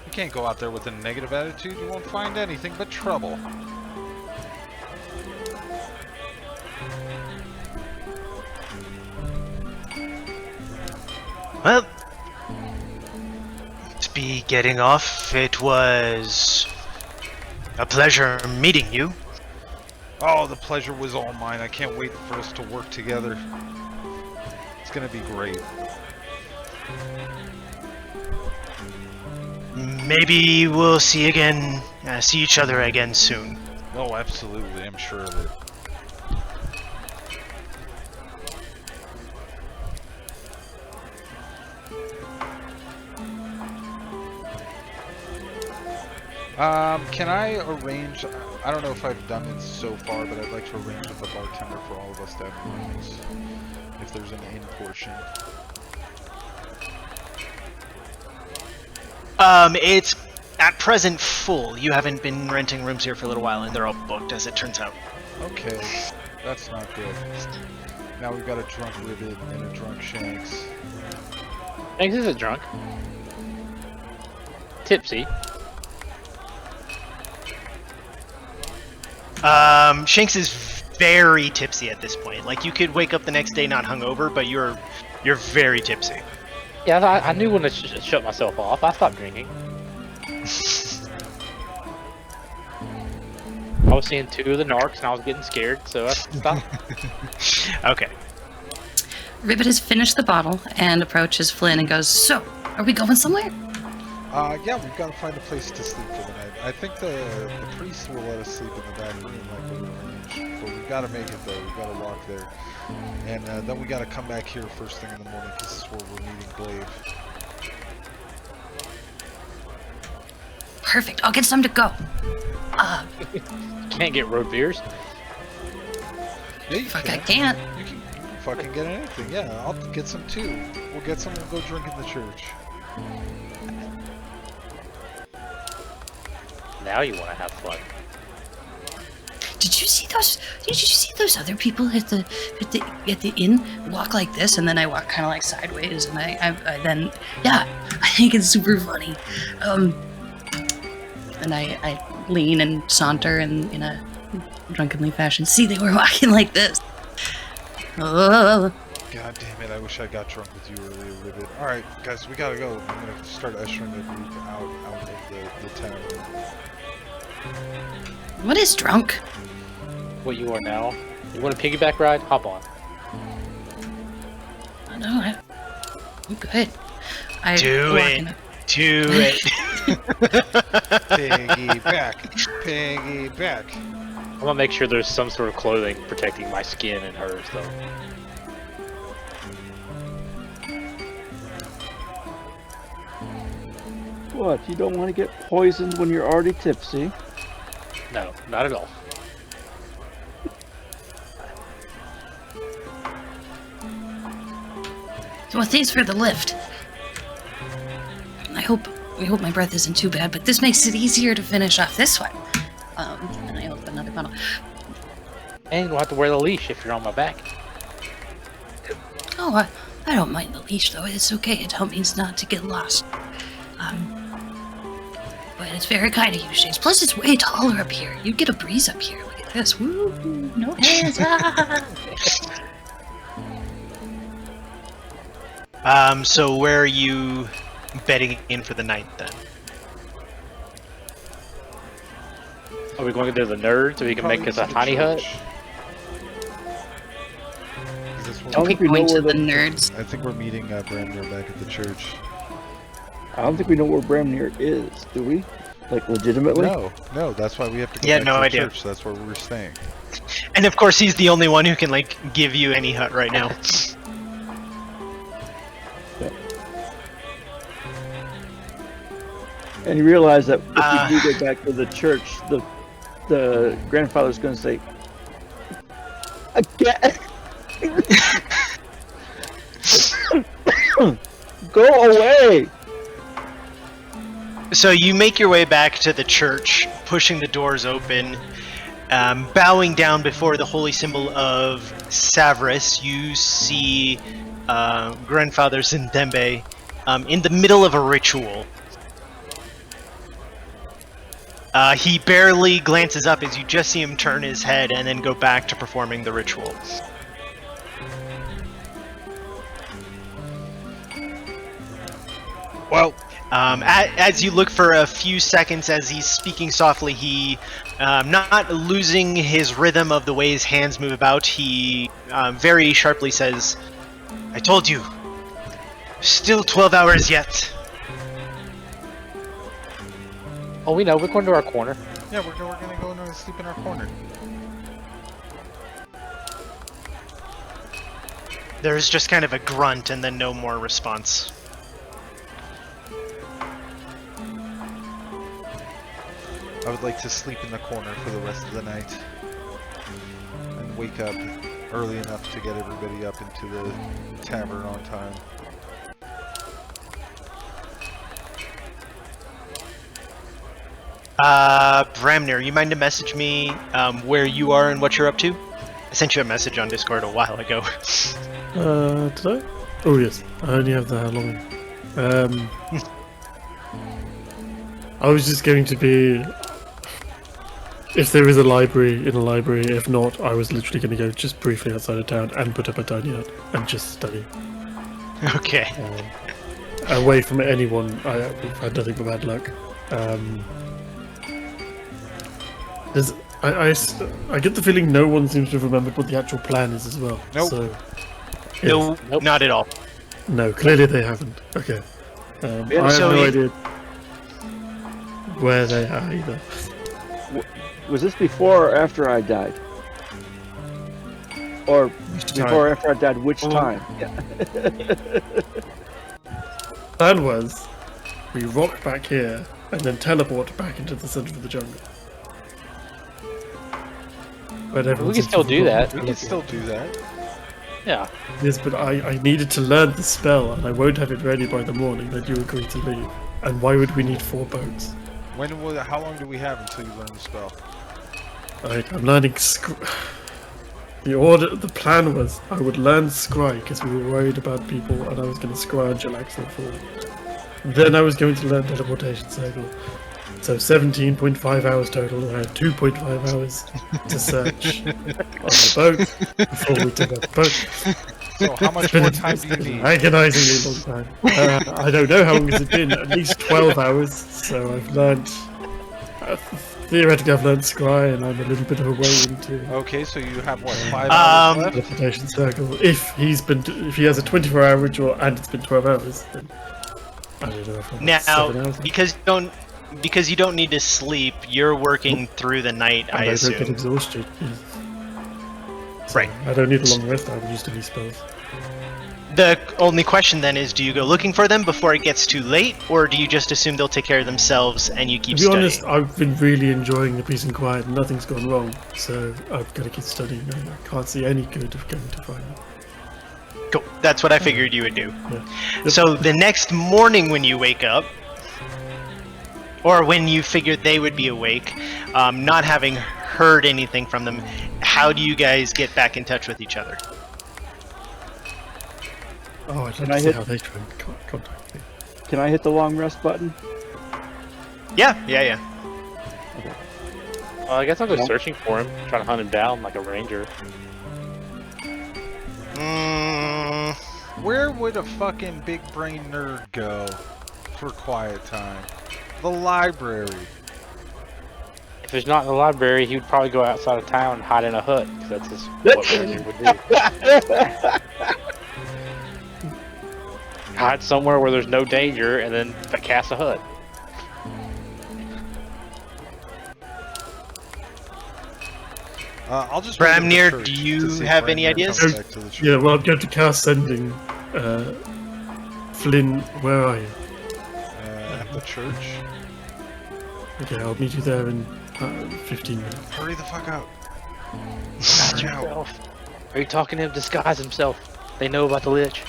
You can't go out there with a negative attitude. You won't find anything but trouble. Well, to be getting off, it was a pleasure meeting you. Oh, the pleasure was all mine. I can't wait for us to work together. It's gonna be great. Maybe we'll see each other again soon. Oh, absolutely. I'm sure of it. Can I arrange, I don't know if I've done it so far, but I'd like to arrange with the bartender for all of us to have rooms, if there's an in portion. It's at present full. You haven't been renting rooms here for a little while, and they're all booked, as it turns out. Okay, that's not good. Now we've got a drunk Ribbit and a drunk Shanks. Shanks isn't drunk. Tipsy. Shanks is very tipsy at this point. Like, you could wake up the next day not hungover, but you're very tipsy. Yeah, I knew when to shut myself off. I stopped drinking. I was seeing 2 of the narcs and I was getting scared, so I stopped. Okay. Ribbit has finished the bottle and approaches Flynn and goes, "So, are we going somewhere?" Yeah, we've got to find a place to sleep for the night. I think the priest will let us sleep in the back room like we arranged, but we've got to make it though. We've got to walk there, and then we got to come back here first thing in the morning because this is where we're meeting Glaive. Perfect. I'll get some to go. Can't get road beers. Yeah, you Fuck, can. I can't. You can fucking get anything. Yeah, I'll get some too. We'll get some. We'll go drink in the church. Now you want to have fun. Did you see those other people at the inn walk like this, and then I walk kind of like sideways, and I then yeah, I think it's super funny. And I lean and saunter in a drunkenly fashion. See, they were walking like this. Oh. God damn it! I wish I got drunk with you earlier, Ribbit. All right, guys, we gotta go. I'm gonna start ushering the group out of the tavern. What is drunk? What you are now. You want a piggyback ride? Hop on. I know. I'm good. I Do walk it. in a- Do it. Piggyback. I'm gonna make sure there's some sort of clothing protecting my skin and hers, though. What? You don't want to get poisoned when you're already tipsy? No, not at all. Well, thanks for the lift. I hope my breath isn't too bad, but this makes it easier to finish off this one. And I open another bottle. And you'll have to wear the leash if you're on my back. Oh, I don't mind the leash, though. It's okay. It helps me not to get lost. But it's very kind of you, Shades. Plus, it's way taller up here. You get a breeze up here. Look at this. Woo! No hands. So where are you bedding in for the night then? Are we going to do the nerds so we can make us a tiny hut? Is this I where don't We think we know point where to the the nerds. I think we're meeting Bramner back at the church. I don't think we know where Bramnir is, do we? Like legitimately? No, that's why we have to go Yeah, back no to the idea. church. That's where we're staying. And of course, he's the only one who can like give you any hut right now. And you realize that if we do go back to the church, the grandfather's going to say, "Again, go away." So you make your way back to the church, pushing the doors open, bowing down before the holy symbol of Savras. You see Grandfather Zindembe in the middle of a ritual. He barely glances up as you just see him turn his head and then go back to performing the ritual. Well, As you look for a few seconds as he's speaking softly, he, not losing his rhythm of the way his hands move about, he very sharply says, "I told you, still 12 hours yet." Oh, we know. We're going to our corner. yeah, we're gonna go and sleep in our corner. There's just kind of a grunt and then no more response. I would like to sleep in the corner for the rest of the night and wake up early enough to get everybody up into the tavern on time. Bramner, you mind to message me where you are and what you're up to? I sent you a message on Discord a while ago. Did I? Oh yes, I only have the how long. I was just going to be. If there is a library, in a library. If not, I was literally going to go just briefly outside of town and put up a tiny hut and just study. Okay. Away from anyone. We've had nothing but bad luck. I get the feeling no one seems to have remembered what the actual plan is as well. Nope. So, No, Nope. not at all. no, clearly they haven't. Okay. I have so no you- idea where they are either. Was this before or after I died? Or before or after I died? Which time? Plan was, we rock back here and then teleport back into the center of the jungle. But everyone We can seems to still have do forgotten that. to We can teleport. still do that. Yeah. Yes, but I needed to learn the spell, and I won't have it ready by the morning that you agree to leave. And why would we need 4 boats? How long do we have until you learn the spell? I'm learning the plan was I would learn Scry because we were worried about people, and I was going to Scry on Jalaxel forward. Then I was going to learn Teleportation Circle. So 17.5 hours total, and I had 2.5 hours to search on the boat before we took up the boat. So how much more time do you It's been need? an agonizingly long time. I don't know how long it's been, at least 12 hours, so I've learned... theoretically I've learned Scry, and I'm a little bit of a way into Okay, so you have what, 5 hours left? Teleportation Circle. If he has a 24-hour ritual and it's been 12 hours, then I don't know if I'm Now, 7 hours. because you don't need to sleep, you're working through the night, I And I don't get assume. exhausted. Yes. So Right. I don't need a long rest. I haven't used any spells. The only question then is, do you go looking for them before it gets too late, or do you just assume they'll take care of themselves and you keep To be studying? honest, I've been really enjoying the peace and quiet, and nothing's gone wrong. So I've got to keep studying. I can't see any good of going to find them. Cool. That's what I figured you would do. Yeah. So the next morning when you wake up, or when you figured they would be awake, not having heard anything from them, how do you guys get back in touch with each other? Oh, I'd Can love I to see hit- how they try and contact me. Can I hit the long rest button? Yeah. Well, I guess I'll go Yeah. searching for him, trying to hunt him down like a ranger. Mm, Where would a fucking big brain nerd go for quiet time? The library. If it's not in the library, he would probably go outside of town and hide in a hut, because that's just what ranger would do. Hide somewhere where there's no danger, and then cast a hut. I'll just. wait at the Bramnir, church do to you see if have any Bramnir ideas? comes back to the church. Yeah, well, I'm going to cast sending. Flynn, where are you? At the church. Okay, I'll meet you there in 15 minutes. Hurry the fuck out. Disguise Hurry out. himself. Are you talking to him? Disguise himself. They know about the lich.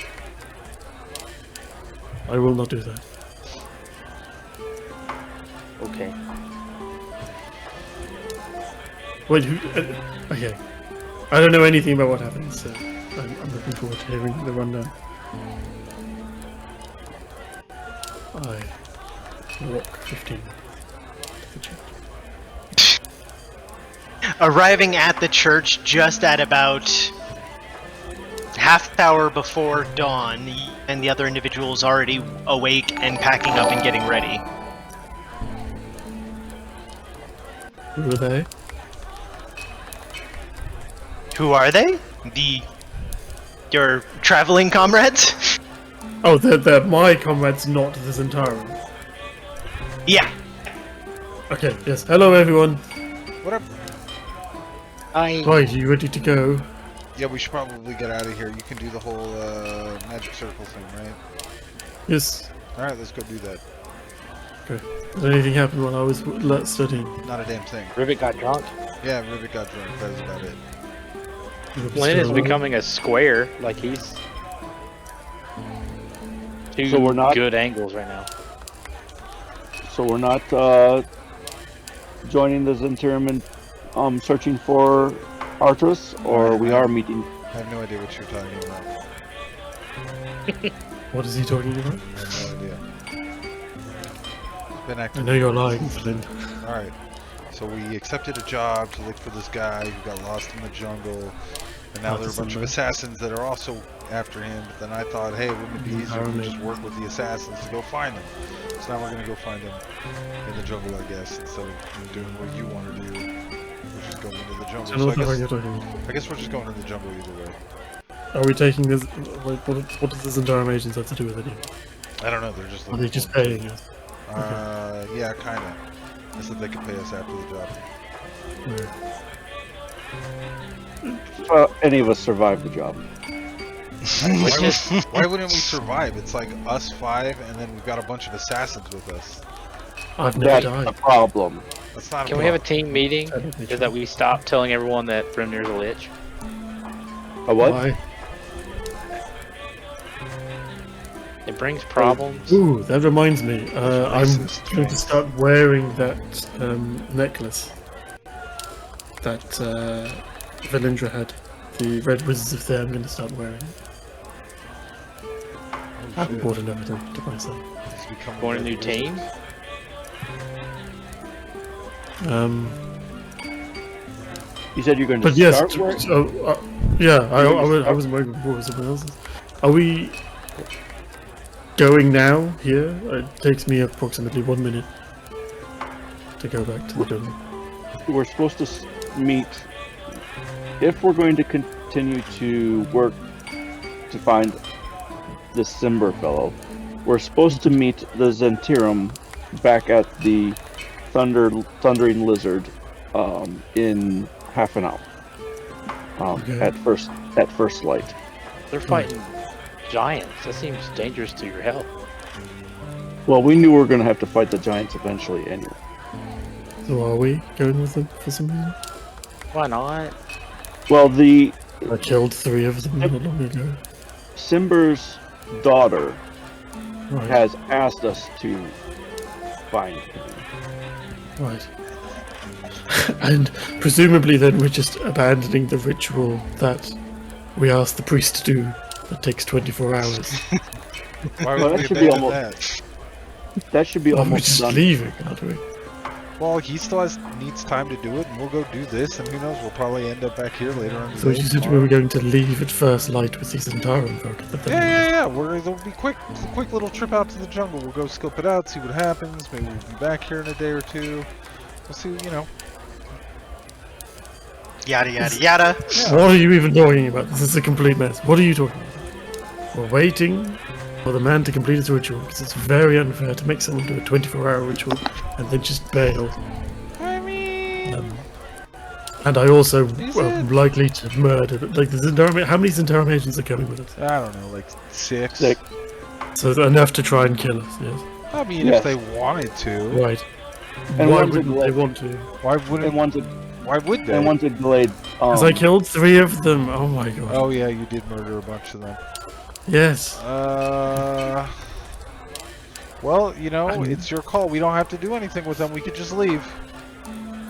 I will not do that. Okay. Wait, who? Okay. I don't know anything about what happened, so I'm looking forward to hearing the rundown. I walk 15 to the church. Arriving at the church just at about half hour before dawn, and the other individuals already awake and packing up and getting ready. Who are they? Who are they? Your traveling comrades? Oh, they're my comrades, not the Zentarum. Yeah. Okay, yes. Hello, everyone. What up? I Right, are you ready to go? Yeah, we should probably get out of here. You can do the whole magic circle thing, right? Yes. Alright, let's go do that. Did anything happen while I was studying? Not a damn thing. Rivet got drunk. Yeah, Rivet got drunk. That was about it. Flynn is Still- becoming a square. Like he's two So we're not- good angles right now. So we're not joining the Zentarum and searching for Artus, or we are meeting. I have no idea what you're talking about. What is he talking about? I have no idea. It's been I acting. know you're lying, Flynn. Alright. So we accepted a job to look for this guy who got lost in the jungle. And now there are a bunch of assassins that are also after him. But then I thought, hey, wouldn't it be easier if we just work with the assassins to go find him? So now we're going to go find him in the jungle, I guess, instead of doing what you want to do, which is going into the jungle. I don't know So what the fuck you're talking about. I guess we're just going into the jungle either way. Are we taking this? What does the Zentarum agents have to do with it? I don't know, they're just Are looking they just for him. paying us? Yeah, kinda. I said they could pay us after the job. No. Any of us survived the job. Why wouldn't we survive? It's like us five, and then we've got a bunch of assassins with us. I've never That's the died. problem. That's not. Can we have a team meeting? Technically Is that we stop telling everyone that Brimnir's a lich? A what? Why? It brings problems. Ooh, that reminds me. I'm racist, going to right? start wearing that necklace that Valindra had. The Red Wizards of There. I'm going to start wearing it. I haven't bought another to myself. It's become Going a new team? You said you're going to But yes, start work? yeah, I You're gonna wasn't wearing it before, it was someone else's. Are we going now, here? It takes me approximately 1 minute to go back to the jungle. We're supposed to meet. If we're going to continue to work to find the Simber fellow, we're supposed to meet the Zentarum back at the Thundering Lizard in half an hour. Okay. At first light. They're fighting giants. That seems dangerous to your health. Well, we knew we were going to have to fight the giants eventually anyway. So are we going with them for some reason? Why not? Well, the I killed 3 of them not long ago. Simber's daughter Right. has asked us to find him. Right. And presumably then we're just abandoning the ritual that we asked the priest to do that takes 24 hours. Why Well, would that we should be abandon almost- that? That should be We're almost just done. leaving, aren't we? Well, he still needs time to do it, and we'll go do this, and who knows, we'll probably end up back here later on So today. you said we tomorrow. were going to leave at first light with these Zentarum folk at the Yeah. It'll be quick little trip out to the jungle. We'll go scope it out, see what happens. Maybe we'll be back here in a day or two. We'll see, Yada yada yada. What are you even talking about? This is a complete mess. What are you talking about? We're waiting for the man to complete his ritual because it's very unfair to make someone do a 24-hour ritual and then just bail. I mean, And I also Is am it? likely to murder. Like the Zentarum, how many Zentarum agents are coming with us? I don't know, like 6. Sick. So enough to try and kill us. Yes. I mean, Yes. if they wanted to, Right. And Why one's a wouldn't they glade. want to? why And wouldn't? one's a Why would they? and one's a glade. Because I killed 3 of them. Oh my god. Oh yeah, you did murder a bunch of them. Yes. Well, I mean- it's your call. We don't have to do anything with them. We could just leave.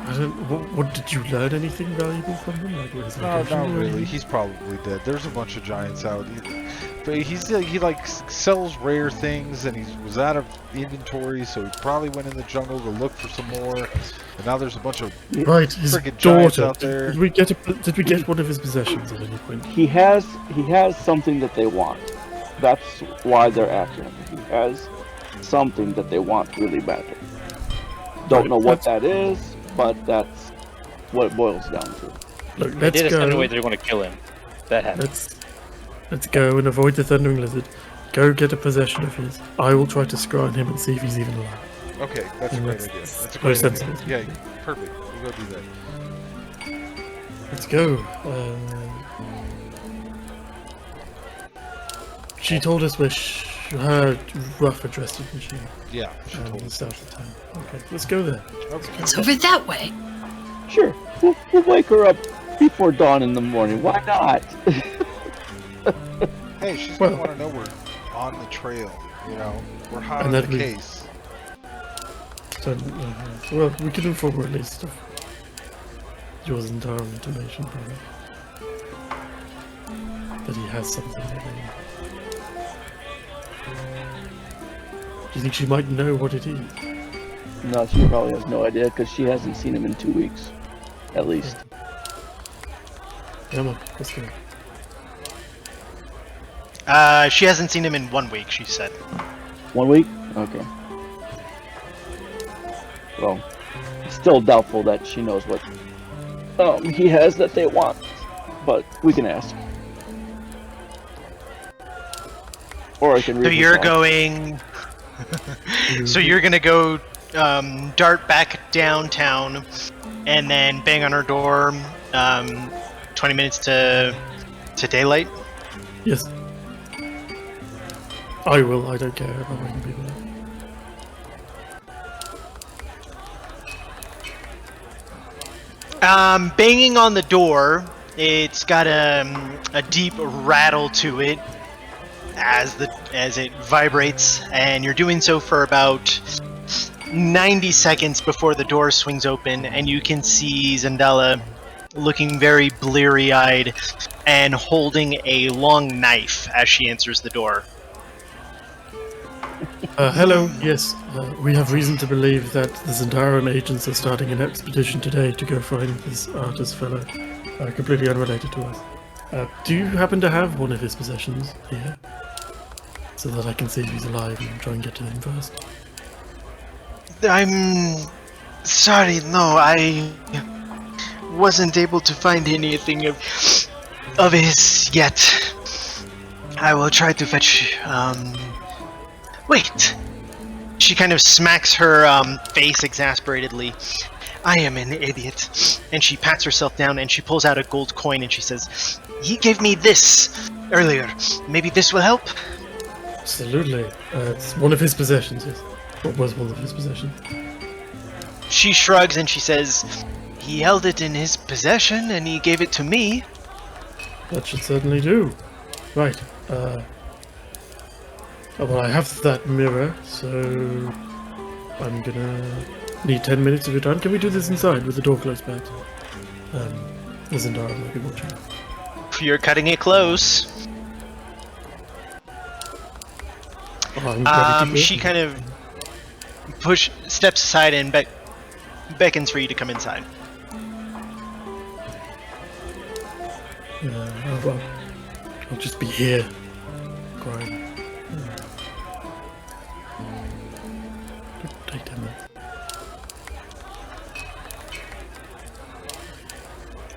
I don't. What did you learn anything valuable from them? Like, what is No, location not or really. anything? He's probably dead. There's a bunch of giants out. But he like sells rare things, and he was out of inventory, so he probably went in the jungle to look for some more. And now there's a bunch of Right, his frickin' giants daughter. out there. Did we get one of his possessions at any point? He has something that they want. That's why they're after him. He has something that they want really badly. Don't Right, know what that is, but that's what it boils down to. Look, They let's did insinuate go. they're going to kill him. That happened. Let's go and avoid the thundering lizard. Go get a possession of his. I will try to scry on him and see if he's even alive. Okay, that's a And great that's- idea. That's a very great idea. sensible. Yeah, perfect. We'll go do that. Let's go. She told us where her rough address, didn't she? Yeah, she told The us. south of town. Okay, let's go there. Okay. It's over that way. Sure, we'll wake her up before dawn in the morning. Why not? Hey, she's gonna Well- want to know we're on the trail. We're hot And on that the we- case. So, well, we can inform her at least of yours entire information, probably. That he has something that they need. Do you think she might know what it is? No, she probably has no idea because she hasn't seen him in 2 weeks, at least. Come on, let's go. She hasn't seen him in 1 week, she said. 1 week? Okay. Well, still doubtful that she knows what he has that they want, but we can ask. Or I can read So his you're thoughts. going. So you're gonna go dart back downtown, and then bang on her door. 20 minutes to daylight. Yes. I will, I don't care about waking people up. Banging on the door. It's got a deep rattle to it as it vibrates, and you're doing so for about 90 seconds before the door swings open, and you can see Zendala looking very bleary-eyed and holding a long knife as she answers the door. Hello, yes. We have reason to believe that the Zentarum agents are starting an expedition today to go find this artist fellow, completely unrelated to us. Do you happen to have one of his possessions here? So that I can see if he's alive and try and get to him first. I'm sorry, no, I wasn't able to find anything of his yet. I will try to fetch. Wait. She kind of smacks her face exasperatedly. I am an idiot. And she pats herself down and she pulls out a gold coin and she says, "He gave me this earlier. Maybe this will help?" Absolutely. It's one of his possessions, yes. What was one of his possessions? She shrugs and she says, "He held it in his possession and he gave it to me." That should certainly do. Right. Well, I have that mirror, so I'm gonna need 10 minutes of your time. Can we do this inside with the door closed back? Zendara might be watching. You're cutting it close. Oh, I'm ready to go. She kind of steps aside and beckons for you to come inside. Oh well, I'll just be here, crying. Take 10 minutes.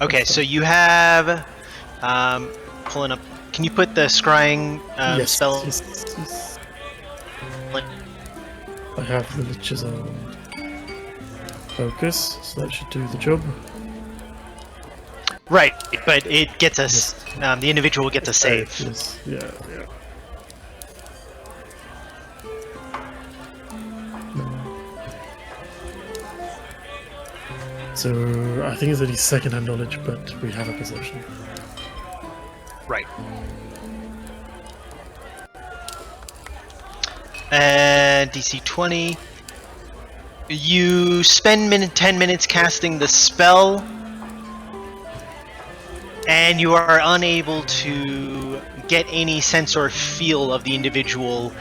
Okay, so you have pulling up. Can you put the scrying Yes, spell? yes. I have the Lich's old focus, so that should do the job. Right, but it gets us. The individual gets a save. Yes, yeah. So I think it's only second-hand knowledge, but we have a perception. Right. And DC 20. You spend 10 minutes casting the spell, and you are unable to get any sense or feel of the individual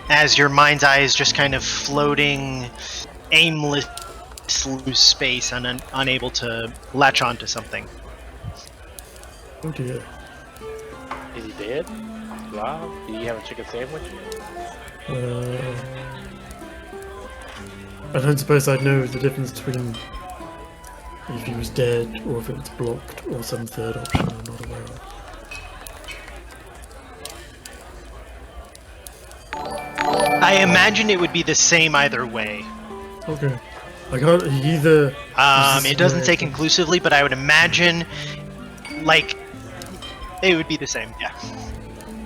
as your mind's eye is just kind of floating aimless loose space and unable to latch onto something. Oh dear. Is he dead? Alive? Did he have a chicken sandwich? I don't suppose I'd know the difference between if he was dead or if it was blocked or some third option I'm not aware of. I imagine it would be the same either way. Okay. I can't either. It doesn't say conclusively, but I would imagine, like, it would be the same. Yeah.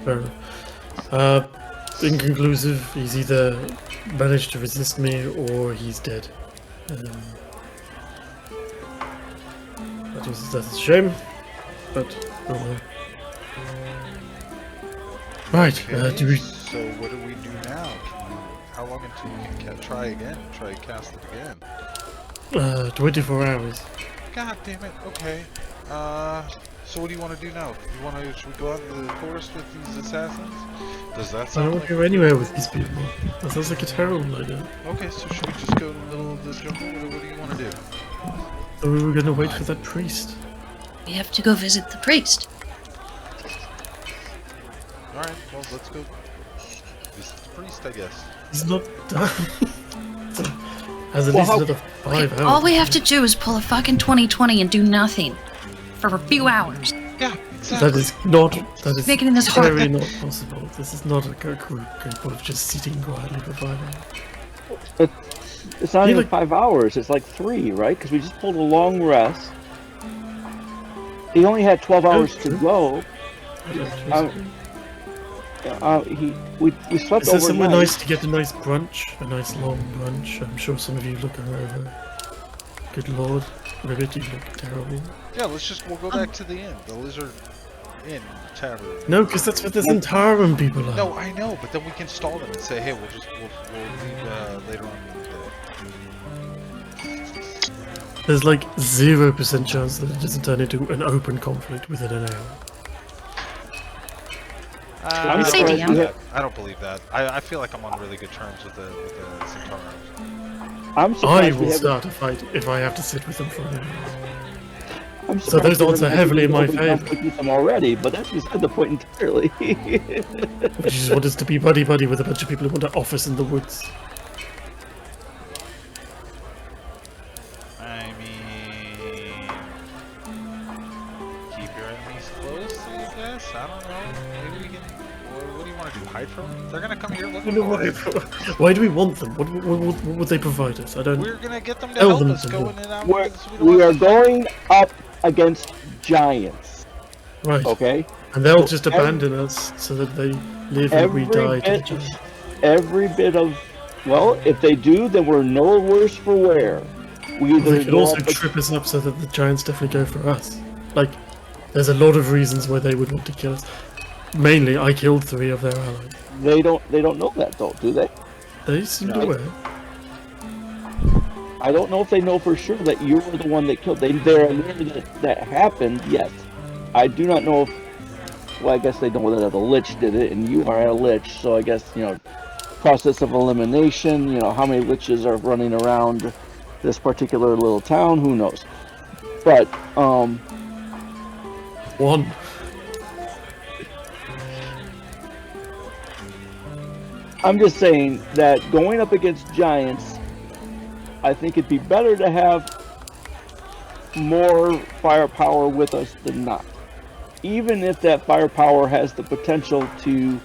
Fair enough. Inconclusive. He's either managed to resist me or he's dead. That's a shame, but oh well. Right. Do we? So what do we do now? How long until you can try again? Try to cast it again? 24 hours. God damn it. Okay. So what do you want to do now? Should we go out into the forest with these assassins? Does that I don't sound want like... to go anywhere with these people. That sounds like a terrible idea. Okay, so should we just go in the middle of the jungle? What do you want to do? So we were going to wait for that priest. We have to go visit the priest. Alright, well, let's go visit the priest, I guess. He's not done. Has at Well, least how- another 5 hours. All we have to do is pull a fucking 2020 and do nothing for a few hours. Yeah, exactly. That is not. That is Making this very hard. not possible. This is not a group capable of just sitting quietly for 5 hours. It's not You even look- 5 hours. It's like 3, right? Because we just pulled a long rest. He only had 12 hours to true. go. I don't trust We slept Is there somewhere overnight. nice to get a nice brunch? A nice long brunch? I'm sure some of you look hungover. Good lord. Ribbit, you look terrible. Yeah, we'll go back to the inn. The Lizard Inn Tavern. No, because that's what the Zentarum people are. No, I know, but then we can stall them and say, hey, we'll leave later on in the day. There's like 0% chance that it doesn't turn into an open conflict within an hour. I say don't DM. believe that. I don't believe that. I feel like I'm on really good terms with the Centaurus. I'm I surprised we will haven't- start a fight if I have to sit with them for an hour. I'm So those surprised we odds are haven't heavily in my open favour. conflict with them already, but that's beside the point entirely. You just want us to be buddy-buddy with a bunch of people who want to office in the woods. I mean, keep your enemies close, I guess. I don't know. Maybe we can. What do you want to do? Hide from them? They're gonna come here looking for us. Why do we want them? What would they provide us? I don't. We're gonna get them to Tell help them us to go do. in and out. We're, because don't we are want- going up against giants, Right. okay? And they'll just Every- abandon us so that they live and we die to the giants. every bit of, well, if they do, then we're no worse for wear. We Well, either they could go also up trip us up so that the giants definitely go for us. Like, there's a lot of reasons why they would want to kill us. mainly I killed 3 of their allies. They don't know that though, do they? They seemed No. aware. I don't know if they know for sure that you were the one that killed. They're aware that happened, yes. I do not know if. Well, I guess they know that the Lich did it, and you are a Lich, so I guess, process of elimination, how many Liches are running around this particular little town, who knows. But, 1. I'm just saying that going up against giants, I think it'd be better to have more firepower with us than not. Even if that firepower has the potential to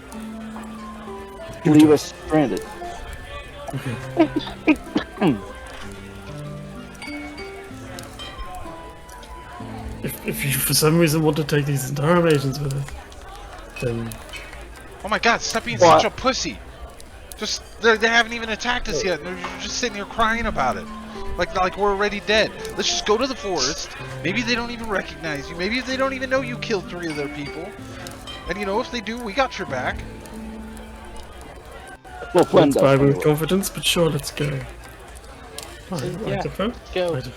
leave us stranded. Okay. If you for some reason want to take these entire agents with us, then Oh my god, stop being What? such a pussy. Just, they haven't even attacked us yet. They're just sitting here crying about it. Like we're already dead. Let's just go to the forest. Maybe they don't even recognize you. Maybe they don't even know you killed 3 of their people. And if they do, we got your back. Well, Flynn let's does. buy anyway. with confidence, but sure, let's go. Right, Yeah. the phone? Go. Right.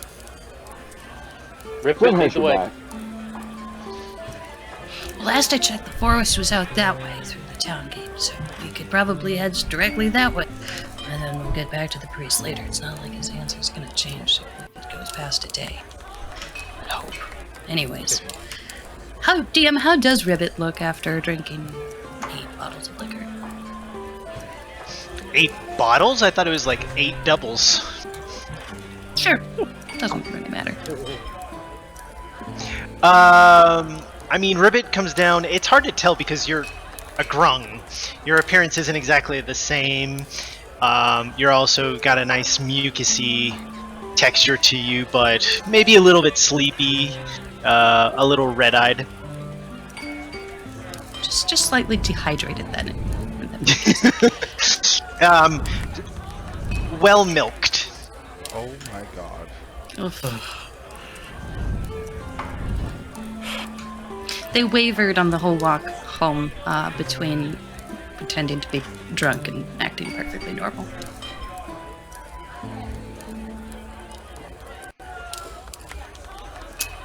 Rip Flynn it has the your way. back. Last I checked, the forest was out that way through the town gate, so we could probably head directly that way. And then we'll get back to the priest later. It's not like his answer's gonna change if it goes past a day. I hope. Anyways. DM, how does Ribbit look after drinking 8 bottles of liquor? 8 bottles? I thought it was like 8 doubles. Sure. Doesn't really matter. I mean, Ribbit comes down. It's hard to tell because you're a grung. Your appearance isn't exactly the same. You're also got a nice mucusy texture to you, but maybe a little bit sleepy, a little red-eyed. Just slightly dehydrated then. Well milked. Oh my god. Oof. They wavered on the whole walk home between pretending to be drunk and acting perfectly normal.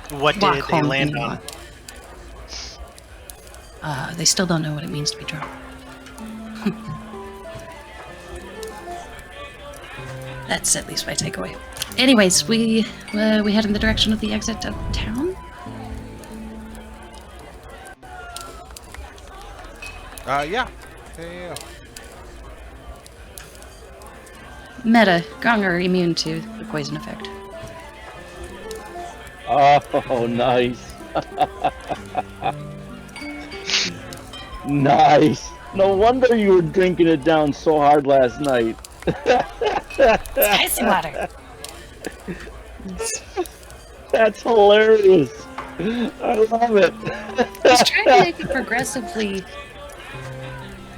What Walk did they home land anymore. on? They still don't know what it means to be drunk. That's at least my takeaway. Anyways, we head in the direction of the exit of town. Yeah. Meta, Gong are immune to the poison effect. Oh, nice. Nice. No wonder you were drinking it down so hard last night. Icy water. That's hilarious. I love it. He's trying to make it progressively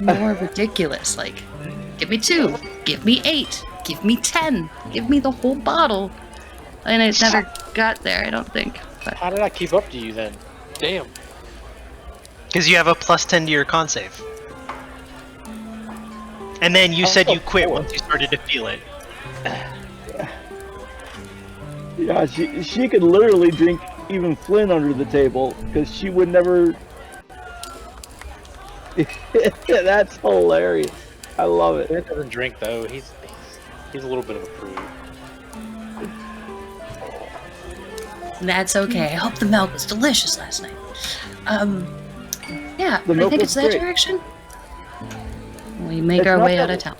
more ridiculous. Like, give me 2, give me 8, give me 10, give me the whole bottle. And it never got there, I don't think. But How did I keep up to you then? Damn. Because you have a +10 to your con save. And then you said you quit once you started to feel it. Yeah, she could literally drink even Flynn under the table because she would never. That's hilarious. I love it. Flint doesn't drink though. He's a little bit of a prude. that's okay. I hope the milk was delicious last night. Yeah, The I milk think was it's that great. direction. We make It's our not way that- out of town.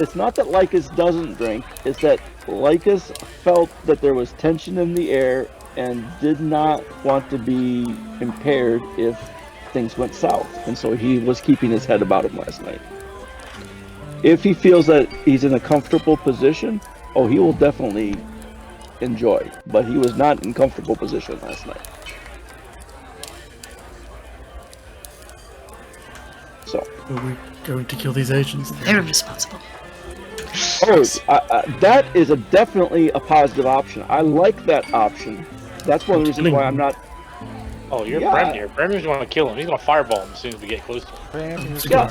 It's not that Lycus doesn't drink, it's that Lycus felt that there was tension in the air and did not want to be impaired if things went south. And so he was keeping his head about him last night. If he feels that he's in a comfortable position, oh, he will definitely enjoy. But he was not in comfortable position last night. So, Are we going to kill these agents? They're responsible. that is definitely a positive option. I like that option. That's one of the reasons why I'm not. Oh, you're Yeah. Bremner. Bremner's going to kill him. He's going to fireball him as soon as we get close to him. Bam, So Yeah.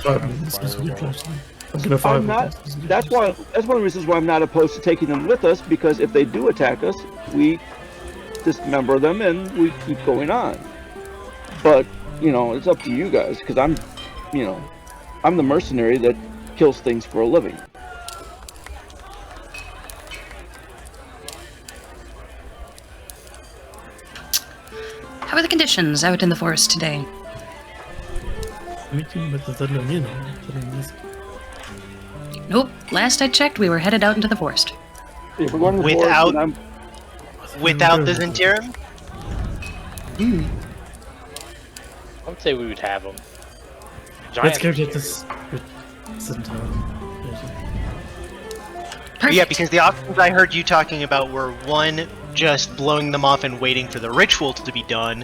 I'm gonna fire I'm not. That's why. That's one of the reasons why I'm not opposed to taking them with us, because if they do attack us, we dismember them and we keep going on. But it's up to you guys, because I'm the mercenary that kills things for a living. How are the conditions out in the forest today? Nope. Last I checked, we were headed out into the forest. If we're going to the Without- forest, Without the Zentirum? I would say we would have him. Let's go Giants get are this. Perfect. Yeah, because the options I heard you talking about were one, just blowing them off and waiting for the ritual to be done,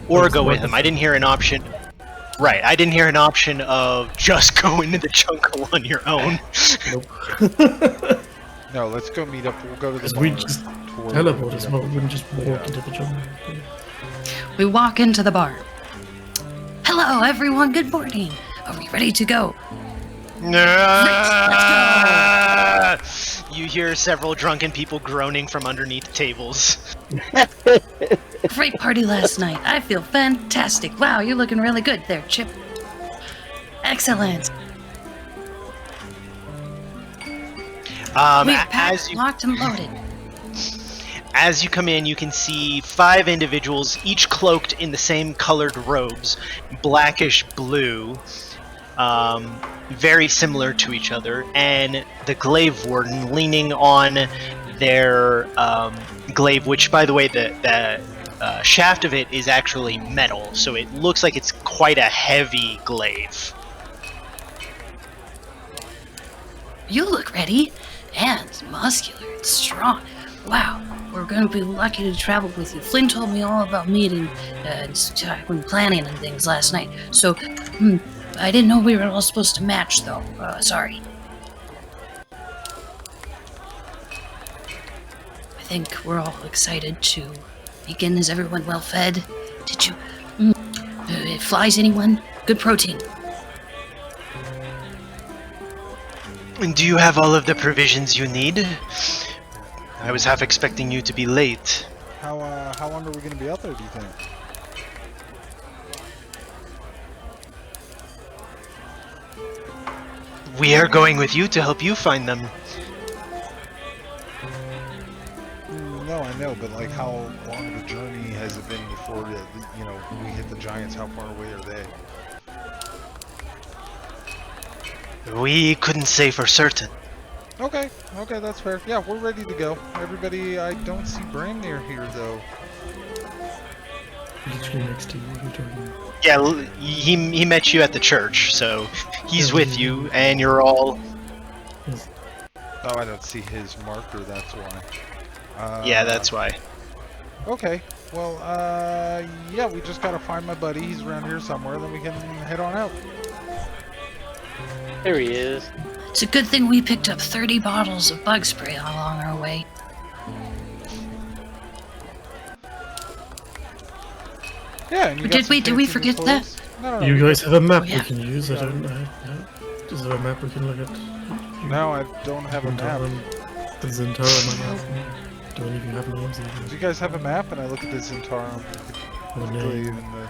or go with them. I didn't hear an option. Right, I didn't hear an option of just go into the jungle on your own. Nope. No, let's go meet up. We'll go to the Because we bar. just Toward- teleport as well. We wouldn't just walk Yeah. into the jungle. We walk into the bar. Hello, everyone. Good morning. Are we ready to go? You hear several drunken people groaning from underneath tables. Great party last night. I feel fantastic. Wow, you're looking really good there, Chip. Excellent. We've packed, locked, and loaded. As you come in, you can see 5 individuals, each cloaked in the same colored robes, blackish blue, very similar to each other, and the glaive warden leaning on their glaive, which, by the way, the shaft of it is actually metal, so it looks like it's quite a heavy glaive. You look ready and muscular and strong. Wow, we're going to be lucky to travel with you. Flynn told me all about meeting and when planning and things last night. So, I didn't know we were all supposed to match, though. Sorry. I think we're all excited to begin. Is everyone well fed? Did you... flies, anyone? Good protein. And do you have all of the provisions you need? I was half expecting you to be late. How long are we gonna be out there, do you think? We are going with you to help you find them. No, I know, but like, how long of a journey has it been before we hit the giants? How far away are they? We couldn't say for certain. Okay, that's fair. Yeah, we're ready to go. Everybody, I don't see Bram here though. Literally next to you. What are you talking about? Yeah, he met you at the church, so he's Yeah, with you, and you're all... Yes. Oh, I don't see his marker, that's why. Yeah, that's why. Okay, well, yeah, we just gotta find my buddy. He's around here somewhere, then we can head on out. There he is. It's a good thing we picked up 30 bottles of bug spray along our way. Yeah, and you got Did some we fancy forget new that? clothes? No, You guys have a map Oh, yeah. we can use. I don't know. Is there a map we can look at? No, I don't have a map. The Zentarum I have. Do any of you have names Do either? you guys have a map? And I look at the Zentarum. Or Glaive name? and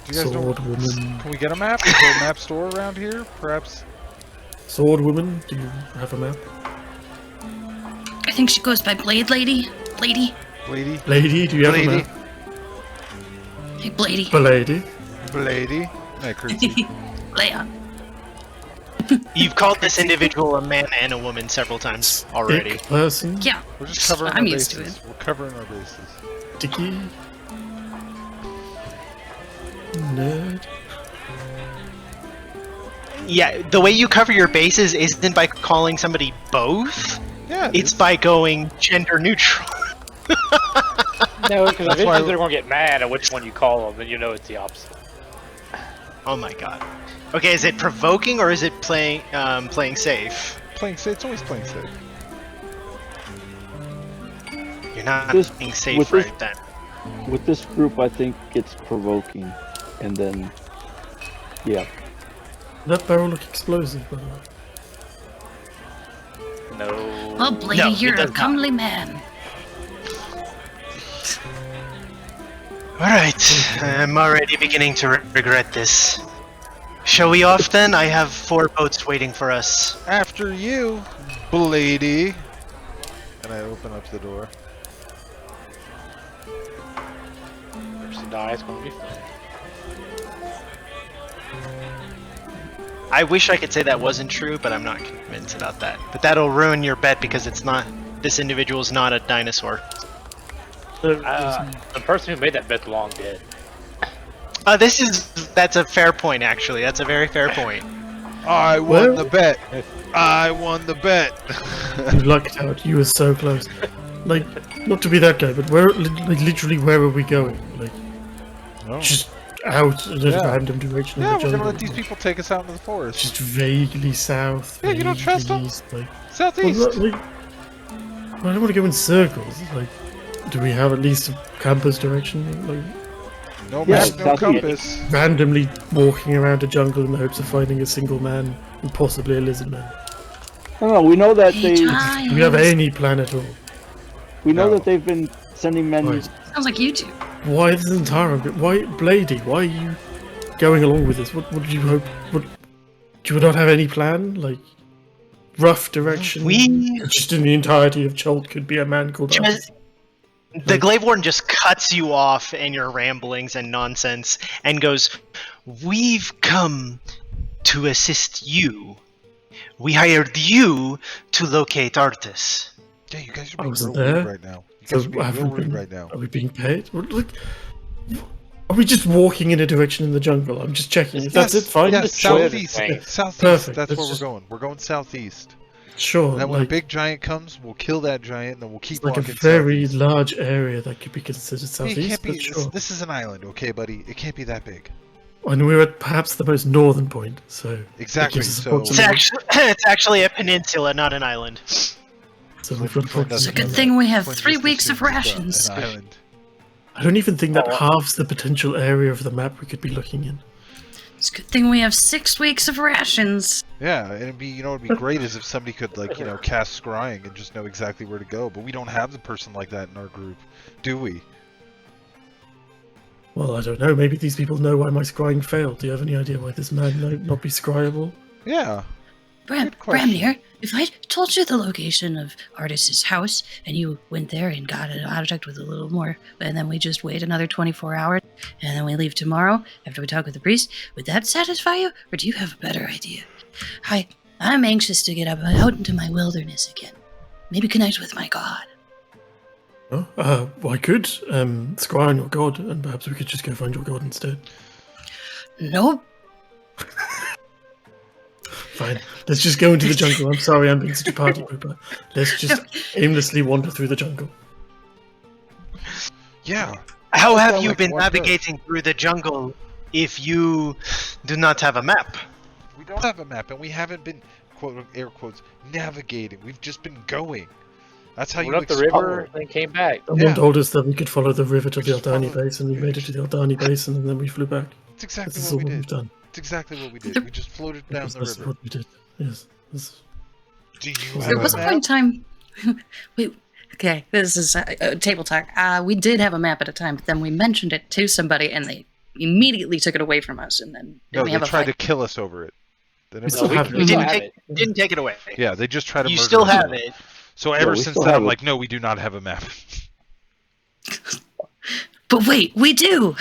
Do you guys know? Sword woman. Can we get a map? Is there a map store around here? Perhaps. Sword woman. Do you have a map? I think she goes by Blade Lady. Lady? Blady? Lady, do you have Lady? a map? Hey, Blady. Lady. Blady? I curtsy. Leon. You've called this individual a man and a woman several times already. Thick person. Yeah, We're just covering I'm our used to bases. We're covering our bases. Dicky. Nerd. Yeah, the way you cover your bases isn't by calling somebody both. Yeah, It's by going gender neutral. No, because That's why- eventually they're going to get mad at which one you call them, and you know it's the opposite. Oh my god. Okay, is it provoking or is it playing safe? playing safe. It's always playing safe. You're not This- being safe with this- right then. With this group, I think it's provoking, and then, yeah. That barrel look explosive, by the way. No. Oh, Blady, No, it you're a does not. comely man. Alright, I'm already beginning to regret this. Shall we off then? I have 4 boats waiting for us. After you, Blady. And I open up the door. First to die is going to be fun. I wish I could say that wasn't true, but I'm not convinced about that. But that'll ruin your bet because it's not. This individual's not a dinosaur. The person who made that bet's long dead. That's a fair point, actually. That's a very fair point. I won Well- the bet. I won the bet. You lucked out. You were so close. Like, not to be that guy, but literally, where are we going? Like, No. just out in a Yeah. random direction Yeah, in the we're jungle. gonna let these people take us out into the forest. Just vaguely south. Yeah, you don't trust vaguely them? east, like, Southeast. well, I don't want to go in circles. Like, do we have at least a campus direction? Like, No Yeah, map, no southeast. compass. randomly walking around a jungle in the hopes of finding a single man and possibly a lizard man. No, we know that Hey, they, Giles. Do we have any plan at all? we know No. that they've been sending men. Right. Sounds like you two. Why this entire? Why, Blady? Why are you going along with this? What did you hope? What do you not have any plan? Like rough direction? We Just in the entirety of Cholt could be a man called Arthur. just, the Glaive Warden just cuts you off in your ramblings and nonsense and goes, "We've come to assist you. We hired you to locate Artus." Yeah, you guys are I being wasn't real rude there. right now. You So guys are being have real we rude been- right now. Are we being paid? Like, are we just walking in a direction in the jungle? I'm just checking. If that's it, fine. Yes, Sure. southeast. Right. Southeast. Perfect. That's Let's where just- we're going. We're going southeast. Sure. And then when a like, big giant comes, we'll kill that giant, and then we'll keep like a walking very southeast. large area that could be considered It southeast, can't be. but sure. This is an island, okay, buddy? It can't be that big. And we're at perhaps the most northern point, so Exactly. gives us So It's approximately- it's actually a peninsula, not an island. so we've got Flynn doesn't It's a approximately. good know thing we have Flynn 3 just weeks of assumes it's rations. an island. I don't even think that Oh. halves the potential area of the map we could be looking in. It's a good thing we have 6 weeks of rations. Yeah, and it'd be, it'd be great as if somebody could, like, cast scrying and just know exactly where to go. But we don't have the person like that in our group, do we? Well, I don't know. Maybe these people know why my scrying failed. Do you have any idea why this man might not be scryable? Yeah. Bram, Good question. Bramnir, if I told you the location of Artis's house and you went there and got an object with a little more, and then we just wait another 24 hours and then we leave tomorrow after we talk with the priest, would that satisfy you? Or do you have a better idea? I'm anxious to get out into my wilderness again. Maybe connect with my god. Oh, well, I could scry on your god, and perhaps we could just go find your god instead. Nope. Fine. Let's just go into the jungle. I'm sorry I'm being such a party pooper. Let's just aimlessly wander through the jungle. Yeah. How have sound you like been one does. navigating through the jungle if you do not have a map? We don't have a map, and we haven't been, quote, air quotes, navigating. We've just been going. That's how Went you up the explore. river, then came back. Someone Yeah. told us that we could follow the river to the Just Aldani follow- Basin. We made it to the Aldani Basin, and then we flew back. It's exactly This is what all we we've did. done. It's exactly what we did. We just floated down Because the that's river. what we did. Yes. This- Do you There have There a was a map? point in time. Wait, okay, this is table talk. We did have a map at a time, but then we mentioned it to somebody, and they immediately took it away from us. And then No, we they have a tried fight. to kill us over it. They never still No, we, have we it. You still didn't have take, it. didn't take it away. Yeah, they just try to You murder still us. have it. So ever we since still then, have I'm it. like, no, we do not have a map. But wait, we do.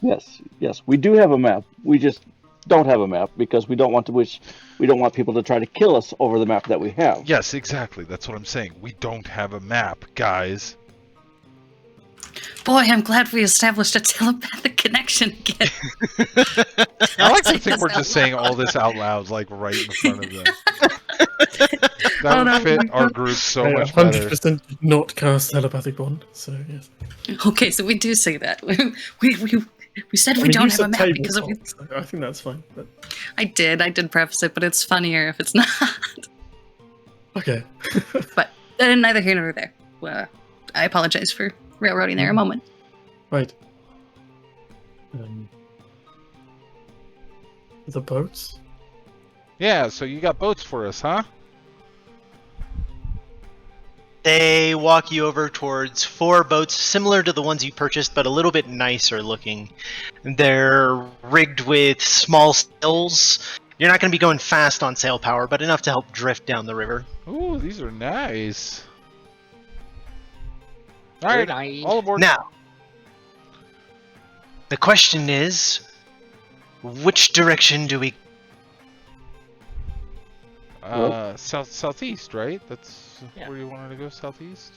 Yes, we do have a map. We just don't have a map because we don't want people to try to kill us over the map that we have. Yes, exactly. That's what I'm saying. We don't have a map, guys. Boy, I'm glad we established a telepathic connection again. I like to think we're just saying all this out loud, like right in front of them. That would no. fit our group so I much better. 100% did not cast telepathic bond, so yes. Okay, so we do say that. We said we I mean, don't you have a said map because of tabletop, so I think that's fine. But... I did preface it, but it's funnier if it's not. Okay. But neither here nor there. Well, I apologize for railroading there a moment. Right. The boats? Yeah, so you got boats for us, huh? They walk you over towards 4 boats similar to the ones you purchased, but a little bit nicer looking. They're rigged with small sails. You're not going to be going fast on sail power, but enough to help drift down the river. Ooh, these are nice. Very Alright, nice. all aboard. Now, the question is, which direction do we... Southeast, right? That's Yeah. where you wanted to go, southeast?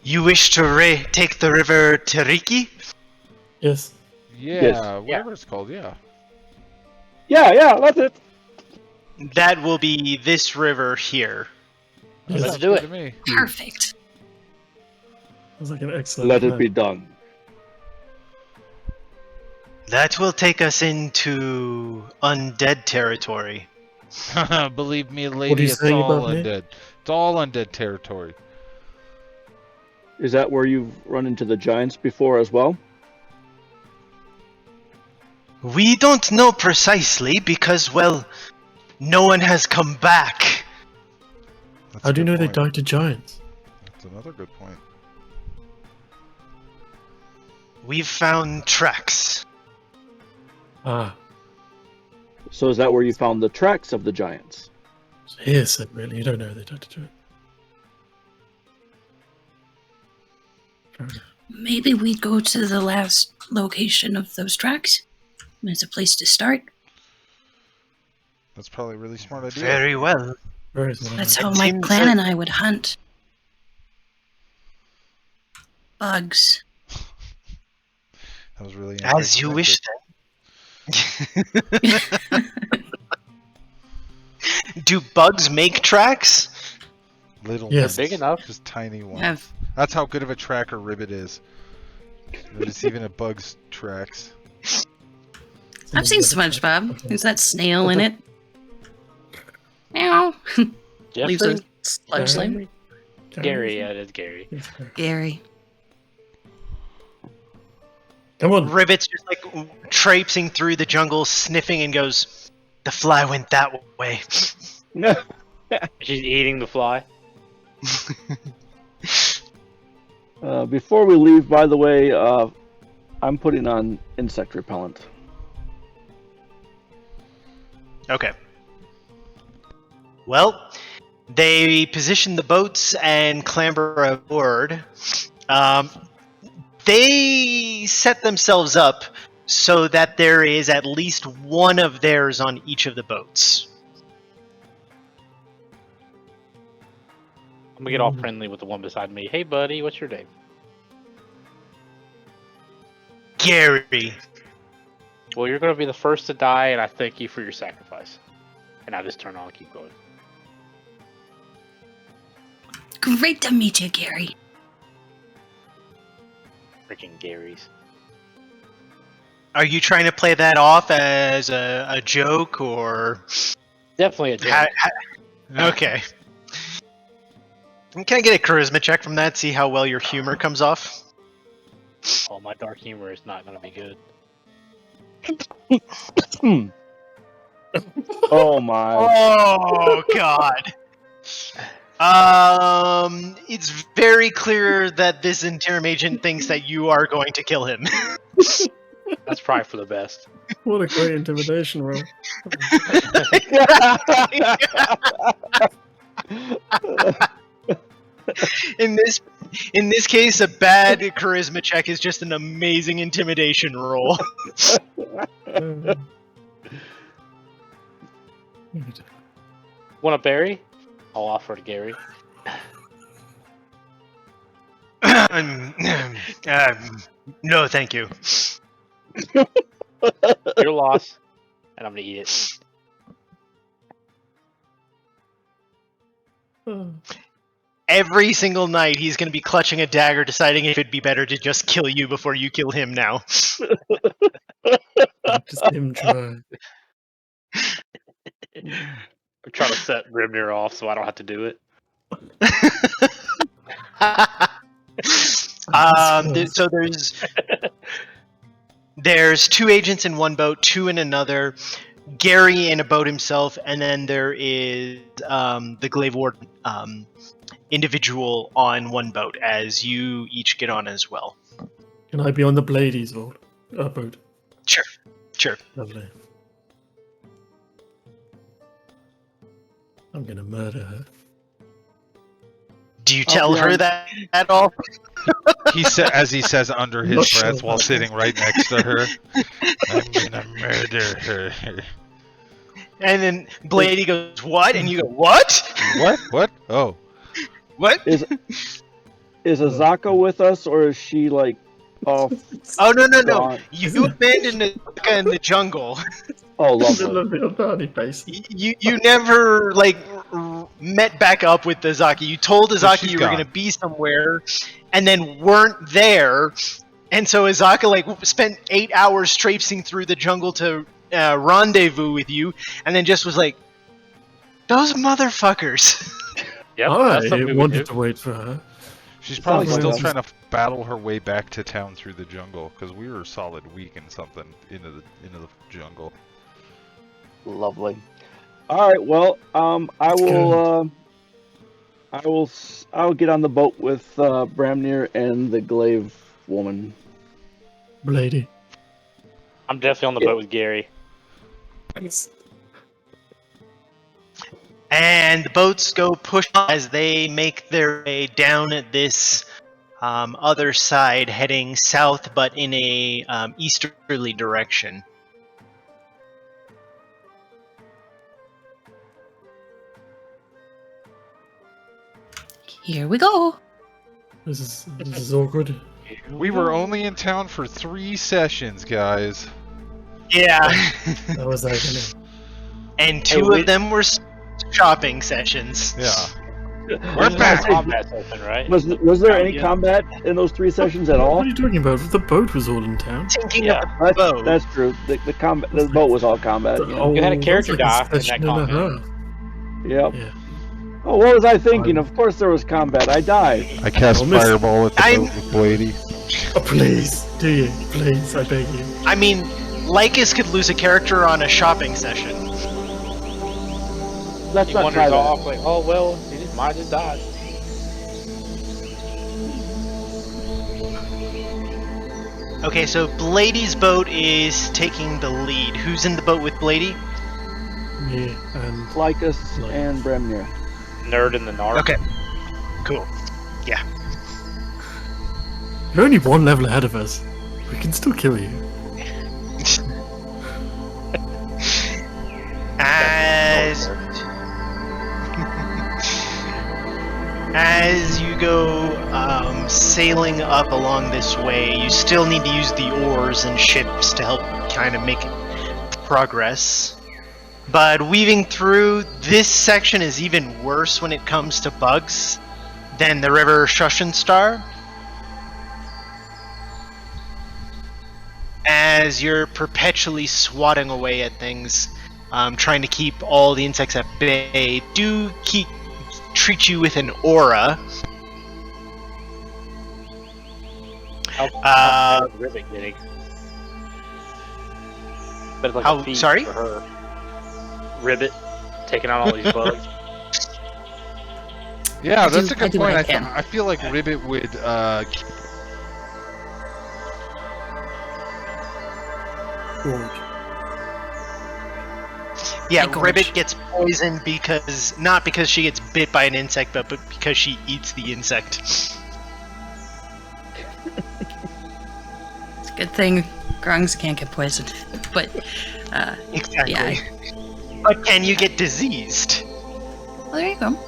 You wish to take the river Teriki? Yes. Yeah, whatever it's called, yeah. Yeah, that's it. That will be this river here. Yes. Let's Sounds do good it. to me. Perfect. Sounds like an excellent Let it plan. be done. That will take us into undead territory. Believe me, What are lady, you it's saying all about me? undead. It's all undead territory. Is that where you've run into the giants before as well? We don't know precisely because, well, no one has come back. That's How a do you good know they point. died to giants? That's another good point. We've found tracks. Ah, So is that where you found the tracks of the giants? it's hearsay, really. You don't know they died to giants. Fair enough. Maybe we'd go to the last location of those tracks. It's a place to start. That's probably a really smart idea. Very well. Very smart. That's idea. how my seems clan that- and I would hunt. Bugs. That was really As you wish, then. Do bugs make tracks? Little Yes. Big enough. just tiny ones. Have That's how good of a tracker Ribbit is. There's even a bug's tracks. I've seen SpongeBob. There's that snail in it. Meow. Leaves a Jeffrey? sludge slime. Gary, yeah, it is Gary. Yes, Gary. Gary. Come on. Ribbit's just like traipsing through the jungle, sniffing, and goes, "The fly went that way." She's eating the fly. Before we leave, by the way, I'm putting on insect repellent. Okay. Well, they position the boats and clamber aboard. They set themselves up so that there is at least one of theirs on each of the boats. I'm gonna get all friendly with the one beside me. Hey, buddy, what's your name? Gary. Well, you're gonna be the first to die, and I thank you for your sacrifice. And I just turn on and keep going. Great to meet you, Gary. Freaking Gary's. Are you trying to play that off as a joke, or... Definitely a joke. Okay. Can I get a charisma check from that, see how well your humor comes off? Oh, my dark humor is not gonna be good. Oh my. Oh, God. It's very clear that this interim agent thinks that you are going to kill him. That's probably for the best. What a great intimidation roll. In this case, a bad charisma check is just an amazing intimidation roll. Want a berry? I'll offer to Gary. No, thank you. Your loss, and I'm gonna eat it. Every single night, he's going to be clutching a dagger, deciding if it'd be better to just kill you before you kill him now. Just him try. I'm trying to set Grimnir off so I don't have to do it. So there's 2 agents in one boat, 2 in another. Gary in a boat himself, and then there is the Glaive Ward individual on one boat, as you each get on as well. Can I be on the Blady's boat? Sure. Lovely. I'm gonna murder her. Do you tell her that at all? He said, as he says under his Not breath sure while about sitting right next to her, "I'm gonna murder her." And then Blady goes, "What?" And you go, "What? What? Oh, What?" Is Azaka with us, or is she like off? Oh no! gone? You abandoned Azaka in the jungle. Oh, The lovely. lovely party face. You never met back up with Azaki. You told Azaki she's you were gone. gonna be somewhere, and then weren't there. And so Azaka spent 8 hours traipsing through the jungle to rendezvous with you, and then just was like, "Those motherfuckers." Yep, that's I something we would wanted do. to wait for her. she's Sounds probably like still us. trying to battle her way back to town through the jungle because we were a solid week and something into the jungle. Lovely. All right. Well, I'll get on the boat with Bramnir and the Glaive woman. Blady. I'm definitely on the boat with Gary. And the boats go push as they make their way down this other side, heading south, but in a easterly direction. Here we go. This is awkward. We were only in town for 3 sessions, guys. Yeah. How was that gonna? And 2 of them were shopping sessions. Yeah. We're back. combat session, right? Was there any Yeah. combat in those 3 sessions at What all? are you talking about? The boat was all in town. Thinking Yeah. of the boat. That's true. The combat, the boat was all combat. The Yeah. whole- You had a character that's die like a in that session and a combat. half. Yep. Yeah. Oh, what was I thinking? Of course there was combat. I died. I cast I'll miss- Fireball at the I'm- boat with Blady. Oh, please, do you? Please, I beg you. I mean, Lycus could lose a character on a shopping session. Let's He not try wanders that. off like, oh well, he just might have died. Okay, so Blady's boat is taking the lead. Who's in the boat with Blady? Me and Lycus and Bramnir. Nerd in the narc. Okay, cool. you're only 1 level ahead of us. We can still kill you. As you go sailing up along this way, you still need to use the oars and ships to help kind of make progress. But weaving through this section is even worse when it comes to bugs than the river Shushenstar. As you're perpetually swatting away at things, trying to keep all the insects at bay, treat you with an aura. How's Ribbit getting? But it's like How- a feat sorry? for her. Ribbit taking out all these bugs. Yeah, I that's do- a good I do point. what I can. I feel like Ribbit would Gorge. Yeah, Like Ribbit Gorge. gets poisoned not because she gets bit by an insect, but because she eats the insect. It's a good thing grungs can't get poisoned. But Exactly. yeah. But can you get diseased? Well, there you go.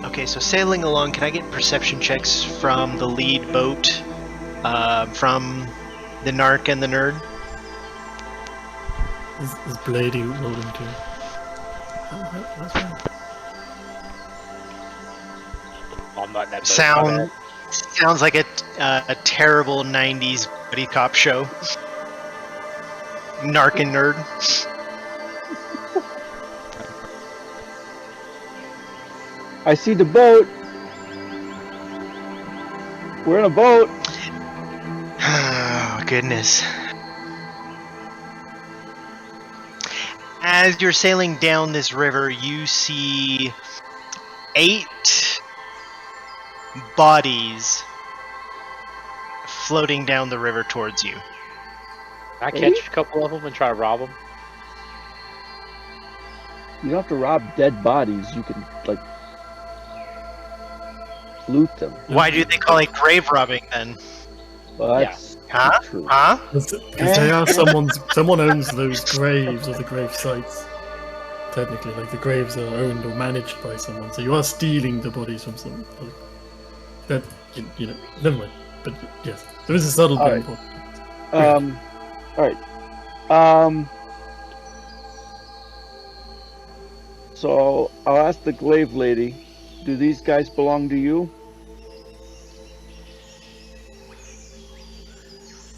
Okay, so sailing along, can I get perception checks from the lead boat? From the narc and the nerd? Is Blady rolling too? Oh, that's fine. I'm not in that boat. Sounds like a terrible 90s buddy cop show. Narc and nerd. I see the boat. We're in a boat. Oh, goodness. As you're sailing down this river, you see 8 bodies floating down the river towards you. Can I catch a couple of them and try to rob them? You don't have to rob dead bodies. You can like loot them. Why do they call it grave robbing then? Well, that's Huh? true. Huh? Because they are someone owns those graves or the grave sites. Technically, like the graves are owned or managed by someone, so you are stealing the bodies from someone. Like, that you know, never mind. But yes, there is a subtle All thing. right. All right. So I'll ask the glaive lady. Do these guys belong to you?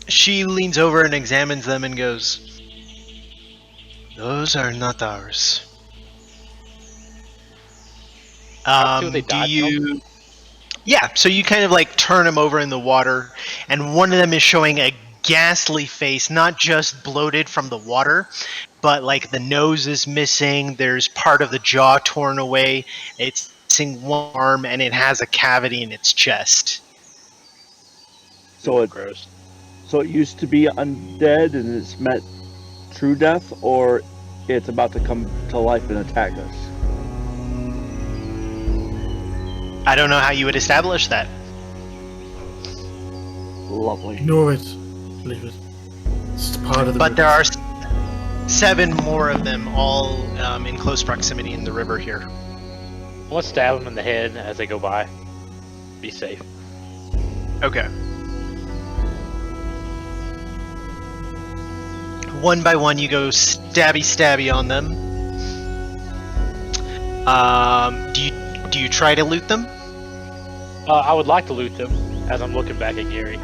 She leans over and examines them and goes, "Those are not ours." Do they Do die you? Yeah, so you kind of like turn them over in the water, and one of them is showing a ghastly face, not just bloated from the water, but like the nose is missing, there's part of the jaw torn away, it's missing one arm, and it has a cavity in its chest. So it Gross. used to be undead and it's met true death, or it's about to come to life and attack us. I don't know how you would establish that. Lovely. Ignore it. Leave it. It's part of the. But there are 7 more of them, all in close proximity in the river here. I want to stab them in the head as they go by. Be safe. Okay. One by one, you go stabby on them. Do you try to loot them? I would like to loot them as I'm looking back at Gary.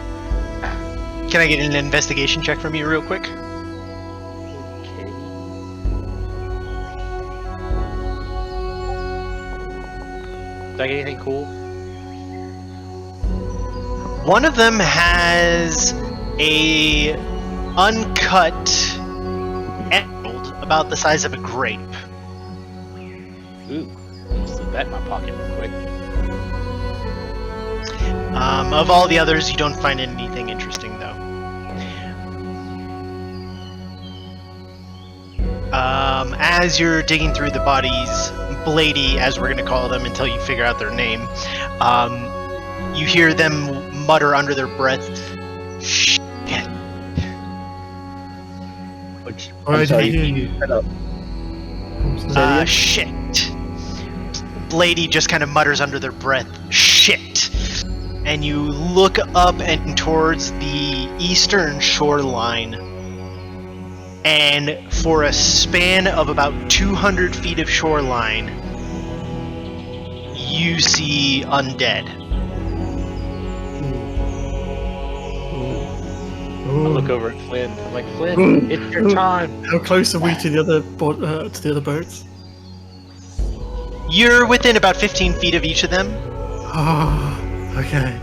Can I get an investigation check from you real quick? Okay. Did I get anything cool? One of them has a uncut emerald about the size of a grape. Ooh. Slip that in my pocket real quick. Of all the others, you don't find anything interesting, though. As you're digging through the bodies, Blady, as we're going to call them until you figure out their name, you hear them mutter under their breath, "Shit." Which, Alright, I'm sorry, hear you. shut up. Shit. Blady just kind of mutters under their breath, "Shit." And you look up and towards the eastern shoreline, and for a span of about 200 feet of shoreline, you see undead. I look over at Flynn. I'm like, Flynn, it's your time. How close are we to the other boats? You're within about 15 feet of each of them. Oh, okay.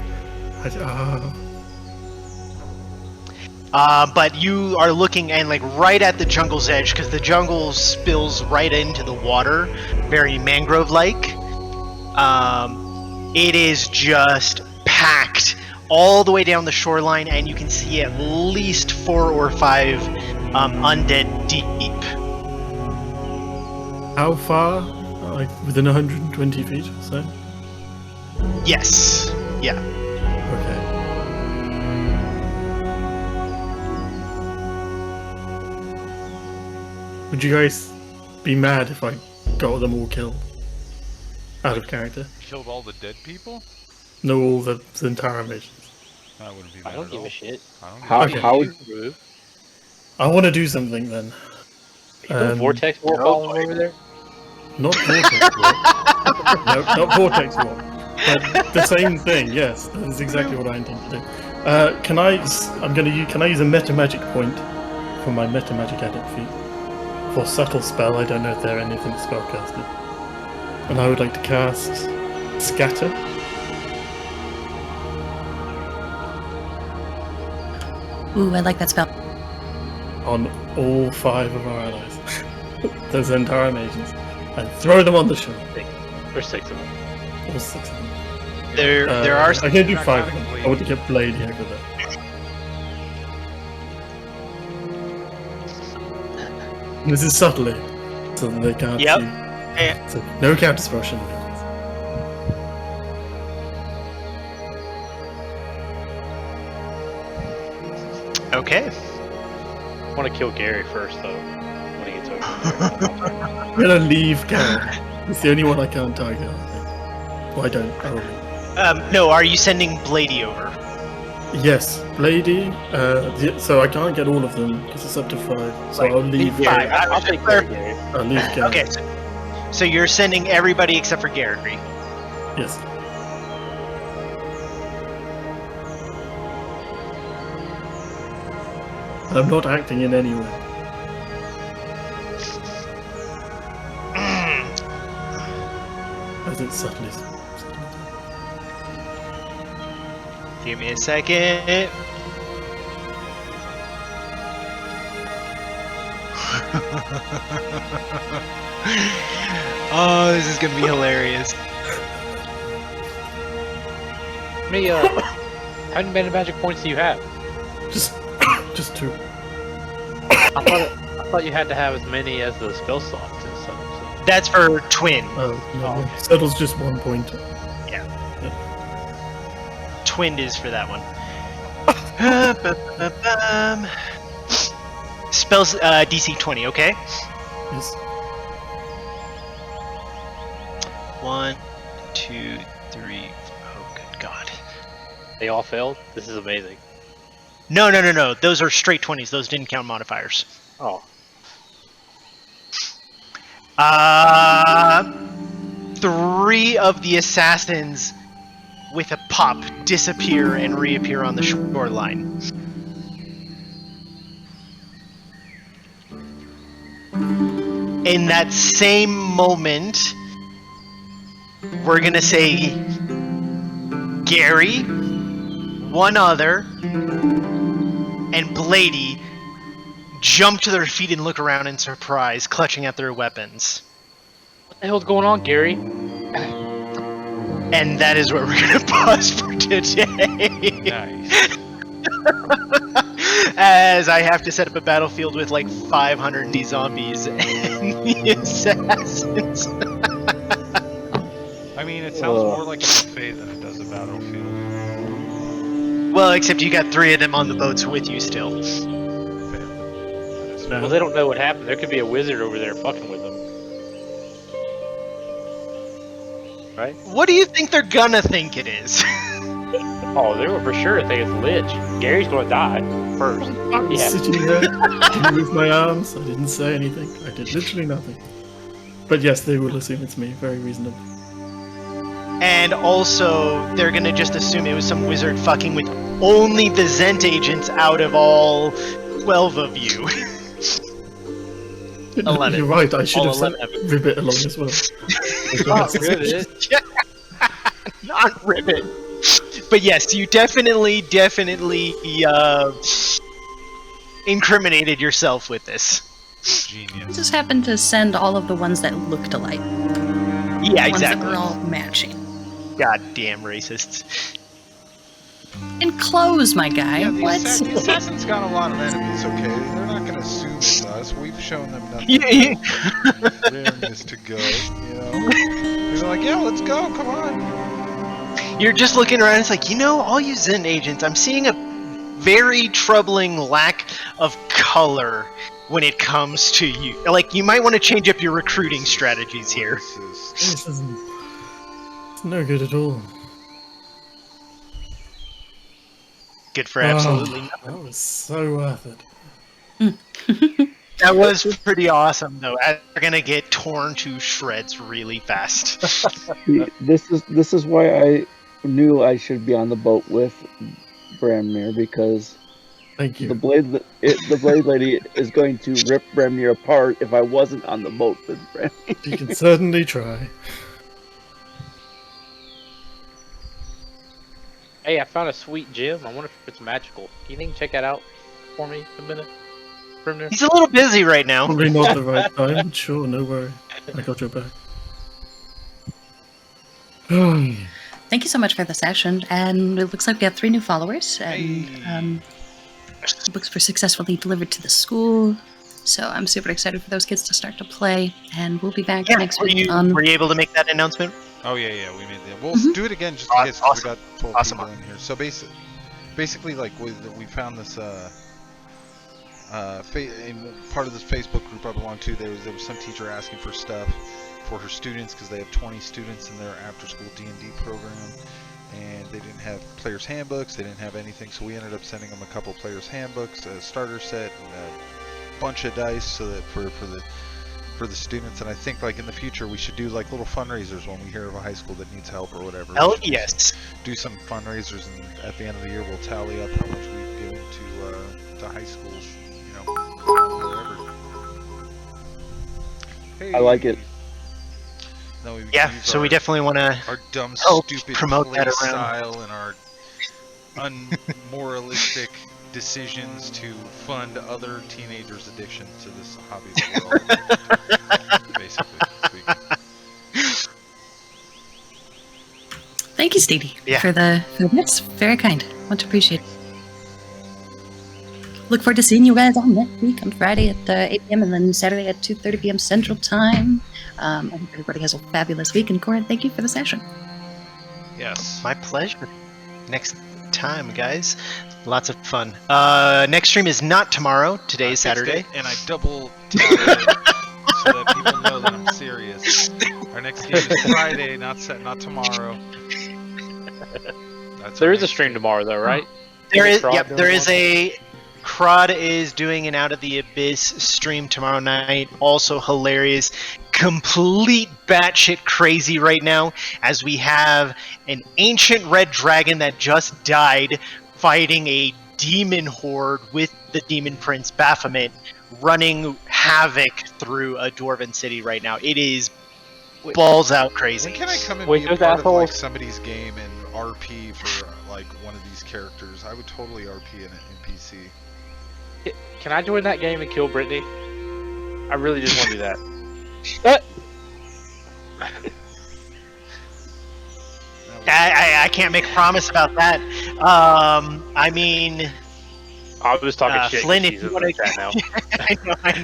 But you are looking and like right at the jungle's edge, because the jungle spills right into the water, very mangrove-like. It is just packed all the way down the shoreline, and you can see at least 4 or 5 undead deep. How far? Like within 120 feet or so? Yes. Yeah. Okay. Would you guys be mad if I got them all killed? Out of character? Killed all the dead people? No, all the Zentara missions. That wouldn't be I bad don't at give all. a shit. I don't How, Okay. how I want to do something then. Vortex War falling over there? Not Vortex Warp. No, not Vortex Warp. But the same thing, yes. That's exactly what I intend to do. Can I use a meta magic point for my meta magic adept feat? For subtle spell, I don't know if there are anything spellcasted. And I would like to cast Scatter Ooh, I like that spell. on all 5 of our allies. Those entire agents. And throw them on the shore. Or 6 of them. All 6 of them. There are. I can do Not 5 of counting them. Blade. I want to get Blade here for that. This is subtly, so that they can't Yep. see. So no counter spell shenanigans. Okay. I want to kill Gary first, though. When he gets over there. I'm gonna leave Gary. It's the only one I can't target. I think. Well, I don't. No, are you sending Blady over? Yes, Blady. So I can't get all of them because it's up to 5. So I'll leave. Gary. Five. I'll take care of Gary. I'll leave Gary. Okay, so you're sending everybody except for Gary. Yes. And I'm not acting in any way. As it's subtly. Give me a second. Oh, this is gonna be hilarious. How many, how many magic points do you have? Just 2. I thought you had to have as many as the spell slots and stuff. So. That's for twin. Oh, no, Oh, no. okay. Settle's just 1 point. Twinned is for that one. Spells DC 20, okay? Yes. 1, 2, 3. Oh, good God. They all failed? This is amazing. No. Those are straight 20s. Those didn't count modifiers. Oh. 3 of the assassins with a pop disappear and reappear on the shoreline. In that same moment, we're gonna say Gary, one other, and Blady jump to their feet and look around in surprise, clutching at their weapons. What the hell's going on, Gary? And that is where we're gonna pause for today. Nice. As I have to set up a battlefield with like 500 zombies and the assassins. I mean, it sounds more like a buffet than it does a battlefield. Well, except you got 3 of them on the boats with you still. Fair. Well, they don't know what happened. There could be a wizard over there fucking with them. Right? What do you think they're gonna think it is? Oh, they were for sure think it's Lich. Gary's gonna die first. I was Yeah. sitting there, didn't move my arms, I didn't say anything. I did literally nothing. But yes, they will assume it's me. Very reasonable. And also, they're gonna just assume it was some wizard fucking with only the Zent agents out of all 12 of you. 11. You're right, I should All have sent 11. Ribbit along as well. Oh, Ribbit. Not Ribbit. But yes, you definitely incriminated yourself with this. I Genius. just happened to send all of the ones that looked alike. Yeah, Ones that exactly. were all matching. Goddamn racists. In clothes, my guy. Yeah, the, what? the assassin's got a lot of enemies, okay? They're not gonna assume it's us. We've shown them nothing Yeah. but rareness to go, you know? They're like, yeah, let's go, come on. You're just looking around, it's like, all you Zen agents, I'm seeing a very troubling lack of color when it comes to you. Like, you might want to change up your recruiting strategies here. Racist. This isn't... It's no good at all. Good for absolutely Oh, that was so worth it. That was pretty awesome, though. They're gonna get torn to shreds really fast. See, this is why I knew I should be on the boat with Bramir, because Thank you. the blade lady is going to rip Bramir apart if I wasn't on the boat with Bramir. You can certainly try. Hey, I found a sweet gem. I wonder if it's magical. Do you think check that out for me a minute? From there? He's a little busy right now. Probably not the right time, but sure, no worry. I got your back. Thank you so much for the session. And it looks like we have 3 new followers. And Hey. books were successfully delivered to the school. So I'm super excited for those kids to start to play. And we'll be back Yeah, next were week you on. were you able to make that announcement? Oh yeah, we made that. We'll Mhm. do it again just in case 'cause we got 12 Awesome. people in here. So basically, like we found this in part of this Facebook group I belong to. There was some teacher asking for stuff for her students because they have 20 students in their after-school D&D program, and they didn't have players' handbooks. They didn't have anything, so we ended up sending them a couple players' handbooks, a starter set, a bunch of dice, so that for the students. And I think like in the future we should do like little fundraisers when we hear of a high school that needs help or whatever. Hell We should yes. do some fundraisers, and at the end of the year we'll tally up how much we've given to high schools, you know, wherever. Hey. I like it. No, we can Yeah, use so we our- definitely want to our dumb, help stupid promote play that around. style and our unmoralistic decisions to fund other teenagers' addiction to this hobby that we're all basically speaking. Thank you, Stevie, Yeah. for the bits. Very kind. Much appreciated. Look forward to seeing you guys on next week on Friday at 8 p.m. and then Saturday at 2:30 p.m. Central Time. I hope everybody has a fabulous week. And Corin, thank you for the session. Yes. My pleasure. Next time, guys. Lots of fun. Next stream is not tomorrow. Today is I fixed Saturday. it, and I double tapped it so that people know that I'm serious. Our next game is Friday, not tomorrow. There is a stream tomorrow, though, right? There is, Crod yep, doing there is one? a Crod is doing an Out of the Abyss stream tomorrow night. Also hilarious, complete batshit crazy right now, as we have an ancient red dragon that just died fighting a demon horde with the demon prince Baphomet, running havoc through a dwarven city right now. It is Wait. balls out crazy. When can I come and Wait, be a those part of like assholes- somebody's game and RP for like one of these characters? I would totally RP an NPC. Can I join that game and kill Brittany? I really just want to do that. I can't make a promise about that. I mean, I was talking shit. Flynn, if She's you in wanna- the chat now.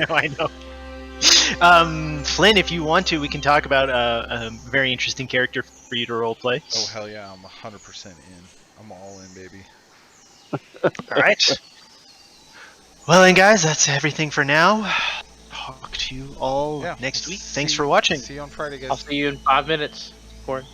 I know. Flynn, if you want to, we can talk about a very interesting character for you to roleplay. Oh hell yeah, I'm 100% in. I'm all in, baby. All right. Well then, guys, that's everything for now. Talk to you all Yeah. next week. See- Thanks for watching. See you on Friday, guys. I'll see you in 5 minutes, Corin.